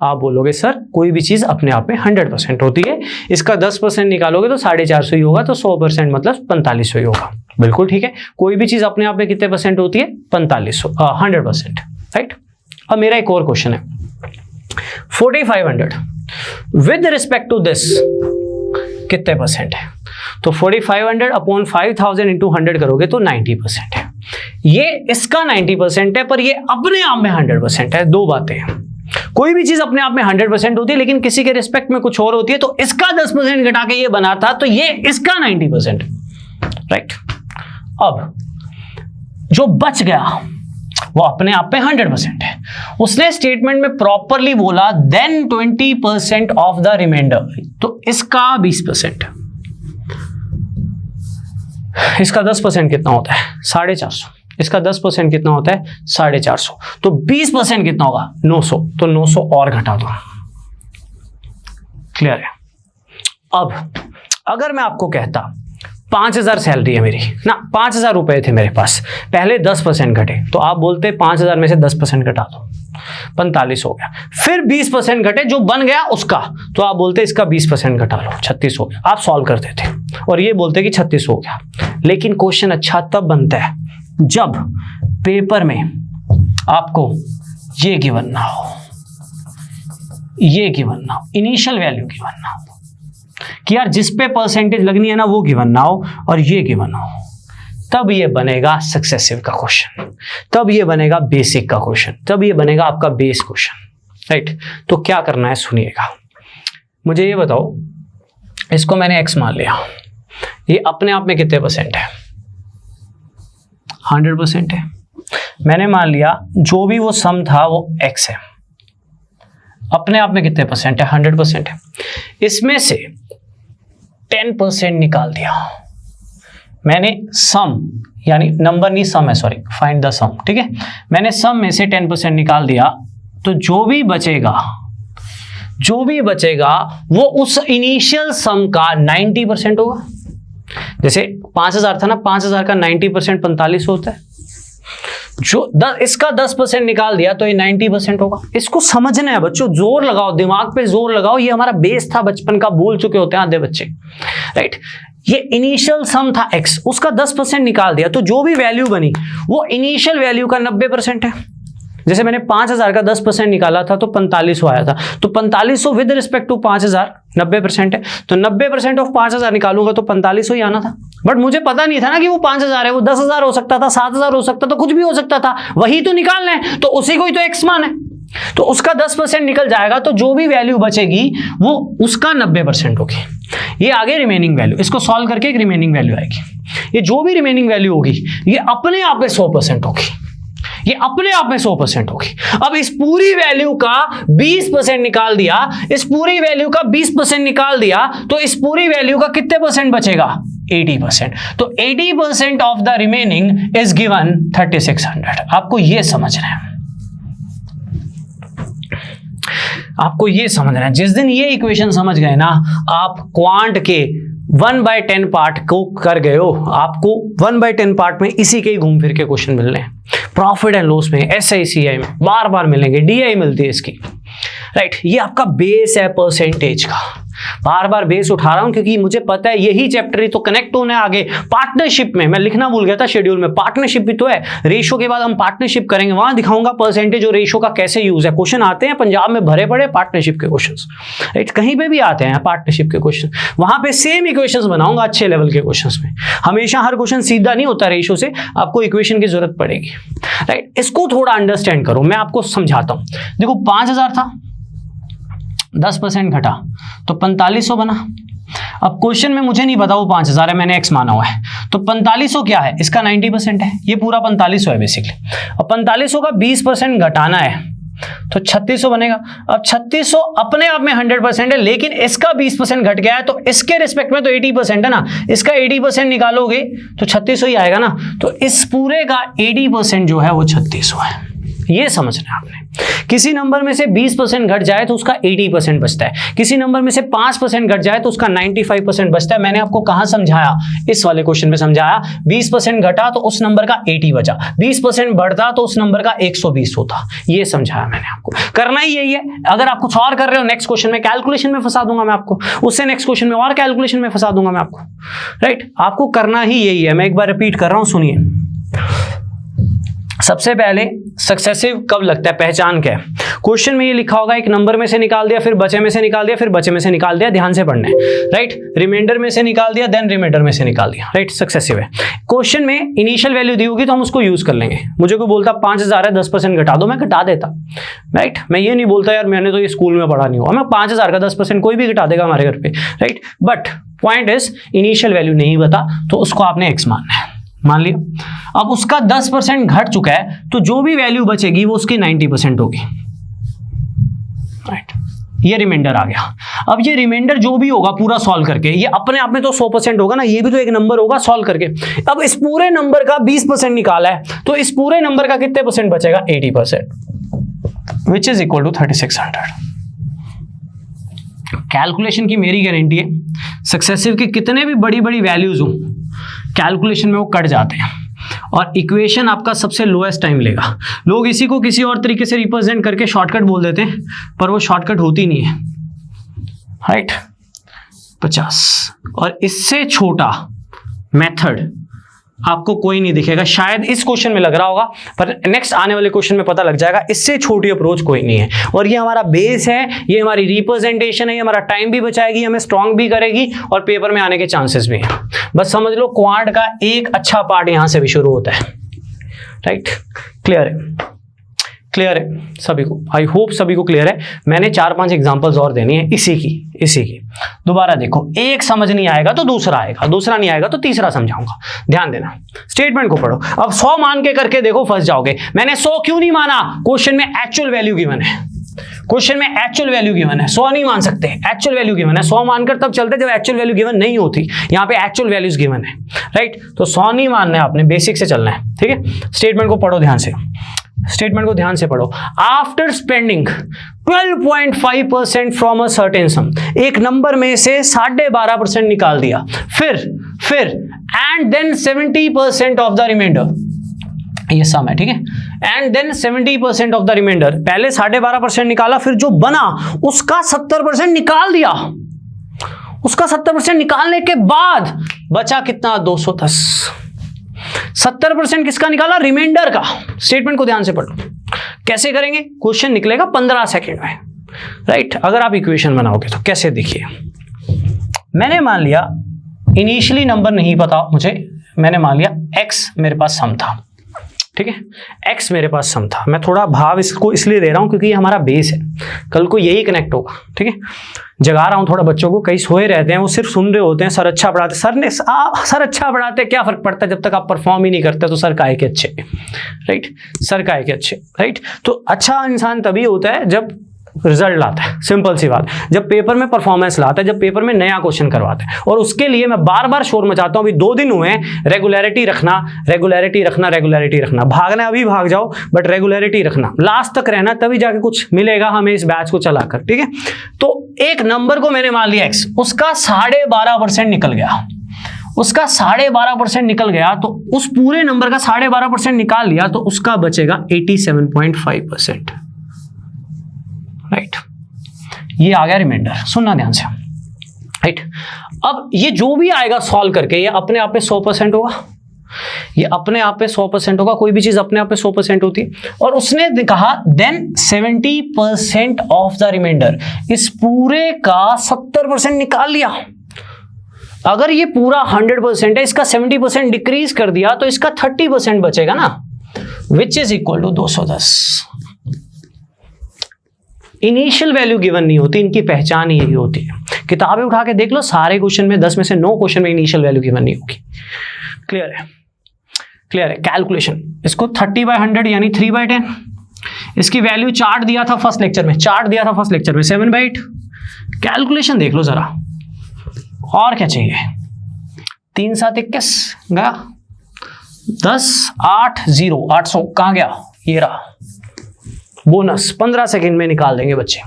आप बोलोगे सर कोई भी चीज अपने आप में 100% होती है, इसका 10% निकालोगे तो 450 ही होगा, तो 100% मतलब 4500 ही होगा। बिल्कुल ठीक है। कोई भी चीज अपने आप में कितने परसेंट होती है? 4500, 100%, राइट। अब मेरा एक और क्वेश्चन है, 4500 विद रिस्पेक्ट टू दिस कितने परसेंट है? तो 4500 अपॉन 5000 इंटू 100 करोगे तो 90% है। ये इसका 90% है, पर ये अपने आप में 100% है। 2 बातें हैं। कोई भी चीज अपने आप में 100% होती है, लेकिन किसी के रिस्पेक्ट में कुछ और होती है। तो इसका 10% घटा के ये बना था, तो ये इसका 90%, राइट। अब जो बच गया वो अपने आप में 100% है। उसने स्टेटमेंट में प्रॉपरली बोला देन 20% ऑफ द रिमाइंडर, तो इसका 20%, इसका 10% कितना होता है 450, इसका 10% कितना होता है 450, तो 20% कितना होगा 900, तो 900 और घटा दो। क्लियर है। अब अगर मैं आपको कहता 5000 सैलरी है मेरी ना, 5000 रुपए थे मेरे पास, पहले 10% घटे, तो आप बोलते 5000 में से 10% घटा दो, 45 हो गया। फिर 20% घटे जो बन गया उसका, तो आप बोलते इसका 20% घटा लो, 36 हो गया। आप सॉल्व करते थे और ये बोलते कि 36 हो गया। लेकिन क्वेश्चन अच्छा तब बनता है जब पेपर में आपको ये गिवन ना हो, ये गिवन ना हो, इनिशियल वैल्यू गिवन ना हो, कि यार जिस पे परसेंटेज लगनी है ना वो गिवन ना हो और ये गिवन हो, तब ये बनेगा सक्सेसिव का क्वेश्चन, तब ये बनेगा बेसिक का क्वेश्चन, तब ये बनेगा आपका बेस क्वेश्चन, राइट। तो क्या करना है सुनिएगा, मुझे ये बताओ, इसको मैंने x मान लिया, ये अपने आप में कितने परसेंट है 100% है। मैंने मान लिया जो भी वो सम था वो x है, अपने आप में कितने परसेंट है 100% है। इसमें से 10% निकाल दिया मैंने, सम यानी नंबर नहीं सम है, सॉरी फाइंड द सम, ठीक है। मैंने सम में से 10% निकाल दिया, तो जो भी बचेगा वो उस इनिशियल सम का 90% होगा। जैसे 5000 था ना, 5000 का 90% 45 होता है, जो इसका 10% निकाल दिया तो ये 90% होगा। इसको समझना है बच्चों, जोर लगाओ, दिमाग पे जोर लगाओ, ये हमारा बेस था बचपन का, भूल चुके होते हैं आधे बच्चे, राइट। ये इनिशियल सम था x, उसका 10% निकाल दिया, तो जो भी वैल्यू बनी वो इनिशियल वैल्यू का 90% है। जैसे मैंने 5000 का 10% निकाला था तो 4500 आया था, तो 4500 विद रिस्पेक्ट टू 5000 90% है, तो 90% ऑफ 5000 निकालूंगा तो 4500 ही आना था। बट मुझे पता नहीं था ना कि वो 5000 है, वो 10,000 हो सकता था, 7,000 हो सकता था, कुछ भी हो सकता था, वही तो निकालना है, तो उसी को ही तो x मान है। तो उसका 10% निकल जाएगा, तो जो भी वैल्यू बचेगी वो उसका 90% होगी। ये आगे रिमेनिंग वैल्यू, इसको सॉल्व करके एक रिमेनिंग वैल्यू आएगी। ये जो भी रिमेनिंग वैल्यू होगी ये अपने आप में 100% होगी, ये अपने आप में 100% होगी। अब इस पूरी वैल्यू का 20% निकाल दिया, इस पूरी वैल्यू का 20% निकाल दिया, तो इस पूरी वैल्यू का कितने परसेंट बचेगा 80%। तो 80% of the remaining is given 3600। आपको ये समझना है, आपको ये समझना है। जिस दिन ये इक्वेशन समझ गए ना, आप क्वांट के 1/10 पार्ट को कर गए हो। आपको 1/10 पार्ट में इसी के ही घूम फिर के क्वेश्चन मिल रहे हैं, प्रॉफिट एंड लॉस में, SICI में बार बार मिलेंगे, DI मिलती है इसकी, राइट। ये आपका बेस है परसेंटेज का। बार बार बेस उठा रहा हूं क्योंकि मुझे पता है यही चैप्टर ही तो कनेक्ट होना है आगे पार्टनरशिप में। मैं लिखना भूल गया था शेड्यूल में, पार्टनरशिप भी तो है। रेशो के बाद हम पार्टनरशिप करेंगे, वहां दिखाऊंगा परसेंटेज और रेशो का कैसे यूज है। क्वेश्चन आते हैं पंजाब में भरे पड़े पार्टनरशिप के क्वेश्चन, राइट, कहीं पे भी आते हैं पार्टनरशिप के क्वेश्चन, वहां पे सेम इक्वेशंस बनाऊंगा अच्छे लेवल के क्वेश्चंस में। हमेशा हर क्वेश्चन सीधा नहीं होता रेशो से, आपको इक्वेशन की जरूरत पड़ेगी, राइट। इसको थोड़ा अंडरस्टैंड करो, मैं आपको समझाता हूं। देखो 5000 था, 10% घटा तो 4500 बना। अब क्वेश्चन में मुझे नहीं पता वो 5000 है, मैंने x माना हुआ है, तो 4500 क्या है, इसका 90% है, ये पूरा 4500 है बेसिकली। अब 4500 का 20% घटाना है तो 3600 बनेगा। अब 3600 अपने आप में 100% है, लेकिन इसका 20% घट गया है, तो इसके रिस्पेक्ट में तो 80% है ना, इसका 80% निकालोगे तो 3600 ही आएगा ना। तो इस पूरे का 80% जो है वो 3600 है। ये समझना है आपने। किसी नंबर में से 20% घट जाए तो उसका 80% बचता है, किसी नंबर में से 5% घट जाए तो उसका 95% बचता है। मैंने आपको कहां समझाया, इस वाले क्वेश्चन में समझाया। 20% घटा तो उस नंबर का 80 बचा, 20% बढ़ता तो उस नंबर का 120 होता। ये समझाया मैंने आपको। करना ही यही है। अगर आप कुछ और कर रहे हो नेक्स्ट क्वेश्चन में कैलकुलेशन में फंसा दूंगा मैं आपको, उससे नेक्स्ट क्वेश्चन में और कैलकुलेशन में फंसा दूंगा मैं आपको, राइट। आपको करना ही यही है। मैं एक बार रिपीट कर रहा हूं, सुनिए। सबसे पहले सक्सेसिव कब लगता है, पहचान क्या है। क्वेश्चन में ये लिखा होगा एक नंबर में से निकाल दिया, फिर बचे में से निकाल दिया, फिर बचे में से निकाल दिया, ध्यान से पढ़ना है, राइट। रिमाइंडर में से निकाल दिया, देन रिमाइंडर में से निकाल दिया, राइट, सक्सेसिव है। क्वेश्चन में इनिशियल वैल्यू दी होगी तो हम उसको यूज कर लेंगे। मुझे कोई बोलता 5000 है 10% घटा दो, मैं घटा देता, राइट। मैं ये नहीं बोलता यार मैंने तो ये स्कूल में पढ़ा नहीं हुआ, मैं 5000 का 10% कोई भी घटा देगा हमारे घर पे, right. But point is initial value नहीं बता तो उसको आपने x मानना है, मान लिया। अब उसका 10% घट चुका है तो जो भी वैल्यू बचेगी वो उसकी 90% होगी, राइट। ये रिमाइंडर आ गया। अब ये रिमाइंडर जो भी होगा पूरा सॉल्व करके, ये अपने आप में तो 100% होगा ना, ये भी तो एक नंबर होगा सॉल्व करके। अब इस पूरे नंबर का 20% निकाला है तो इस पूरे नंबर का कितने परसेंट बचेगा? 80%, which is equal to 3600। Calculation की मेरी गारंटी है, सक्सेसिव की कितने भी बड़ी बड़ी वैल्यूज हो कैलकुलेशन में वो कट जाते हैं और इक्वेशन आपका सबसे लोएस्ट टाइम लेगा। लोग इसी को किसी और तरीके से रिप्रेजेंट करके शॉर्टकट बोल देते हैं, पर वो शॉर्टकट होती नहीं है, राइट। 50 और इससे छोटा मेथड आपको कोई नहीं दिखेगा, शायद इस क्वेश्चन में लग रहा होगा पर नेक्स्ट आने वाले क्वेश्चन में पता लग जाएगा, इससे छोटी अप्रोच कोई नहीं है। और ये हमारा बेस है, ये हमारी रिप्रेजेंटेशन है, ये हमारा टाइम भी बचाएगी, हमें स्ट्रांग भी करेगी और पेपर में आने के चांसेस भी हैं। बस समझ लो क्वांट का एक अच्छा पार्ट यहां से भी शुरू होता है, राइट। क्लियर है? क्लियर है सभी को? आई होप सभी को क्लियर है। मैंने 4-5 एग्जांपल्स और देनी है इसी की। दोबारा देखो, एक समझ नहीं आएगा तो दूसरा आएगा, दूसरा नहीं आएगा तो तीसरा समझाऊंगा, ध्यान देना। स्टेटमेंट को पढ़ो। अब 100 मान के करके देखो, फंस जाओगे। मैंने 100 क्यों नहीं माना? क्वेश्चन में एक्चुअल वैल्यू गिवन है, क्वेश्चन में एक्चुअल वैल्यू गिवन है, 100 नहीं मान सकते, एक्चुअल वैल्यू गिवन है। 100 मानकर तब चलते जब एक्चुअल वैल्यू गिवन नहीं होती, यहाँ पे एक्चुअल वैल्यूज गिवन है, राइट। तो 100 नहीं मानना है आपने, बेसिक से चलना है, ठीक है। स्टेटमेंट को पढ़ो ध्यान से, स्टेटमेंट को ध्यान से पढ़ो। After spending 12.5% from a certain sum, एक नंबर में से 12.5% निकाल दिया, फिर and then 70% of the remainder, ये सम है, ठीक है। And then 70% of the remainder, पहले 12.5% निकाला, फिर जो बना उसका 70% निकाल दिया, उसका 70% निकालने के बाद बचा कितना? 210। 70% किसका निकाला? रिमाइंडर का। स्टेटमेंट को ध्यान से पढ़ो। कैसे करेंगे? क्वेश्चन निकलेगा 15 सेकंड में, राइट। अगर आप इक्वेशन बनाओगे तो कैसे, देखिए, मैंने मान लिया इनिशियली नंबर नहीं पता मुझे, मैंने मान लिया x मेरे पास सम था, ठीक है। x मेरे पास सम था। मैं थोड़ा भाव इसको इसलिए दे रहा हूं क्योंकि ये हमारा बेस है, कल को यही कनेक्ट होगा, ठीक है। जगा रहा हूं थोड़ा बच्चों को, कई सोए रहते हैं, वो सिर्फ सुन रहे होते हैं। सर अच्छा पढ़ाते, सर अच्छा पढ़ाते, क्या फर्क पड़ता है? जब तक आप परफॉर्म ही नहीं करते तो सर काहे के अच्छे, राइट। सर काहे के अच्छे, राइट। तो अच्छा इंसान तभी होता है जब रिजल्ट लाता है, सिंपल सी बात। जब पेपर में परफॉर्मेंस लाता है, जब पेपर में नया क्वेश्चन करवाता है। और उसके लिए मैं बार बार शोर मचाता हूं, अभी 2 दिन हुए हैं, रेगुलरिटी रखना, रेगुलरिटी रखना, रेगुलरिटी रखना। भागना अभी भाग जाओ, बट रेगुलरिटी रखना, लास्ट तक रहना, तभी जाके कुछ मिलेगा हमें इस बैच को चलाकर, ठीक है। तो एक नंबर को मैंने मान लिया x, उसका 12.5% निकल गया, उसका 12.5% निकल गया, तो उस पूरे नंबर का 12.5% निकाल लिया, तो उसका बचेगा 87.5%, राइट। ये आ गया रिमाइंडर, सुनना ध्यान से, राइट। अब ये जो भी आएगा सॉल्व करके, ये अपने आप पे 100% होगा, ये अपने आप पे 100% होगा। कोई भी चीज अपने आप पे 100% होती है। और उसने कहा देन 70% ऑफ द रिमाइंडर, इस पूरे का 70% निकाल लिया। अगर ये पूरा 100% है, इसका 70% डिक्रीज कर दिया, तो इसका 30% बचेगा ना, which is equal to 210। Initial value given नहीं होती, इनकी पहचान यही होती है। किताबें उठा के देख लो, सारे क्वेश्चन में 10 में से 9 क्वेश्चन में इनिशियल वैल्यू गिवन नहीं होगी। क्लियर है? क्लियर है? कैलकुलेशन, इसको 30/100 यानी 3/10, इसकी वैल्यू चार्ट दिया था फर्स्ट लेक्चर में, 7/8। कैलकुलेशन देख लो जरा, और क्या चाहिए? 3 7 21 गया, 10 8 0 800 कहाँ गया? ये रहा बोनस, 15 सेकंड में निकाल देंगे बच्चे,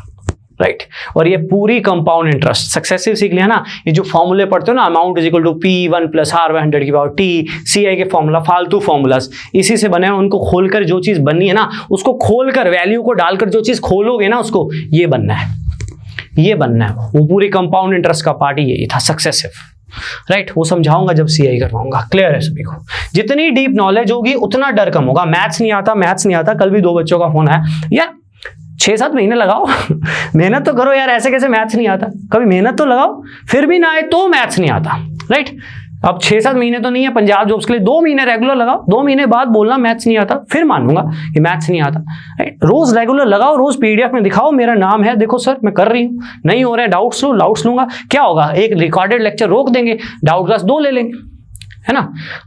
राइट। और ये पूरी कंपाउंड इंटरेस्ट सक्सेसिव सीख लिया ना। ये जो फॉर्मूले पढ़ते हो ना, amount is equal to P1 + R/100 की पावर T, CI के फॉर्मूला, फालतू फॉर्मूलाज इसी से बने हैं। उनको खोलकर जो चीज बननी है ना, उसको खोलकर वैल्यू को डालकर जो चीज खोलोगे ना, उसको ये बनना है, ये बनना है। वो पूरी कंपाउंड इंटरेस्ट का पार्ट ही यही था, सक्सेसिव, राइट। वो समझाऊंगा जब CI करवाऊंगा। क्लियर है सभी को? जितनी डीप नॉलेज होगी उतना डर कम होगा। मैथ्स नहीं आता, कल भी 2 बच्चों का फोन आया, यार 6-7 महीने लगाओ मेहनत तो करो यार, ऐसे कैसे मैथ्स नहीं आता, कभी मेहनत तो लगाओ, फिर भी ना आए तो मैथ्स नहीं आता, राइट। अब 6-7 महीने तो नहीं है, पंजाब जॉब्स के लिए 2 महीने रेगुलर लगाओ, 2 महीने बाद बोलना मैथ्स नहीं आता, फिर मानूंगा कि मैथ्स नहीं आता, राइट। रोज रेगुलर लगाओ, रोज पीडीएफ में दिखाओ मेरा नाम है, देखो सर मैं कर रही हूँ, नहीं हो रहे हैं डाउट्स लो, डाउट्स लूंगा, क्या होगा, एक रिकॉर्डेड लेक्चर रोक देंगे, डाउट क्लास 2 ले लेंगे, है ना।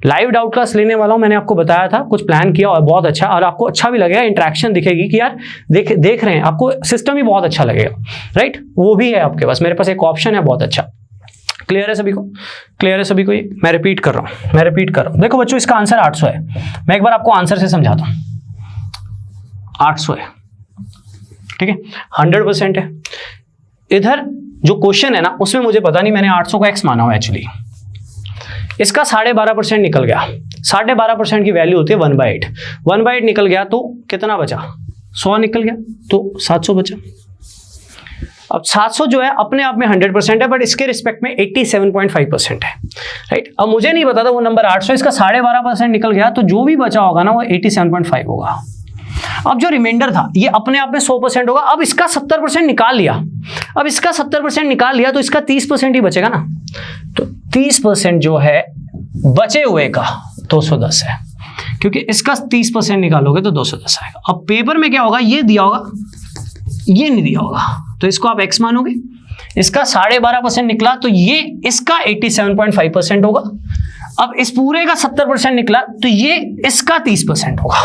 लाइव डाउट क्लास लेने वाला हूं, मैंने आपको बताया था, कुछ प्लान किया और बहुत अच्छा, और आपको अच्छा भी लगेगा, इंटरेक्शन दिखेगी कि यार देख रहे हैं, आपको सिस्टम ही बहुत अच्छा लगेगा, राइट। वो भी है आपके पास, मेरे पास एक ऑप्शन है बहुत अच्छा। क्लियर है सभी को, क्लियर है सभी को, ये मैं रिपीट कर रहा हूं, देखो बच्चों इसका आंसर 800 है, मैं एक बार आपको आंसर से समझाता हूं, 800 है, ठीक है, 100% है। इधर जो क्वेश्चन है ना, उसमें मुझे पता नहीं, मैंने 800 को x माना हुआ एक्चुअली, इसका 12.5% निकल गया, 12.5% की वैल्यू होती है 1/8, 1/8 निकल गया तो कितना बचा, 100 निकल गया, तो 700 बचा। अब 700 जो है अपने आप में 100% है, बट इसके रिस्पेक्ट में 87.5% है, राइट। अब मुझे नहीं पता था वो नंबर 800, इसका 12.5% निकल गया, तो जो भी बचा होगा ना वो 87.5 होगा। अब जो रिमाइंडर था ये अपने आप में 100% होगा, अब इसका 70% निकाल लिया, अब इसका 70% निकाल लिया तो इसका 30% ही बचेगा ना, तो 30% जो है बचे हुए का 210 है, क्योंकि इसका 30% निकालोगे तो 210 आएगा। अब पेपर में क्या होगा, ये दिया होगा, ये नहीं दिया होगा, तो इसको आप x मानोगे, इसका 12.5% निकला तो ये इसका 87.5% होगा। अब इस पूरे का 70% निकला तो ये इसका 30% होगा,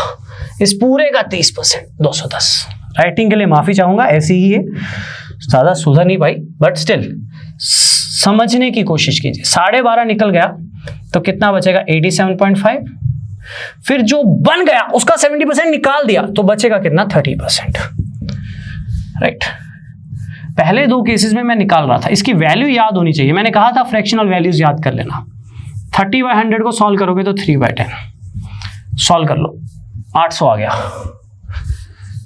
इस पूरे का 30%, 210। राइटिंग के लिए माफी चाहूंगा, ऐसी ही है, ज्यादा सुधर नहीं पाई, बट स्टिल समझने की कोशिश कीजिए। 12.5 निकल गया तो कितना बचेगा, 87.5, फिर जो बन गया उसका 70% निकाल दिया तो बचेगा कितना, 30%, राइट। पहले 2 केसेस में मैं निकाल रहा था, इसकी वैल्यू याद होनी चाहिए, मैंने कहा था फ्रैक्शनल वैल्यूज याद कर लेना। 30/100 को सॉल्व करोगे तो 3/10, सॉल्व कर लो, 800 आ गया,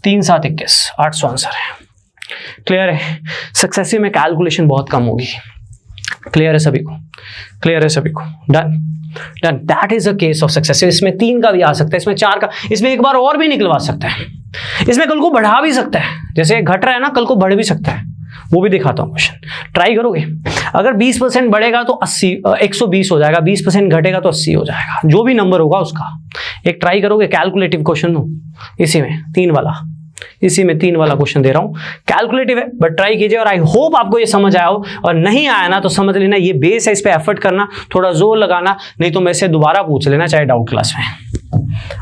3×7 = 21, 800 आंसर है। क्लियर है, सक्सेसिव में कैलकुलेशन बहुत कम होगी। क्लियर है सभी को, क्लियर है सभी को, done done, that is a case of successive. इसमें 3 का भी आ सकता है, इसमें 4 का, इसमें एक बार और भी निकलवा सकता है, इसमें कल को बढ़ा भी सकता है, जैसे घट रहा है ना कल को बढ़ भी सकता है, वो भी दिखाता हूं क्वेश्चन। ट्राई करोगे, अगर 20% बढ़ेगा तो 120 हो जाएगा, 20% घटेगा तो 80 हो जाएगा, जो भी नंबर होगा उसका एक ट्राई करोगे। कैलकुलेटिव क्वेश्चन हो, इसी में 3 वाला, इसी में 3 वाला क्वेश्चन दे रहा हूं, कैलकुलेटिव है, बट ट्राई कीजिए। और आई होप आपको ये समझ आया हो, और नहीं आया ना तो समझ लेना ये बेस है, इस पे एफर्ट करना, थोड़ा जोर लगाना, नहीं तो मेरे से दोबारा पूछ लेना, चाहे डाउट क्लास में।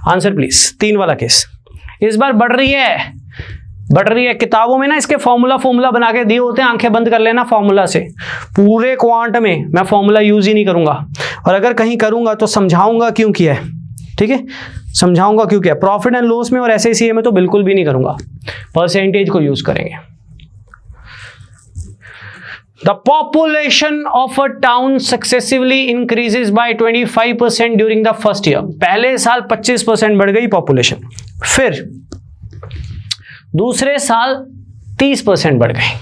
आंसर प्लीज, 3 वाला केस। इस बार बढ़ रही है, किताबों में ना इसके फॉर्मूला बना के दिए होते हैं, आंखें बंद कर लेना फॉर्मूला से। पूरे क्वांट में मैं फॉर्मूला यूज ही नहीं करूंगा, और अगर कहीं करूंगा तो समझाऊंगा क्यों किया है, ठीक है, समझाऊंगा क्यों किया। प्रॉफिट एंड लॉस में और एसएसीए में तो बिल्कुल भी नहीं करूंगा, परसेंटेज को यूज करेंगे। The population of a town successively increases by 25% during the first year. पहले साल 25% बढ़ गई पॉपुलेशन, फिर दूसरे साल 30% बढ़ गई,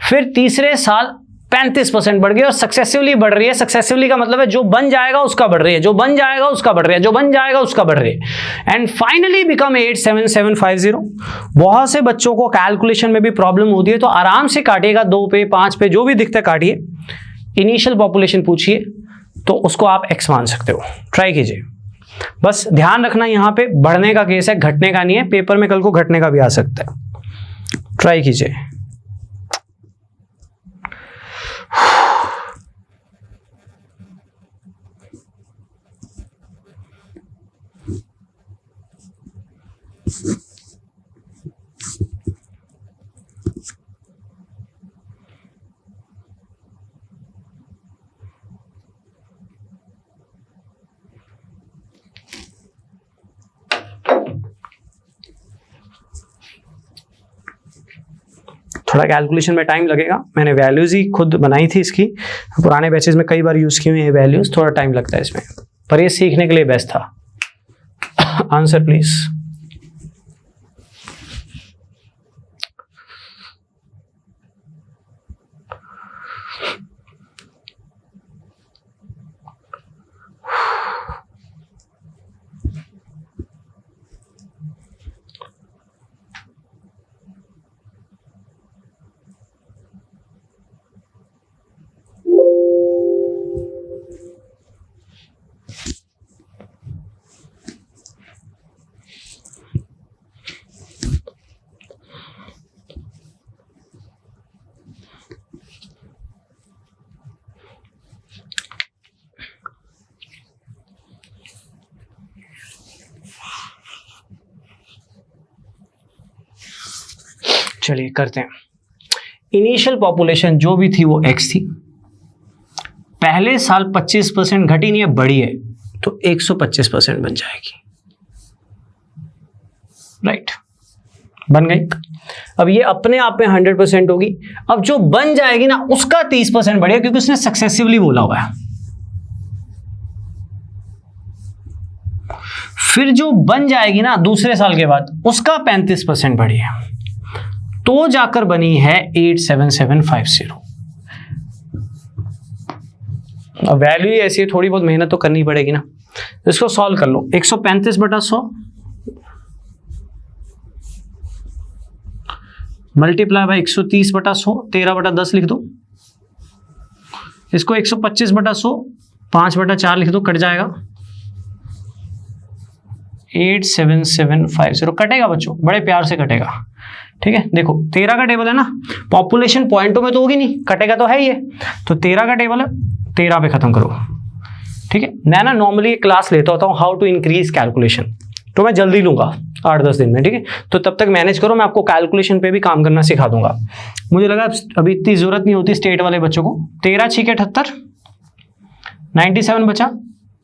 फिर तीसरे साल 35% बढ़ गई, और सक्सेसिवली बढ़ रही है। सक्सेसिवली का मतलब है जो बन जाएगा उसका बढ़ रही है, जो बन जाएगा उसका बढ़ रही है, जो बन जाएगा उसका बढ़ रही है, एंड फाइनली बिकम 87750। बहुत से बच्चों को कैलकुलेशन में भी प्रॉब्लम होती है, तो आराम से काटिएगा, 2 पे 5 पे जो भी दिखता है काटिए, इनिशियल पॉपुलेशन पूछिए तो उसको आप x मान सकते हो। ट्राई कीजिए, बस ध्यान रखना यहां पे बढ़ने का केस है, घटने का नहीं है, पेपर में कल को घटने का भी आ सकता है। ट्राई कीजिए। थोड़ा कैलकुलेशन में टाइम लगेगा, मैंने वैल्यूज ही खुद बनाई थी इसकी, पुराने बैचेस में कई बार यूज की हुई है वैल्यूज, थोड़ा टाइम लगता है इसमें, पर ये सीखने के लिए बेस्ट था। Answer please. चलिए करते हैं। इनिशियल पॉपुलेशन जो भी थी वो x थी, पहले साल 25% घटी नहीं है, बढ़ी है, तो 125% बन जाएगी, राइट, बन गई। अब ये अपने आप में 100% होगी। अब जो बन जाएगी ना उसका 30% बढ़ेगा, क्योंकि उसने सक्सेसिवली बोला हुआ है। फिर जो बन जाएगी ना दूसरे साल के बाद उसका 35% बढ़ेगा, तो जाकर बनी है 87750। अब वैल्यू ही ऐसी है, थोड़ी बहुत मेहनत तो करनी पड़ेगी ना। इसको सॉल्व कर लो। 135/100 मल्टीप्लाई बाय 130/100, 13/10 लिख दो। इसको 125/100 5/4 लिख दो, कट जाएगा 87750। कटेगा बच्चों, बड़े प्यार से कटेगा, ठीक है। देखो 13 का टेबल है ना, पॉपुलेशन पॉइंटों में तो होगी नहीं, कटेगा तो है ही है, तो 13 का टेबल है, 13 पे खत्म करो, ठीक है। मैं ना नॉर्मली क्लास लेता होता हूँ हाउ टू इंक्रीज कैलकुलेशन, तो मैं जल्दी लूंगा 8-10 दिन में, ठीक है। तो तब तक मैनेज करो, मैं आपको कैलकुलेशन पे भी काम करना सिखा दूंगा। मुझे लगा अभी इतनी जरूरत नहीं होती स्टेट वाले बच्चों को। 13 6 के 78, 97 बचा,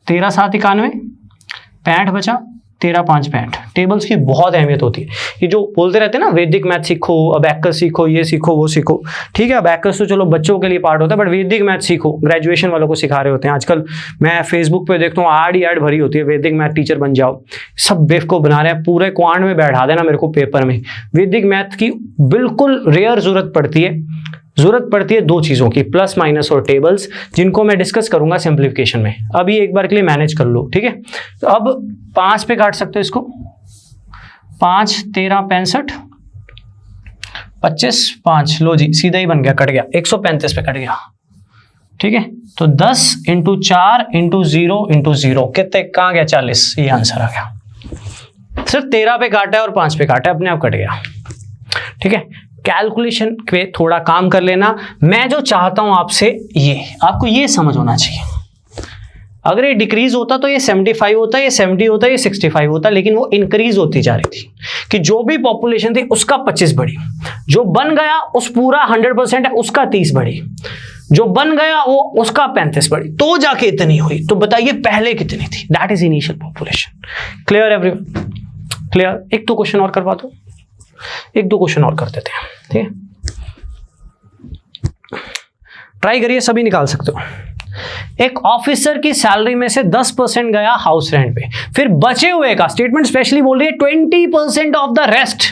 13 7 91, 65 बचा, 13 5 65। टेबल्स की बहुत अहमियत होती है। ये जो बोलते रहते हैं ना वैदिक मैथ सीखो, अबैकस सीखो, ये सीखो वो सीखो, ठीक है। अबैकस तो चलो बच्चों के लिए पार्ट होता है, बट वैदिक मैथ सीखो, ग्रेजुएशन वालों को सिखा रहे होते हैं। आजकल मैं फेसबुक पे देखता हूँ ऐड भरी होती है, वैदिक मैथ टीचर बन जाओ। सब बेवकूफ बना रहे हैं, पूरे क्वांट में बैठा देना मेरे को पेपर में। वैदिक मैथ की बिल्कुल रेयर जरूरत पड़ती है। जरूरत पड़ती है दो चीजों की, प्लस माइनस और टेबल्स, जिनको मैं डिस्कस करूंगा सिंप्लीफिकेशन में। अभी एक बार के लिए मैनेज कर लो, ठीक है। तो अब 5 पे काट सकते हो इसको, 5 13 65, 25 5, लो जी सीधा ही बन गया, कट गया 135 पे कट गया, ठीक है। तो 10 × 4 × 0 × 0 कितने, कहाँ गया 40, ये आंसर आ गया। सिर्फ 13 पे काटा है और 5 पे काटा है, अपने आप कट गया, ठीक है। कैलकुलेशन पे थोड़ा काम कर लेना। मैं जो चाहता हूं आपसे, ये आपको ये समझ होना चाहिए, अगर ये डिक्रीज होता तो ये 75 होता, ये 70 होता, ये 65 होता, लेकिन वो इंक्रीज होती जा रही थी कि जो भी पॉपुलेशन थी उसका 25 बढ़ी, जो बन गया उस पूरा 100% है उसका 30 बढ़ी, जो बन गया वो उसका 35 बढ़ी, तो जाके इतनी हुई। तो बताइए पहले कितनी थी? That is initial population. Clear everyone? Clear? एक तो क्वेश्चन और करवा दो, एक दो क्वेश्चन और कर देते हैं, ठीक है। ट्राई करिए, सभी निकाल सकते हो। एक ऑफिसर की सैलरी में से 10% गया हाउस रेंट पे, फिर बचे हुए का स्टेटमेंट स्पेशली बोल रही है 20% of the rest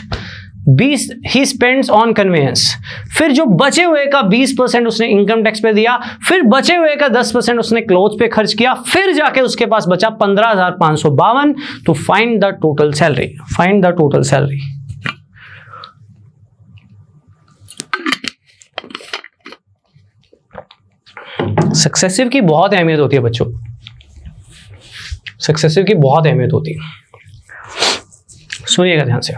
20 he spends on conveyance. फिर जो बचे हुए का 20% उसने इनकम टैक्स पे दिया, फिर बचे हुए का 10% उसने क्लोथ पे खर्च किया, फिर जाके उसके पास बचा 15,552। तो find the total salary, find the total salary. Successive की बहुत अहमियत होती है बच्चों, सक्सेसिव की बहुत अहमियत होती है। सुनिएगा ध्यान से।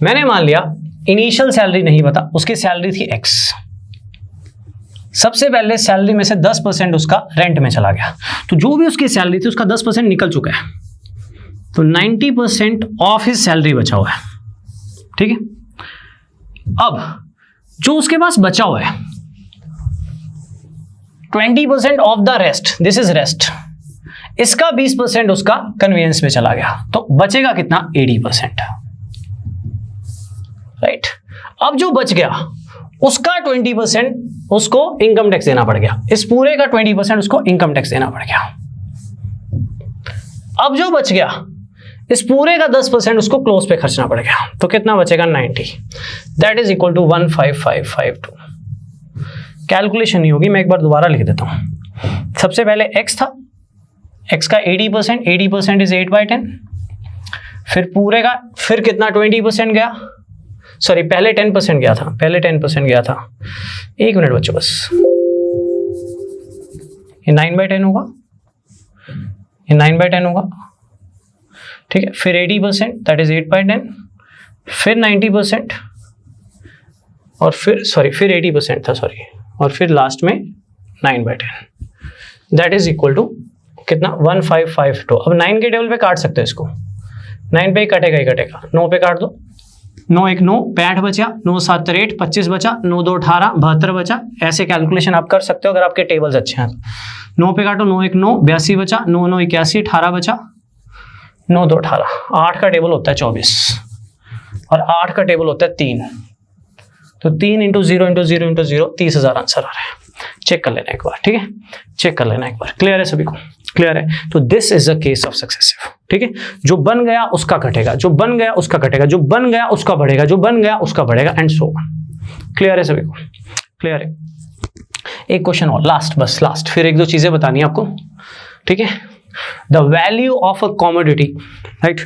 मैंने मान लिया इनिशियल सैलरी नहीं पता, उसकी सैलरी थी x। सबसे पहले सैलरी में से 10% उसका रेंट में चला गया, तो जो भी उसकी सैलरी थी उसका 10% निकल चुका है, तो 90% ऑफ हिज सैलरी बचा हुआ है, ठीक है। अब जो उसके पास बचा हुआ है 20% of the rest, this is rest, इसका 20% उसका कन्वीनियंस में चला गया, तो बचेगा कितना? 80%, राइट। अब जो बच गया उसका 20% उसको इनकम टैक्स देना पड़ गया, इस पूरे का 20% उसको इनकम टैक्स देना पड़ गया। अब जो बच गया इस पूरे का 10% उसको क्लोज पे खर्चना पड़ गया, तो कितना बचेगा? 90। That is equal to 15552। Calculation नहीं होगी, मैं एक बार दोबारा लिख देता हूं। सबसे पहले x था, x का 80%, 80% इज 8/10। फिर पूरे का, फिर कितना? 20% गया, सॉरी पहले 10% गया था, पहले 10% गया था। एक मिनट बच्चों बस, ये 9/10 होगा, ये 9/10 होगा, ठीक है। फिर 80% दैट इज 8/10, फिर 90%, और फिर सॉरी फिर 80% था, सॉरी, और फिर लास्ट में 9/10 दैट इज इक्वल टू कितना? 1552। अब 9 के टेबल पे काट सकते हो इसको, 9 पे ही कटेगा ही कटेगा, 9 पे काट दो, 9 1 9 65 बचा, 9 7 63 25 बचा, 9 2 18 72 बचा। ऐसे कैलकुलेशन आप कर सकते हो अगर आपके टेबल्स अच्छे हैं। 9 पे काटो, 9 1 9 82 बचा, 9 9 81 18 बचा, 9 2 18। 8 का टेबल होता है 24 और 8 का टेबल होता है 3, तो 3 × 0 × 0 × 0 30,000 आंसर आ रहा है। चेक कर लेना एक बार, ठीक है, चेक कर लेना एक बार। क्लियर है सभी को? क्लियर है? तो this is a case of successive, ठीक है। जो बन गया उसका घटेगा, जो बन गया उसका घटेगा, जो बन गया उसका बढ़ेगा, जो बन गया उसका बढ़ेगा, एंड सो ऑन। क्लियर है सभी को? क्लियर है? एक क्वेश्चन और, लास्ट, बस लास्ट, फिर एक दो चीजें बतानी है आपको, ठीक है। The value of a commodity, right?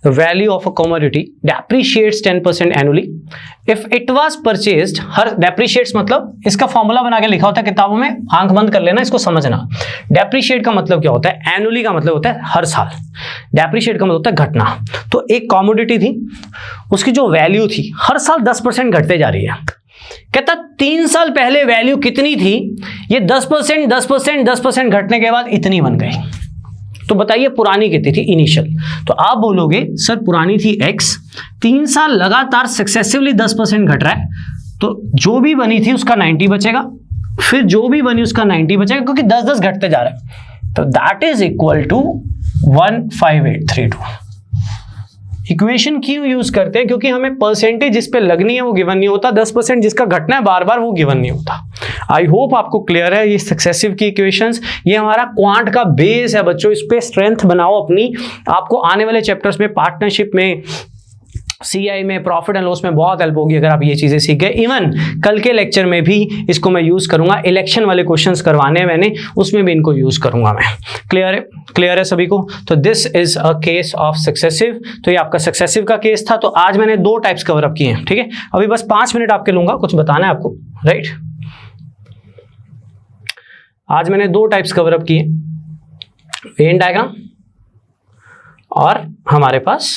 The value of a commodity depreciates 10% annually if it was purchased. Her depreciates मतलब इसका फॉर्मूला बना के लिखा होता है किताबों में, आंख बंद कर लेना, इसको समझना। depreciate का मतलब क्या होता है? annually का मतलब होता है हर साल, depreciate का मतलब होता है घटना। तो एक commodity थी, उसकी जो वैल्यू थी हर साल 10% घटते जा रही है। कहता 3 साल पहले वैल्यू कितनी थी, ये 10% 10% 10% घटने के बाद इतनी बन गई। तो बताइए पुरानी कितनी थी इनिशियल? तो आप बोलोगे सर पुरानी थी x, 3 साल लगातार सक्सेसिवली 10% घट रहा है, तो जो भी बनी थी उसका 90 बचेगा, फिर जो भी बनी उसका 90 बचेगा, क्योंकि 10-10 घटते जा रहा है। तो that is equal to 15832। Equation क्यों यूज करते हैं? क्योंकि हमें परसेंटेज जिस पे लगनी है वो गिवन नहीं होता, 10% जिसका घटना है बार बार वो गिवन नहीं होता। आई होप आपको क्लियर है ये सक्सेसिव की इक्वेशंस। ये हमारा क्वांट का बेस है बच्चों, इस पे स्ट्रेंथ बनाओ अपनी। आपको आने वाले चैप्टर्स में, पार्टनरशिप में, CI में, प्रॉफिट एंड लॉस में बहुत हेल्प होगी अगर आप ये चीजें सीख गए। इवन कल के लेक्चर में भी इसको मैं यूज करूंगा, इलेक्शन वाले क्वेश्चंस करवाने हैं मैंने, उसमें भी इनको यूज करूंगा मैं। क्लियर है? क्लियर है सभी को? तो this is a case of successive. तो ये आपका सक्सेसिव का केस था। तो आज मैंने 2 टाइप्स कवर अप किए हैं, ठीक है। अभी बस 5 मिनट आपके लूंगा, कुछ बताना है आपको, राइट। आज मैंने 2 टाइप्स कवर अप किए, वेन डायग्राम और हमारे पास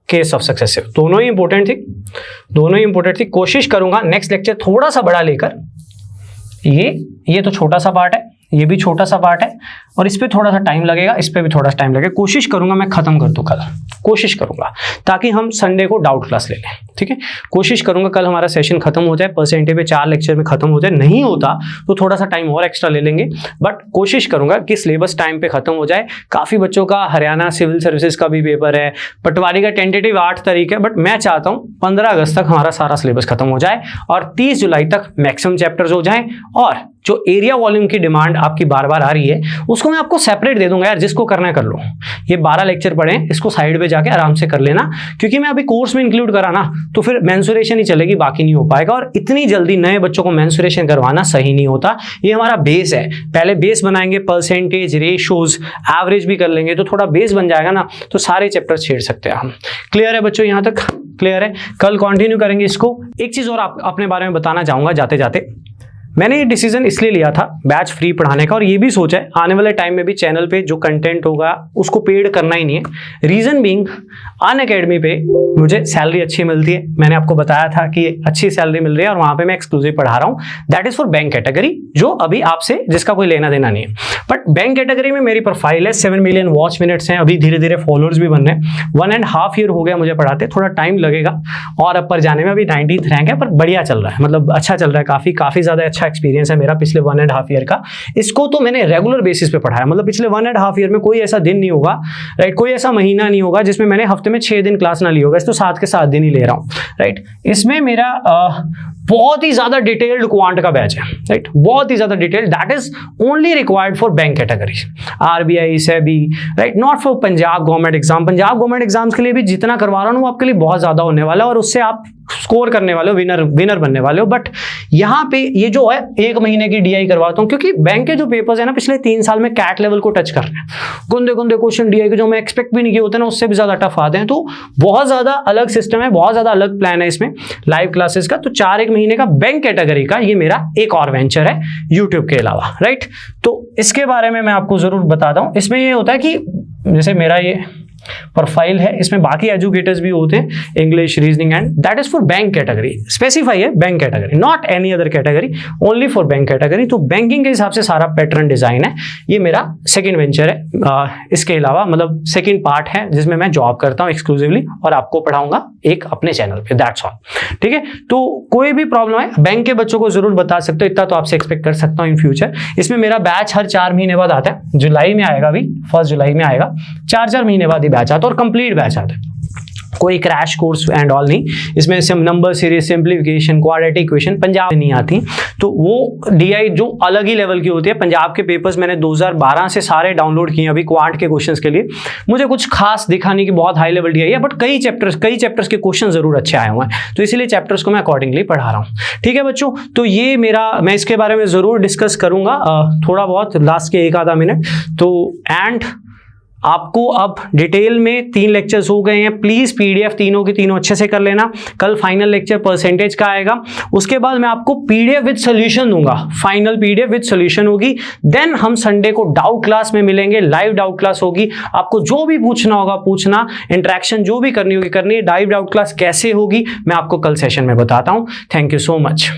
केस ऑफ सक्सेसिव। दोनों ही इंपॉर्टेंट थी, दोनों ही इंपॉर्टेंट थी। कोशिश करूंगा नेक्स्ट लेक्चर थोड़ा सा बड़ा लेकर, ये तो छोटा सा पार्ट है, ये भी छोटा सा पार्ट है, और इस पे थोड़ा सा टाइम लगेगा, इस पे भी थोड़ा सा टाइम लगेगा। कोशिश करूंगा मैं खत्म कर दूं कल, कोशिश करूंगा, ताकि हम संडे को डाउट क्लास ले लें, ठीक है। कोशिश करूंगा कल हमारा सेशन खत्म हो जाए, परसेंटेज पे 4 लेक्चर में खत्म हो जाए। नहीं होता तो थोड़ा सा टाइम और एक्स्ट्रा ले लेंगे, बट कोशिश करूंगा कि सिलेबस टाइम पे खत्म हो जाए। काफी बच्चों का हरियाणा सिविल सर्विसेज का भी पेपर है, पटवारी का टेंटेटिव 8 तारीख है, बट मैं चाहता हूँ 15 अगस्त तक हमारा सारा सिलेबस खत्म हो जाए और 30 जुलाई तक मैक्सिमम चैप्टर्स हो जाए। और जो एरिया वॉल्यूम की डिमांड आपकी बार बार आ रही है उसको मैं आपको सेपरेट दे दूंगा यार, जिसको करना है कर लो। ये 12 लेक्चर पढ़े, इसको साइड पे जाके आराम से कर लेना, क्योंकि मैं अभी कोर्स में इंक्लूड करा ना, तो फिर मेंसुरेशन ही चलेगी, बाकी नहीं हो पाएगा। और इतनी जल्दी नए बच्चों को मेंसुरेशन करवाना सही नहीं होता। ये हमारा बेस है, पहले बेस बनाएंगे, परसेंटेज, रेशोज, एवरेज भी कर लेंगे, तो थोड़ा बेस बन जाएगा ना, तो सारे चैप्टर छेड़ सकते हैं हम। क्लियर है बच्चों? यहां तक क्लियर है? कल कंटिन्यू करेंगे इसको। एक चीज और अपने बारे में बताना चाहूंगा जाते जाते। मैंने ये डिसीजन इसलिए लिया था बैच फ्री पढ़ाने का, और ये भी सोचा है आने वाले टाइम में भी चैनल पे जो कंटेंट होगा उसको पेड करना ही नहीं है। रीजन बीइंग, अनअकैडमी पे मुझे सैलरी अच्छी मिलती है, मैंने आपको बताया था कि अच्छी सैलरी मिल रही है, और वहां पे मैं एक्सक्लूसिव पढ़ा रहा हूँ। That is for bank category, जो अभी आपसे जिसका कोई लेना देना नहीं है। बट बैंक कैटेगरी में मेरी प्रोफाइल है, 7 मिलियन वॉच मिनट्स हैं, अभी धीरे धीरे फॉलोअर्स भी बन रहे हैं। 1.5 ईयर हो गया मुझे पढ़ाते, थोड़ा टाइम लगेगा और ऊपर जाने में। अभी 19th रैंक है, पर बढ़िया चल रहा है, मतलब अच्छा चल रहा है, काफी ज्यादा अच्छा एक्सपीरियंस है मेरा पिछले 1.5 ईयर का। इसको तो मैंने रेगुलर बेसिस पे पढ़ाया, मतलब पिछले 1.5 ईयर में कोई ऐसा दिन नहीं होगा, राइट, कोई ऐसा महीना नहीं होगा जिसमें मैंने हफ्ते में 6 दिन क्लास ना ली होगा। इस तो 7 के 7 दिन ही ले रहा हूँ, राइट। इसमें मेरा बहुत ही ज्यादा डिटेल्ड क्वांट का बैच है, राइट, बहुत ही ज्यादा detailed. That is only required for bank category, RBI, SEBI, right, not for Punjab government exam. Punjab government exams के लिए भी जितना करवा रहा हूँ वो आपके लिए बहुत ज्यादा होने वाला है, और उससे आप स्कोर करने वाले हो, विनर बनने वाले हो। बट यहाँ पे ये जो है 1 महीने की DI करवाता हूँ, क्योंकि बैंक के जो पेपर्स है ना पिछले 3 साल में कैट लेवल को टच कर रहे हैं। गुंदे गुंदे क्वेश्चन DI के जो मैं एक्सपेक्ट भी नहीं किए होते ना, उससे भी ज्यादा टफ आते हैं। तो बहुत ज्यादा अलग सिस्टम है, बहुत ज्यादा अलग प्लान है इसमें लाइव क्लासेस का। तो 4-1 महीने का बैंक कैटेगरी का ये मेरा एक और वेंचर है यूट्यूब के अलावा, राइट। तो इसके बारे में मैं आपको जरूर बताता हूँ। इसमें ये होता है कि जैसे मेरा ये प्रोफाइल है, इसमें बाकी एजुकेटर्स भी होते हैं, English, reasoning and that is for bank category, specify है bank category, not any other category, only for bank category. तो बैंकिंग के हिसाब से सारा पैटर्न डिजाइन है। ये मेरा सेकंड वेंचर है, इसके अलावा मतलब सेकंड पार्ट है जिसमें मैं जॉब करता हूँ एक्सक्लूसिवली और आपको पढ़ाऊंगा एक अपने चैनल पे, दैट्स ऑल। ठीक है, तो कोई भी प्रॉब्लम है बैंक के बच्चों को जरूर बता सकते हो, इतना तो आपसे एक्सपेक्ट कर सकता हूँ इन फ्यूचर। इसमें मेरा बैच हर 4 महीने बाद आता है, जुलाई में आएगा, अभी 1 जुलाई में आएगा, 4 महीने बाद ही बैच आता है और कंप्लीट बैच आता है, कोई क्रैश कोर्स एंड ऑल नहीं। इसमें SIM number series, simplification, quadratic equation Punjab में नहीं आती, तो वो डीआई जो अलग ही लेवल की होती है। पंजाब के पेपर्स मैंने 2012 से सारे डाउनलोड किए अभी क्वांट के क्वेश्चंस के लिए। मुझे कुछ खास दिखा नहीं कि बहुत हाई लेवल डीआई है, बट कई चैप्टर्स के क्वेश्चन जरूर अच्छे आए हुए हैं, तो इसीलिए चैप्टर्स को मैं अकॉर्डिंगली पढ़ा रहा हूँ। ठीक है बच्चों, तो ये मेरा, मैं इसके बारे में जरूर डिस्कस करूंगा थोड़ा बहुत लास्ट के 1 आधा मिनट। तो एंड आपको अब डिटेल में 3 लेक्चर्स हो गए हैं, प्लीज पीडीएफ तीनों की तीनों अच्छे से कर लेना। कल फाइनल लेक्चर परसेंटेज का आएगा, उसके बाद मैं आपको पीडीएफ विद सॉल्यूशन दूंगा, फाइनल पीडीएफ विद सॉल्यूशन होगी। देन हम संडे को डाउट क्लास में मिलेंगे, लाइव डाउट क्लास होगी, आपको जो भी पूछना होगा पूछना, इंटरेक्शन जो भी करनी होगी करनी है। लाइव डाउट क्लास कैसे होगी मैं आपको कल सेशन में बताता हूं। Thank you so much.